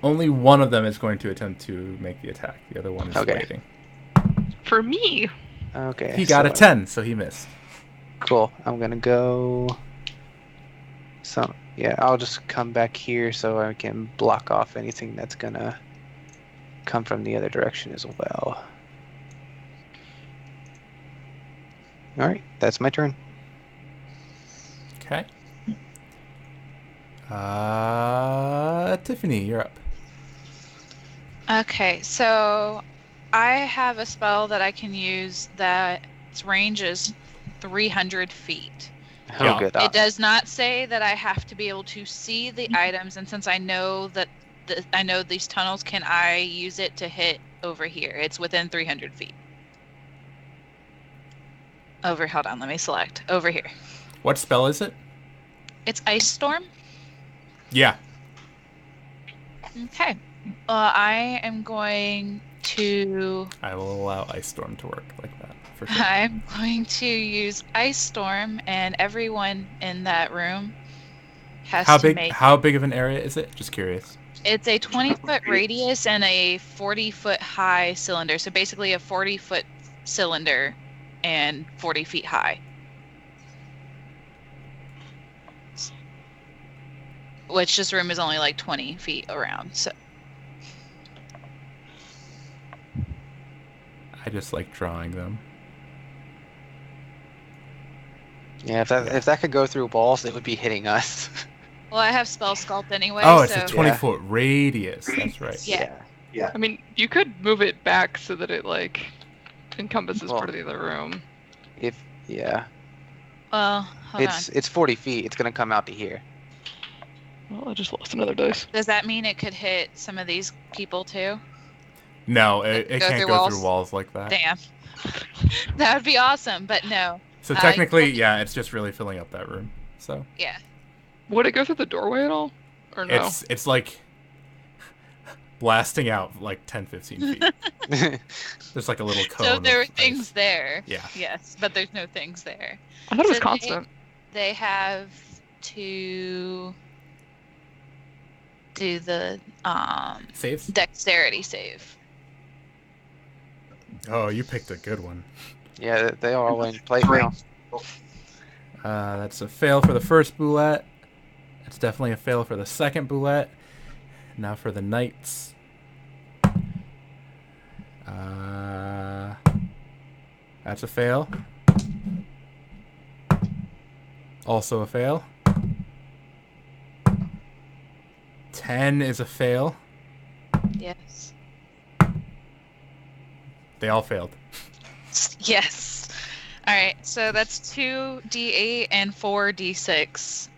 Only one of them is going to attempt to make the attack. The other one is Okay. waiting. For me, Okay. He got a 10, so he missed. Cool. I'm gonna go. So yeah, I'll just come back here so I can block off anything that's gonna come from the other direction as well. All right, that's my turn. Okay. Tiffany, you're up. Okay, so I have a spell that I can use that its range is 300 feet. Oh, Yeah. good. It does not say that I have to be able to see the items, and since I know that I know these tunnels, can I use it to hit over here? It's within 300 feet. Hold on, let me select. Over here. What spell is it? It's Ice Storm. Yeah. Okay. I am going to... I will allow Ice Storm to work like that. For sure. I'm going to use Ice Storm, and everyone in that room has How to big? make... How big of an area is it? Just curious. It's a 20-foot radius and a 40-foot high cylinder. So basically a 40-foot cylinder and 40 feet high. Which this room is only like 20 feet around. So I just like drawing them. Yeah, if that could go through walls, it would be hitting us. well, I have spell sculpt anyway. Oh, it's so a 20-foot radius. That's right. Yeah. I mean, you could move it back so that it like encompasses Well, part of the other room. Well, hold on. It's 40 feet. It's gonna come out to here. Well, I just lost another dice. Does that mean it could hit some of these people too? No, it Go can't through go walls? through walls like that. Damn. That would be awesome, but no. So technically, yeah, it's just really filling up that room. So Yeah. Would it go through the doorway at all, or no? it's like blasting out like 10, 15 feet. There's like a little cone. So there of are things ice. there. Yeah. Yes, but there's no things there. I thought it was So constant. They have to do the Saves? dexterity save. Oh, you picked a good one. Yeah, they are all in plate now. That's a fail for the first boulette. It's definitely a fail for the second boulette. Now for the knights. That's a fail. Also a fail. 10 is a fail. Yes. They all failed. Yes. All right. So that's 2d8 and 4d6.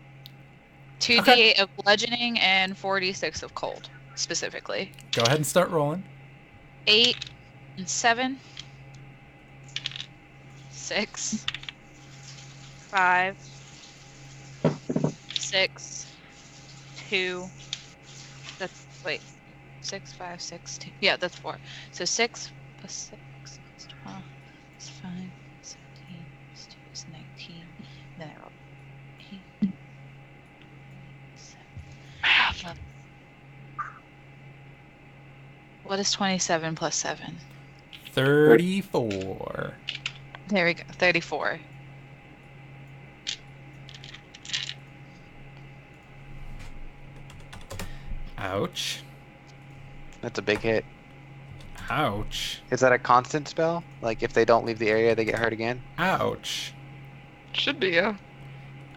2d8 Okay. of bludgeoning and 4d6 of cold, specifically. Go ahead and start rolling. 8 and 7. 6. 5. 6. 2. That's, wait. 6, 5, 6, 2. Yeah, that's 4. So 6 plus 6 is 12. It's 5, 17, plus 2 is 19. Then I roll 8, 7. What is 27 plus 7? 34. There we go. 34. Ouch. That's a big hit. Ouch. Is that a constant spell? Like if they don't leave the area, they get hurt again? Ouch. Should be, yeah.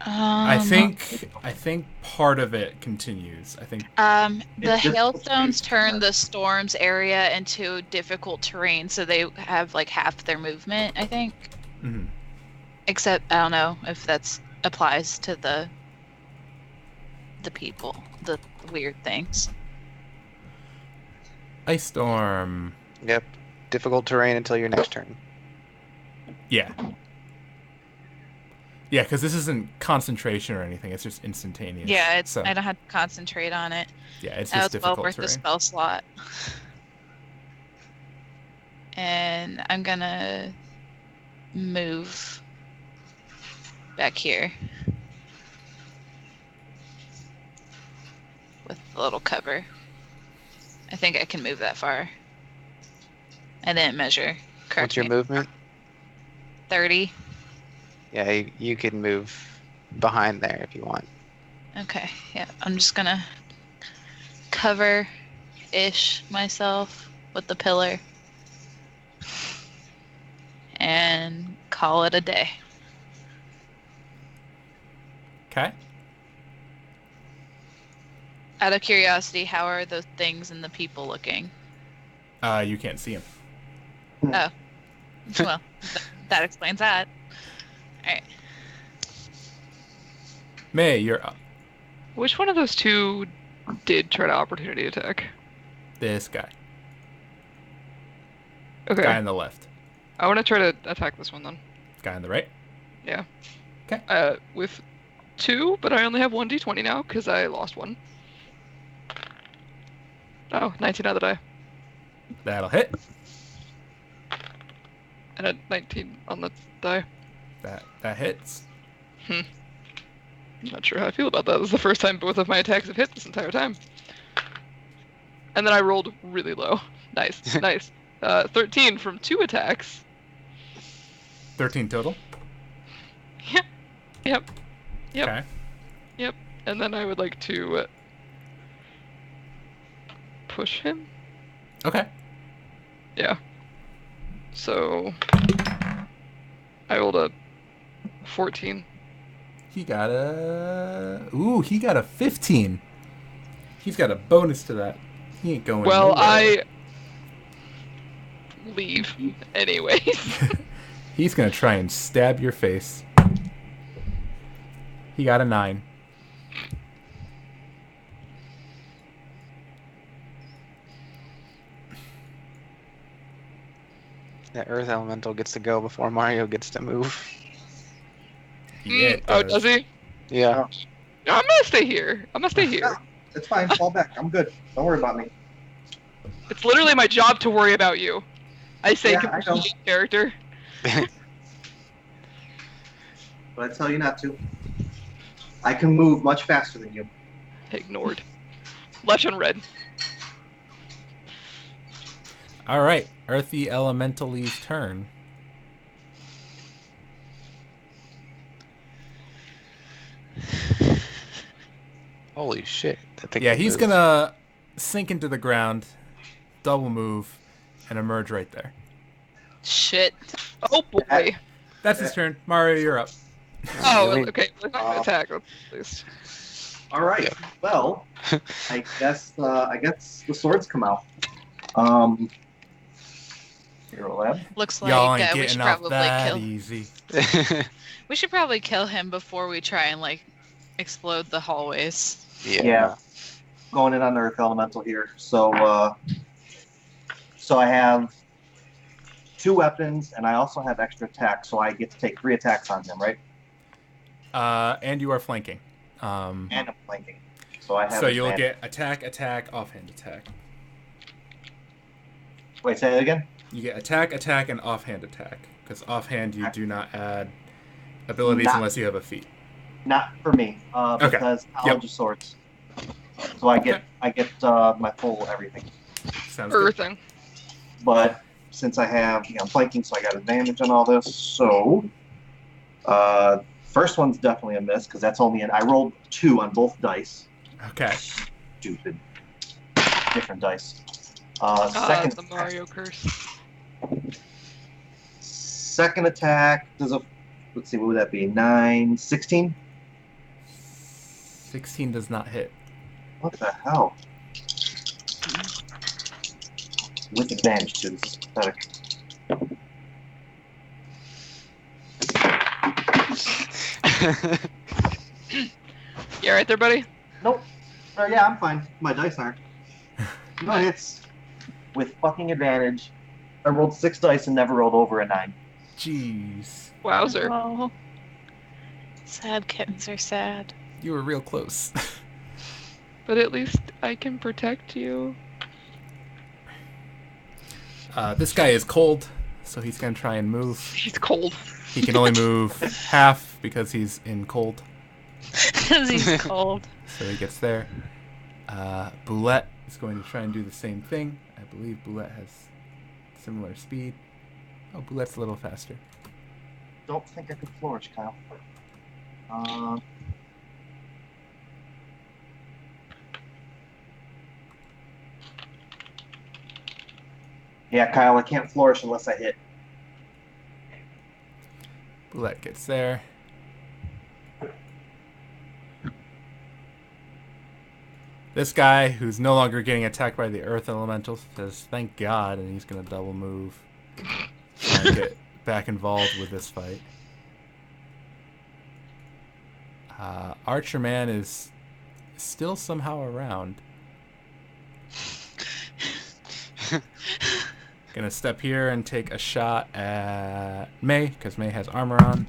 I think part of it continues. I think The It's just- hailstones turn the storm's area into difficult terrain, so they have like half their movement, I think. mhm. Except I don't know if that's applies to the people, the weird things. Ice storm. Yep. Difficult terrain until your next turn. Yeah. Yeah, because this isn't concentration or anything. It's just instantaneous. Yeah, it's so, I don't have to concentrate on it. yeah, it's That just was well difficult worth the terrain. spell slot. And I'm gonna move back here with the little cover. I think I can move that far. I didn't measure. Correct What's your me. movement? 30. Yeah, you can move behind there if you want. Okay, yeah. I'm just gonna cover-ish myself with the pillar and call it a day. Okay. Out of curiosity, how are the things and the people looking? You can't see him. Well, that explains that. Alright. May, you're up. Which one of those two did try to opportunity attack? This guy. Okay. Guy on the left. I want to try to attack this one then. Guy on the right. With 2, but I only have 1d20 now because I lost one. Oh, 19 on the die. That'll hit. And a 19 on the die. That hits. I'm not sure how I feel about that. This is the first time both of my attacks have hit this entire time. And then I rolled really low. Nice, nice. 13 from 2 attacks. 13 total. Yep. Yep. Okay. Yep. And then I would like to push him. Okay. Yeah. So I rolled a 14. He got a 15. He's got a bonus to that. He ain't going Well, nowhere. I leave anyways. He's gonna try and stab your face. He got a 9. That earth elemental gets to go before Mario gets to move. Yeah, it Oh, does. does he? Yeah. No, I'm gonna stay here. I'm gonna stay here. It's fine. Fall back. I'm good. Don't worry about me. It's literally my job to worry about you. I say Yeah, I know. complete character. But I tell you not to. I can move much faster than you. Ignored. Left and red. All right, Earthy Elemental's turn. Holy shit! That thing Yeah, can he's move. gonna sink into the ground, double move, and emerge right there. Shit. Oh boy. That's his turn. Mario, you're up. Oh, Really? okay. We're not gonna attack at least. All right. Yeah. Well, I guess the swords come out. Hero Lab. Looks like Y'all ain't we getting should off probably that kill. easy. We should probably kill him before we try and like explode the hallways. Yeah. Going in on Earth Elemental here. So I have 2 weapons, and I also have extra attack, so I get to take 3 attacks on him, right? And you are flanking. And I'm flanking. So I have. So you'll advantage. get attack, offhand attack. Wait, say that again. You get attack, and offhand attack. Because offhand you do not add abilities Not- unless you have a feat. Not for me, Okay. because Knowledge of Swords. So I get my full everything. Sounds good. Earthing. But since I have, I'm flanking, so I got advantage on all this. So, first one's definitely a miss because that's only I rolled 2 on both dice. Okay. Stupid. Different dice. Second. The Mario curse. Second attack does a. Let's see, what would that be? 9, 16. 16 does not hit. What the hell? With advantage too. This is pathetic. You alright there, buddy? Nope. Yeah, I'm fine. My dice aren't. No hits. With fucking advantage. I rolled 6 dice and never rolled over a 9. Jeez. Wowzer. Oh. Sad kittens are sad. You were real close. But at least I can protect you. This guy is cold, so he's going to try and move. He's cold. He can only move half because he's in cold. Because he's cold. So he gets there. Boulette is going to try and do the same thing. I believe Boulette has similar speed. Oh, Boulette's a little faster. Don't think I could flourish, Kyle. Yeah, Kyle, I can't flourish unless I hit. Boulette gets there. This guy, who's no longer getting attacked by the Earth Elemental, says, "Thank God," and he's going to double move. Try and get back involved with this fight. Archer Man is still somehow around. Gonna step here and take a shot at May, because May has armor on.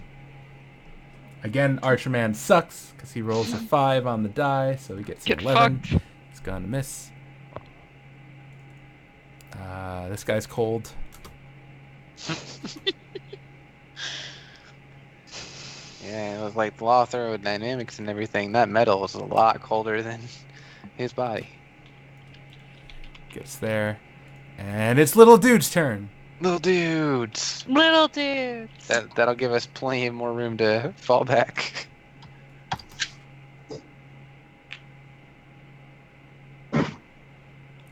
Again, Archer Man sucks, because he rolls a 5 on the die, so he gets an Get 11. fucked. He's gonna miss. This guy's cold. Yeah, it was like the law of thermodynamics and everything. That metal was a lot colder than his body. Gets there. And it's Little Dude's turn. Little dudes. Little dudes. That'll give us plenty of more room to fall back.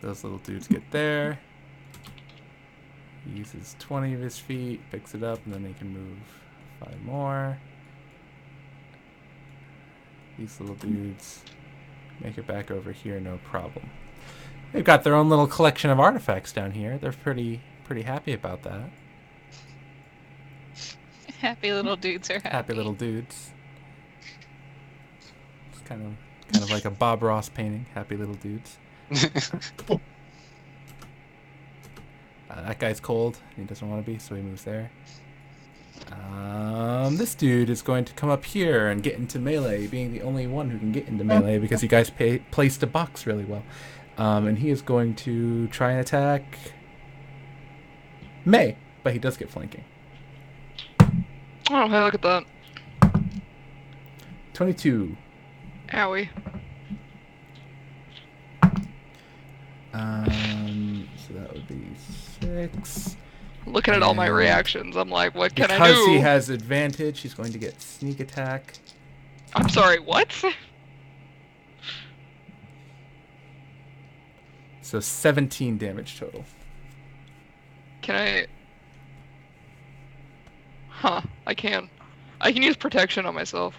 Those little dudes get there. He uses 20 of his feet, picks it up, and then they can move 5 more. These little dudes make it back over here, no problem. They've got their own little collection of artifacts down here. They're pretty happy about that. Happy little dudes are happy. Happy little dudes. It's kind of like a Bob Ross painting. Happy little dudes. That guy's cold. He doesn't want to be, so he moves there. This dude is going to come up here and get into melee, being the only one who can get into melee because you guys placed a box really well. And he is going to try and attack May, but he does get flanking. Oh, hey, look at that. 22. Owie. So that would be 6. Looking at all my And reactions, I'm like, what can I Because do? he has advantage, he's going to get sneak attack. I'm sorry, what? So 17 damage total. Can I... Huh, I can. I can use protection on myself.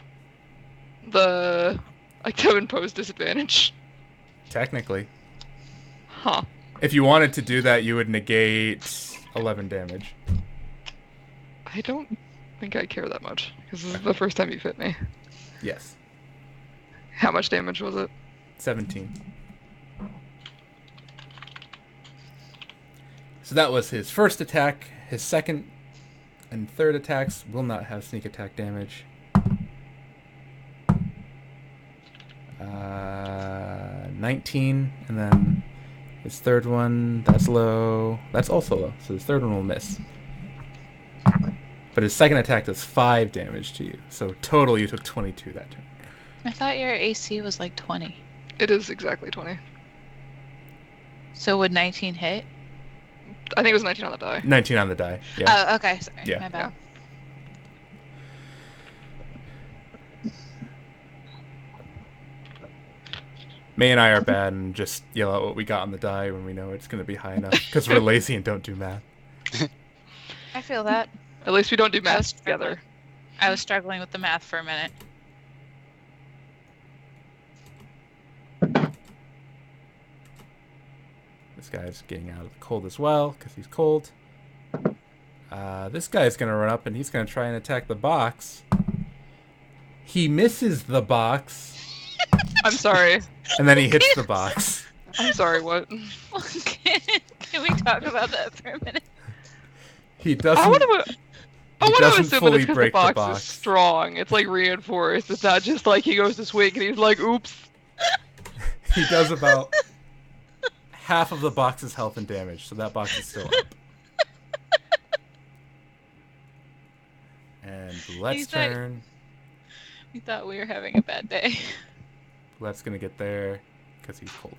Like, to impose disadvantage. Technically. Huh. If you wanted to do that, you would negate 11 damage. I don't think I care that much, because this is the first time you've hit me. Yes. How much damage was it? 17. So that was his first attack. His second and third attacks will not have sneak attack damage. 19, and then his third one, that's low. That's also low, so his third one will miss. But his second attack does 5 damage to you. So total, you took 22 that turn. I thought your AC was like 20. It is exactly 20. So would 19 hit? I think it was 19 on the die. 19 on the die. Yeah. Oh, okay. Sorry. Yeah. My bad. May and I are bad and just yell out what we got on the die when we know it's going to be high enough because we're lazy and don't do math. I feel that. At least we don't do I was math struggling. together. I was struggling with the math for a minute. This guy's getting out of the cold as well because he's cold. This guy's going to run up and he's going to try and attack the box. He misses the box I'm sorry. and then he hits the box. I'm sorry, what? Can we talk about that for a minute? He doesn't. I want to doesn't assume that fully it's because the break the box, box. is strong. It's like reinforced. It's not just like he goes to swing and he's like, oops. He does about half of the box's health and damage, so that box is still up. And Boulette's turn. We thought we were having a bad day. Boulette's gonna get there because he's cold.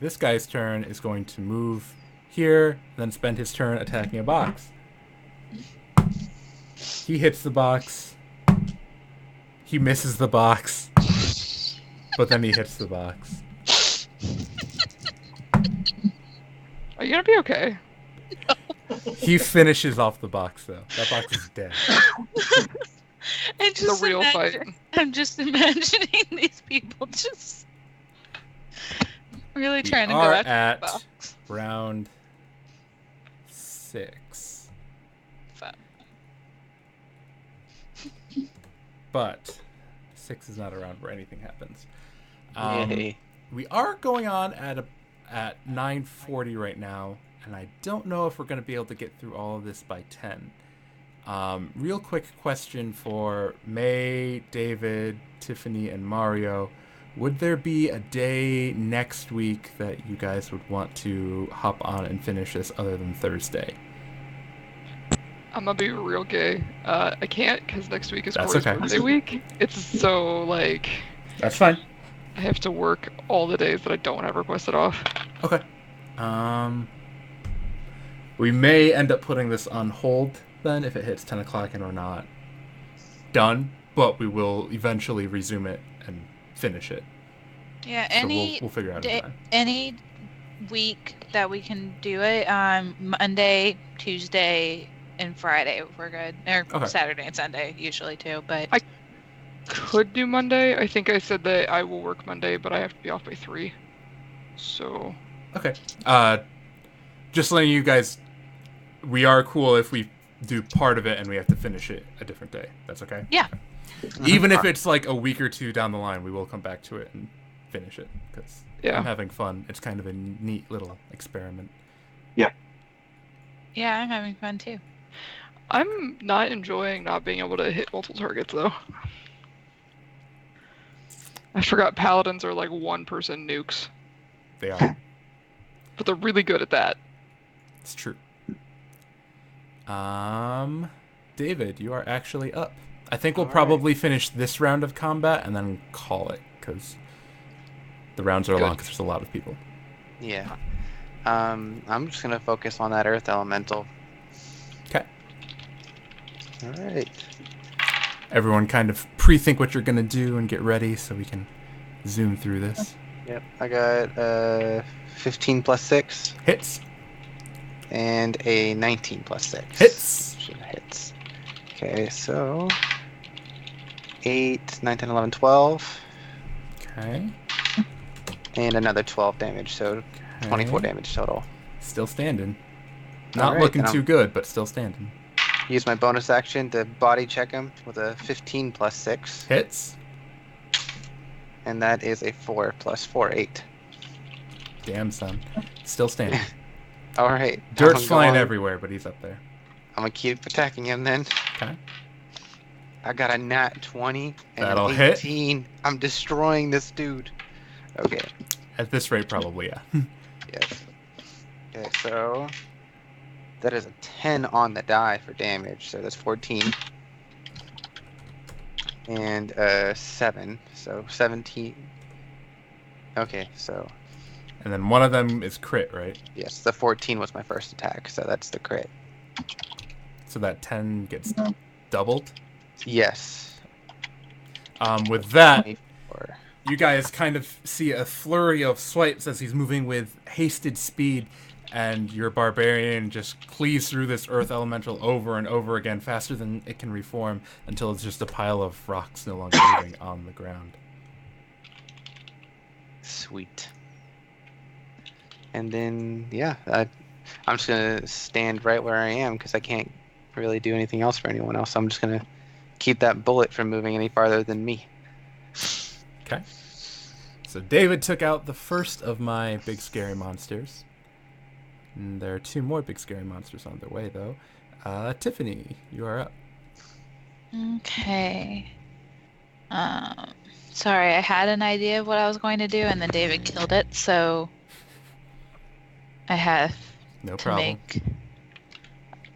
This guy's turn is going to move here, then spend his turn attacking a box. He hits the box. He misses the box. But then he hits the box. Are you gonna be okay? He finishes off the box, though. That box is dead. And It's a real fight. I'm just imagining these people just really trying to go We are after the at box. round 6. Fun. But 6 is not a round where anything happens. Yay. We are going on at 9:40 right now, and I don't know if we're going to be able to get through all of this by 10. Real quick question for May, David, Tiffany, and Mario. Would there be a day next week that you guys would want to hop on and finish this other than Thursday? I'm gonna be real gay. I can't because next week is That's Corey's okay. birthday week. It's so like That's fine. I have to work all the days that I don't have requested off. Okay. We may end up putting this on hold then if it hits 10 o'clock and we're not done, but we will eventually resume it and finish it. Yeah, So any we'll figure out a day, time. any week that we can do it, Monday, Tuesday, and Friday we're good. Or Okay. Saturday and Sunday usually too, but Could do Monday. I think I said that I will work Monday, but I have to be off by 3. So Okay. Just letting you guys, we are cool if we do part of it and we have to finish it a different day. That's okay? Yeah. Even if it's like a week or two down the line, we will come back to it and finish it because Yeah. I'm having fun. It's kind of a neat little experiment. yeah, I'm having fun too. I'm not enjoying not being able to hit multiple targets though. I forgot paladins are like one-person nukes, They are. but they're really good at that. It's true. David, you are actually up. I think we'll All right. probably finish this round of combat and then call it, because the rounds are Good. long because there's a lot of people. Yeah. I'm just gonna focus on that earth elemental. Okay. All right. Everyone kind of pre-think what you're going to do and get ready so we can zoom through this. Yep. I got 15 plus 6 Hits. and a 19 plus 6. Hits. Hits. Okay, so 8, 9, 10, 11, 12, Okay. and another 12 damage, so 24 Okay. damage total. Still standing. Not Alright, looking then too good, but still standing. Use my bonus action to body check him with a 15 plus 6, Hits. and that is a 4 plus 4, 8. Damn, son. Still standing. All right. Dirt's I'm flying going- everywhere, but he's up there. I'm gonna keep attacking him then. Okay. I got a nat 20 and That'll an hit. 18. I'm destroying this dude. Okay. At this rate, probably, yeah. Yes. Okay, so that is a 10 on the die for damage, so that's 14. And 7, so 17. Okay, so And then one of them is crit, right? yes, the 14 was my first attack, so that's the crit. So that 10 gets doubled. Yes. With that, 24. you guys kind of see a flurry of swipes as he's moving with hasted speed, and your barbarian just cleaves through this earth elemental over and over again, faster than it can reform, until it's just a pile of rocks no longer moving on the ground. Sweet. And then, yeah, I'm just going to stand right where I am because I can't really do anything else for anyone else. I'm just going to keep that bullet from moving any farther than me. Okay. So David took out the first of my big scary monsters. And there are 2 more big scary monsters on their way, though. Tiffany, you are up. Okay. Sorry, I had an idea of what I was going to do, and then David killed it, so I have No to problem. make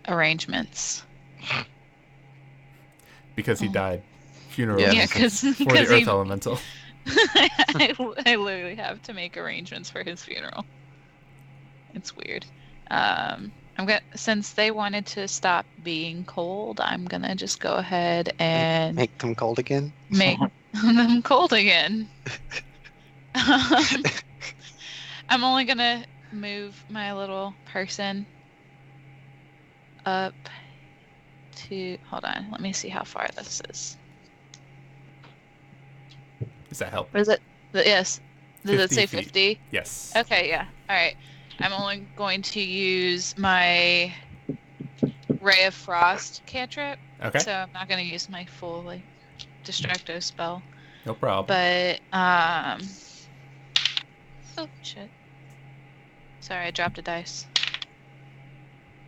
arrangements. Because he died. Funeral Yeah. Yeah, arrangements 'cause- for the 'cause he- earth elemental. I literally have to make arrangements for his funeral. It's weird. Since they wanted to stop being cold, I'm gonna just go ahead and Make them cold again? make them cold again. I'm only gonna move my little person up to. Hold on, let me see how far this is. Does that help? What is it? Yes. Did it 50 say feet. 50? Yes. Okay, yeah. All right. I'm only going to use my Ray of Frost cantrip, Okay. so I'm not going to use my full Destructo spell. No problem. But oh shit! Sorry, I dropped a dice.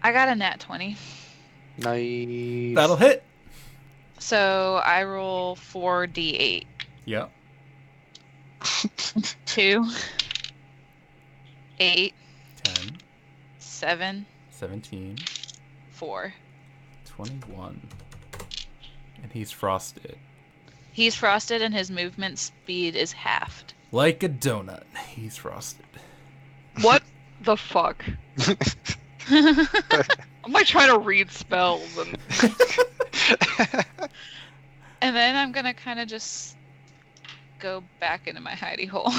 I got a nat 20, Nice. That'll hit. so I roll 4d8. Yep. 2, 8, 10, 7, 17, 4. 21. And he's frosted. He's frosted, and his movement speed is halved. Like a donut, he's frosted. What the fuck? I'm like trying to read spells and And then I'm gonna kind of just go back into my hidey hole.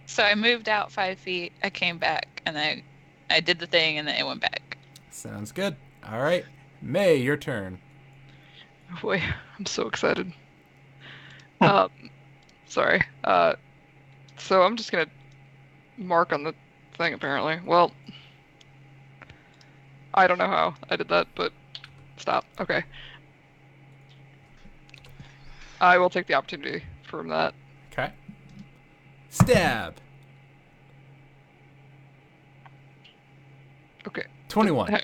So I moved out 5 feet, I came back, and I did the thing, and then it went back. Sounds good. All right. May, your turn. boy, I'm so excited. Sorry. So I'm just gonna mark on the thing apparently. Well, I don't know how I did that, but stop. Okay. I will take the opportunity from that. Okay. Stab. Okay. 21.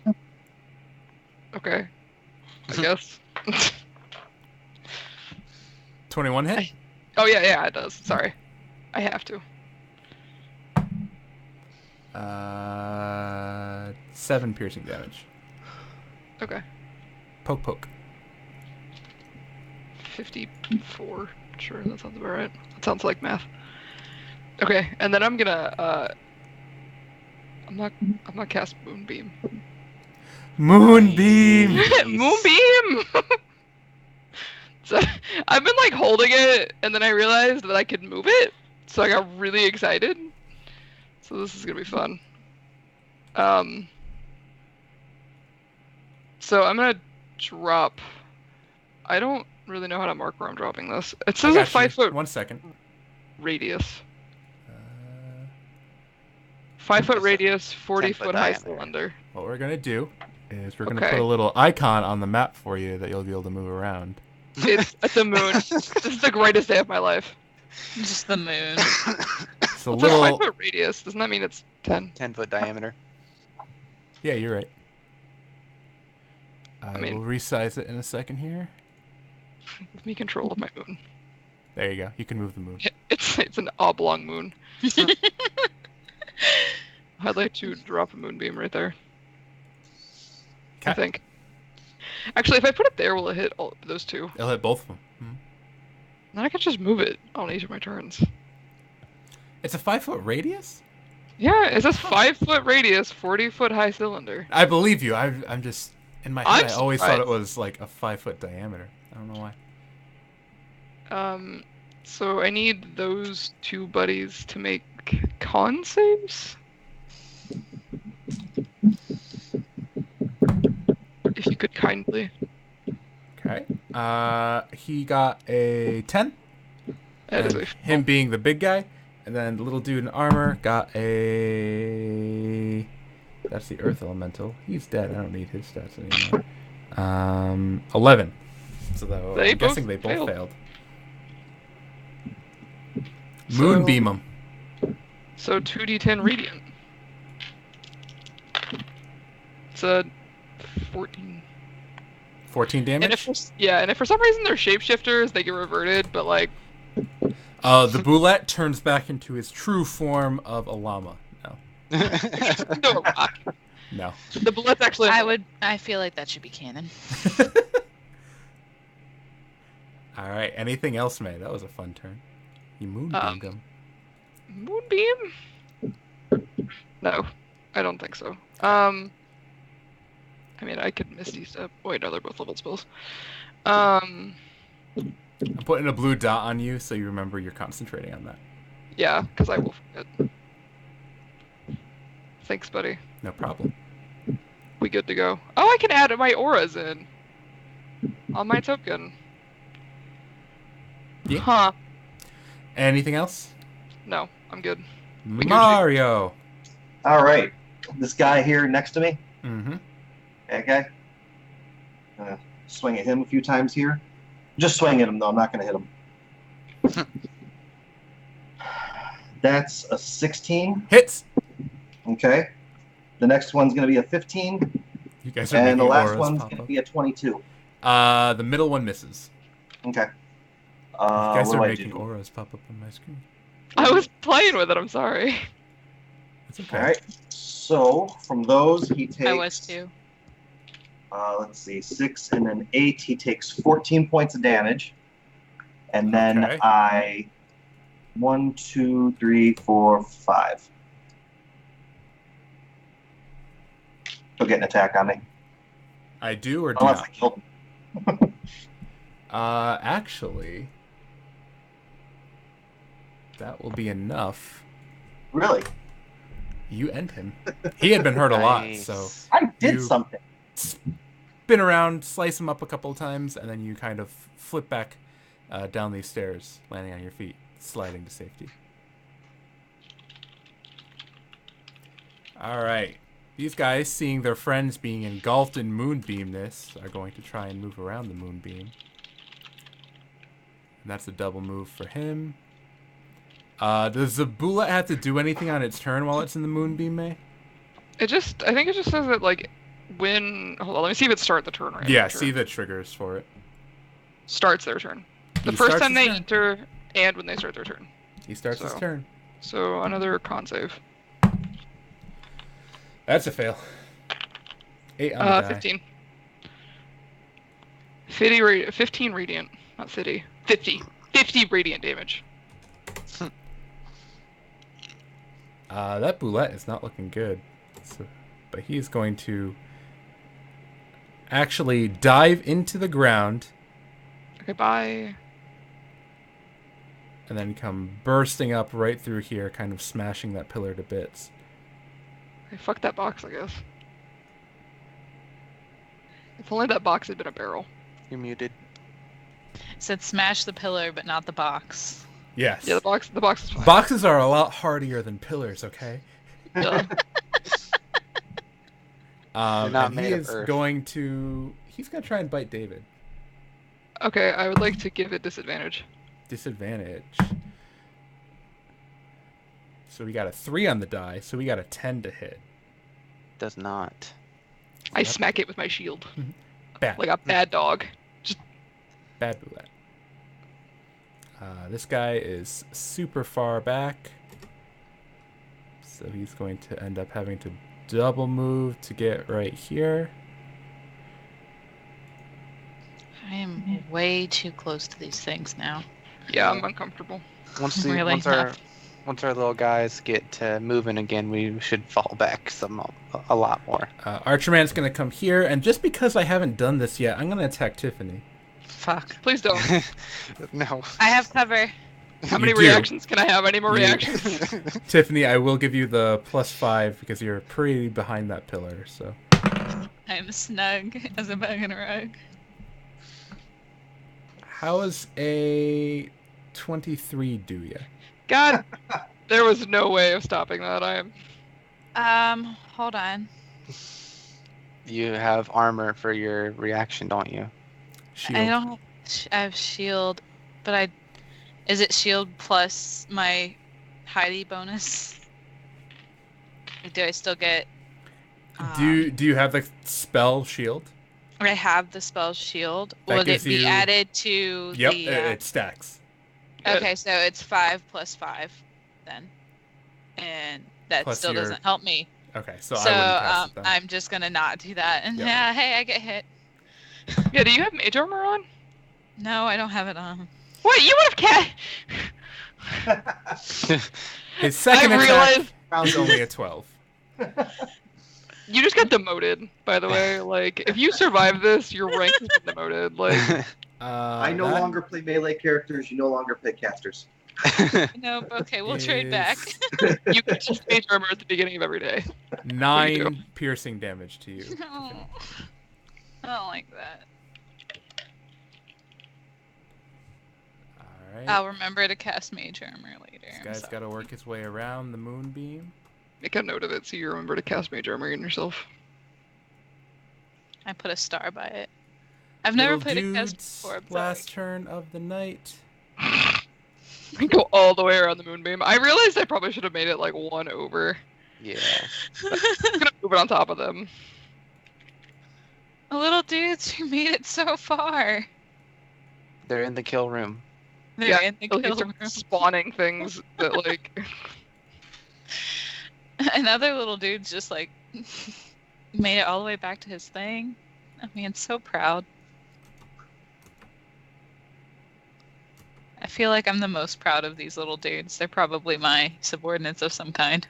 Okay. I guess. 21 hit? Oh yeah, it does. Sorry, I have to. 7 piercing damage. Okay. Poke. 54. Sure, that sounds about right. That sounds like math. Okay, and then I'm gonna I'm not cast Moonbeam. Moonbeam. Moonbeam. So I've been like holding it, and then I realized that I could move it, so I got really excited. So this is gonna be fun. So I'm gonna drop. I don't really know how to mark where I'm dropping this. It says a 5-foot 1 second. radius. 5-foot radius, 40-foot 10-foot high diameter. cylinder. What we're gonna do is we're gonna Okay. put a little icon on the map for you that you'll be able to move around. It's at the moon. This is the greatest day of my life. Just the moon. It's a It's a little. 5-foot radius. Doesn't that mean it's 10? 10-foot diameter. Yeah, you're right. I mean- will resize it in a second here. Give me control of my moon. There you go. You can move the moon. It's an oblong moon. I'd like to drop a moonbeam right there. I Okay. think. Actually, if I put it there, will it hit all those two? It'll hit both of them. Mhm. Then I can just move it on each of my turns. It's a 5-foot radius? Yeah, it says 5-foot radius, 40-foot high cylinder. I believe you. I'm just in my head. I'm I always thought it surprised. was like a 5-foot diameter. I don't know why. So I need those two buddies to make con saves. If you could kindly. Okay. He got a 10. That is And a him being the big guy, and then the little dude in armor got a. That's the Earth Elemental. He's dead. I don't need his stats anymore. 11. So though, They I'm guessing they both both failed. failed. Moonbeam him. So 2d10 radiant. It's a 14. 14 And damage. if for some reason they're shapeshifters, they get reverted, but like The Boulette turns back into his true form of a llama. No. into a rock. No. The bullet's actually I feel like that should be canon. All right. Anything else, May? That was a fun turn. You moonbeamed him. Moonbeam? No, I don't think so. I mean, I could Misty Step. Wait, no, they're both leveled spells. I'm putting a blue dot on you so you remember you're concentrating on that. Yeah, because I will forget. Thanks, buddy. No problem. We good to go. Oh, I can add my auras in on my token. Yeah. Huh? Anything else? No, I'm good. Mario. All right, this guy here next to me. Mm-hmm. That guy. Swing at him a few times here. Just swing at him though. I'm not going to hit him. That's a 16. Hits. Okay. The next one's going to be a 15, You guys are and the making last auras one's pop going to up. be a 22. The middle one misses. Okay. You guys what are do I making do? auras pop up on my screen. I was playing with it. I'm sorry. It's okay. All right. So from those, he takes. I was too. Let's see, 6 and then 8. He takes 14 points of damage, and then Okay. I 1, 2, 3, 4, 5. He'll get an attack on me I do or do unless I not? kill him. Actually, that will be enough. Really? You end him. He had been hurt a lot, Nice. so I did You- something. spin around, slice him up a couple of times, and then you kind of flip back down these stairs, landing on your feet, sliding to safety. All right. These guys, seeing their friends being engulfed in moonbeamness, are going to try and move around the moonbeam. And that's a double move for him. Does the bullet have to do anything on its turn while it's in the moonbeam, May? I think it just says that like hold on, let me see if it starts the turn right. Yeah, after. see the triggers for it. Starts their turn. The He first starts time his they turn. enter and when they start their turn. He starts his So- turn. So another con save. That's a fail. 8 on the die. 15. 15 radiant, not 50. 50 radiant damage. That boulette is not looking good. So, but he's going to actually dive into the ground Okay, bye. and then come bursting up right through here, kind of smashing that pillar to bits. Okay, fuck that box, I guess. If only that box had been a barrel. You're muted. Said smash the pillar, but not the box. Yes. Yeah, the box is fine. Boxes are a lot hardier than pillars, okay? Yeah. They're not And made he of is earth. going to... He's going to try and bite David. Okay, I would like to give it disadvantage. Disadvantage. So we got a 3 on the die, so we got a 10 to hit. Does not. I Yep. smack it with my shield. Bad. Like a bad dog. Bad roulette. This guy is super far back. So he's going to end up having to double move to get right here. I am way too close to these things now. Yeah, I'm uncomfortable. Once Really once our little guys get moving again, we should fall back a lot more. Archerman's going to come here, and just because I haven't done this yet, I'm going to attack Tiffany. Fuck. Please don't. No. I have cover. How many You do. reactions can I have? I need more You- reactions. Tiffany, I will give you the +5 because you're pretty behind that pillar. So I'm snug as a bug in a rug. how is a 23 do ya? God, there was no way of stopping that. I am. Hold on. You have armor for your reaction, don't you? Shield. I don't. I have shield, but is it shield plus my Heidi bonus? Or do I still get? Do you have the spell shield? I have the spell shield. That Would it gives be you- added to Yep, the? it stacks. Okay, so it's 5 plus 5, then, and that Plus still your- doesn't help me. Okay, so So I wouldn't cast it then. I'm just gonna not do that. And Yep. yeah, hey, I get hit. Yeah, do you have mage armor on? No, I don't have it on. What? You would have His second I attack realized is only a 12. you just got demoted, by the way. Like, if you survive this, your rank has been demoted. Like, I no That longer play melee characters. You no longer play casters. No, okay, we'll trade back. is you get just mage armor at the beginning of every day. 9 piercing damage to you. I don't like that. Alright. I'll remember to cast mage armor later. This I'm guy's sorry. got to work his way around the moonbeam. Make a note of it so you remember to cast mage armor on yourself. I put a star by it. I've never Little played a cast dudes, before. But last turn of the night. We go all the way around the moonbeam. I realized I probably should have made it like one over. Yeah. I'm gonna move it on top of them. Little dudes, you made it so far. They're in the kill room. They're Yeah, in the He'll kill start room. spawning things that like. Another little dude's just like made it all the way back to his thing. I mean, so proud. I feel like I'm the most proud of these little dudes. They're probably my subordinates of some kind.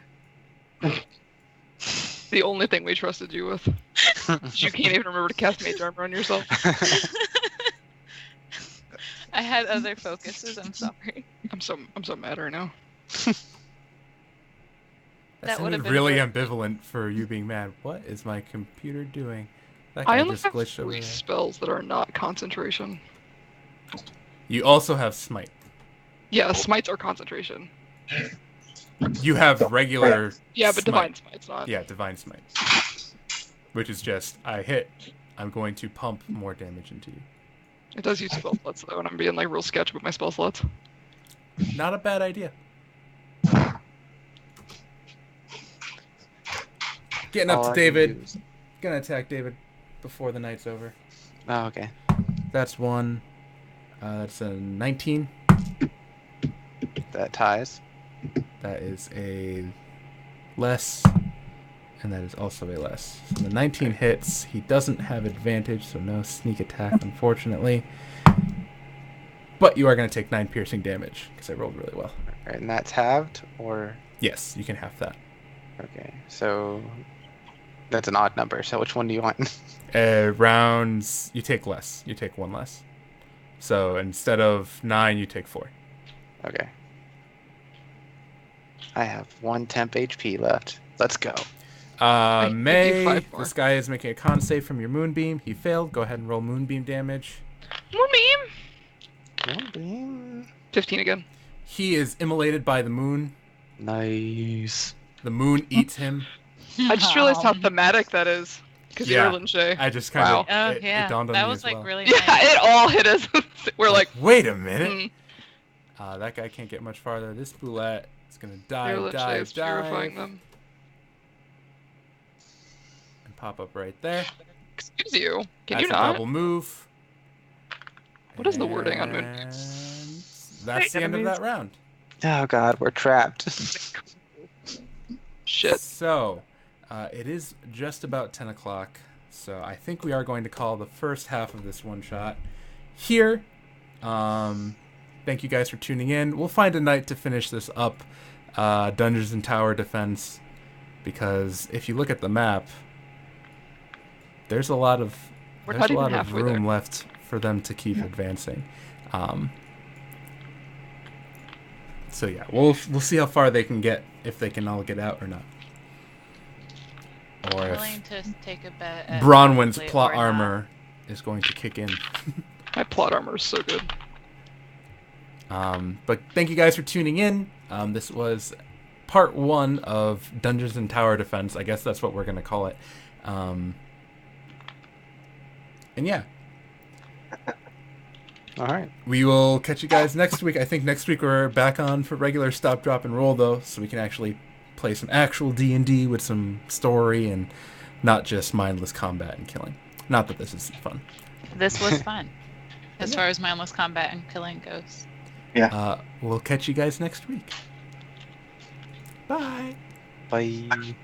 The only thing we trusted you with. You can't even remember to cast mage armor on yourself. I had other focuses. I'm sorry. I'm so mad right now. That would've sounded been really worth- ambivalent for you being mad. What is my computer doing? That I guy only just have glitched over 3 there. spells that are not concentration. You also have smite. Yeah, smites are concentration. You have regular. Yeah, but smite. divine smite's not. Yeah, divine smite. Which is just I hit. I'm going to pump more damage into you. It does use spell slots though, and I'm being like real sketchy with my spell slots. Not a bad idea. Getting up All to I can David. do is- Gonna attack David before the night's over. Oh, okay. That's one. That's a 19. That ties. That is a less, and that is also a less. So the 19 hits. He doesn't have advantage, so no sneak attack, unfortunately. But you are going to take 9 piercing damage, because I rolled really well. Right, and that's halved, or... Yes, you can have that. Okay, so... That's an odd number, so which one do you want? Rounds, you take less. You take 1 less. So instead of 9, you take 4. Okay. I have 1 temp HP left. Let's go. I can do May, 5 more. this guy is making a con save from your moonbeam. He failed. Go ahead and roll moonbeam damage. Moonbeam! Moonbeam. 15 again. He is immolated by the moon. Nice. The moon eats him. I just realized how thematic that is. Because Yeah. you're Lynche. I just kind of Oh, it yeah. dawned on That me was as like well. really Yeah, nice. it all hit us. We're like, wait a minute. mm, That guy can't get much farther. This boulette is gonna you're Lynche is dive, purifying them. and pop up right there. Excuse you. Can That's you a not? double move. What is the wording on moon? And that's Wait, the end of enemies? that round. Oh god, we're trapped. Shit. So, it is just about 10 o'clock, so I think we are going to call the first half of this one shot here. Thank you guys for tuning in. We'll find a night to finish this up, Dungeons and Tower Defense, because if you look at the map, there's a lot of We're there's not a even lot of halfway room there. left for them to keep advancing. So yeah, we'll see how far they can get, if they can all get out or not. Or I'm if willing to take a bet. at Bronwyn's Blade plot or not. armor is going to kick in. My plot armor is so good. But thank you guys for tuning in. This was part 1 of Dungeons and Tower Defense. I guess that's what we're going to call it. And yeah, Alright. we will catch you guys next week. I think next week we're back on for regular stop, drop, and roll, though, so we can actually play some actual D&D with some story and not just mindless combat and killing. Not that this isn't fun. This was fun, as far as mindless combat and killing goes. We'll catch you guys next week. Bye. Bye.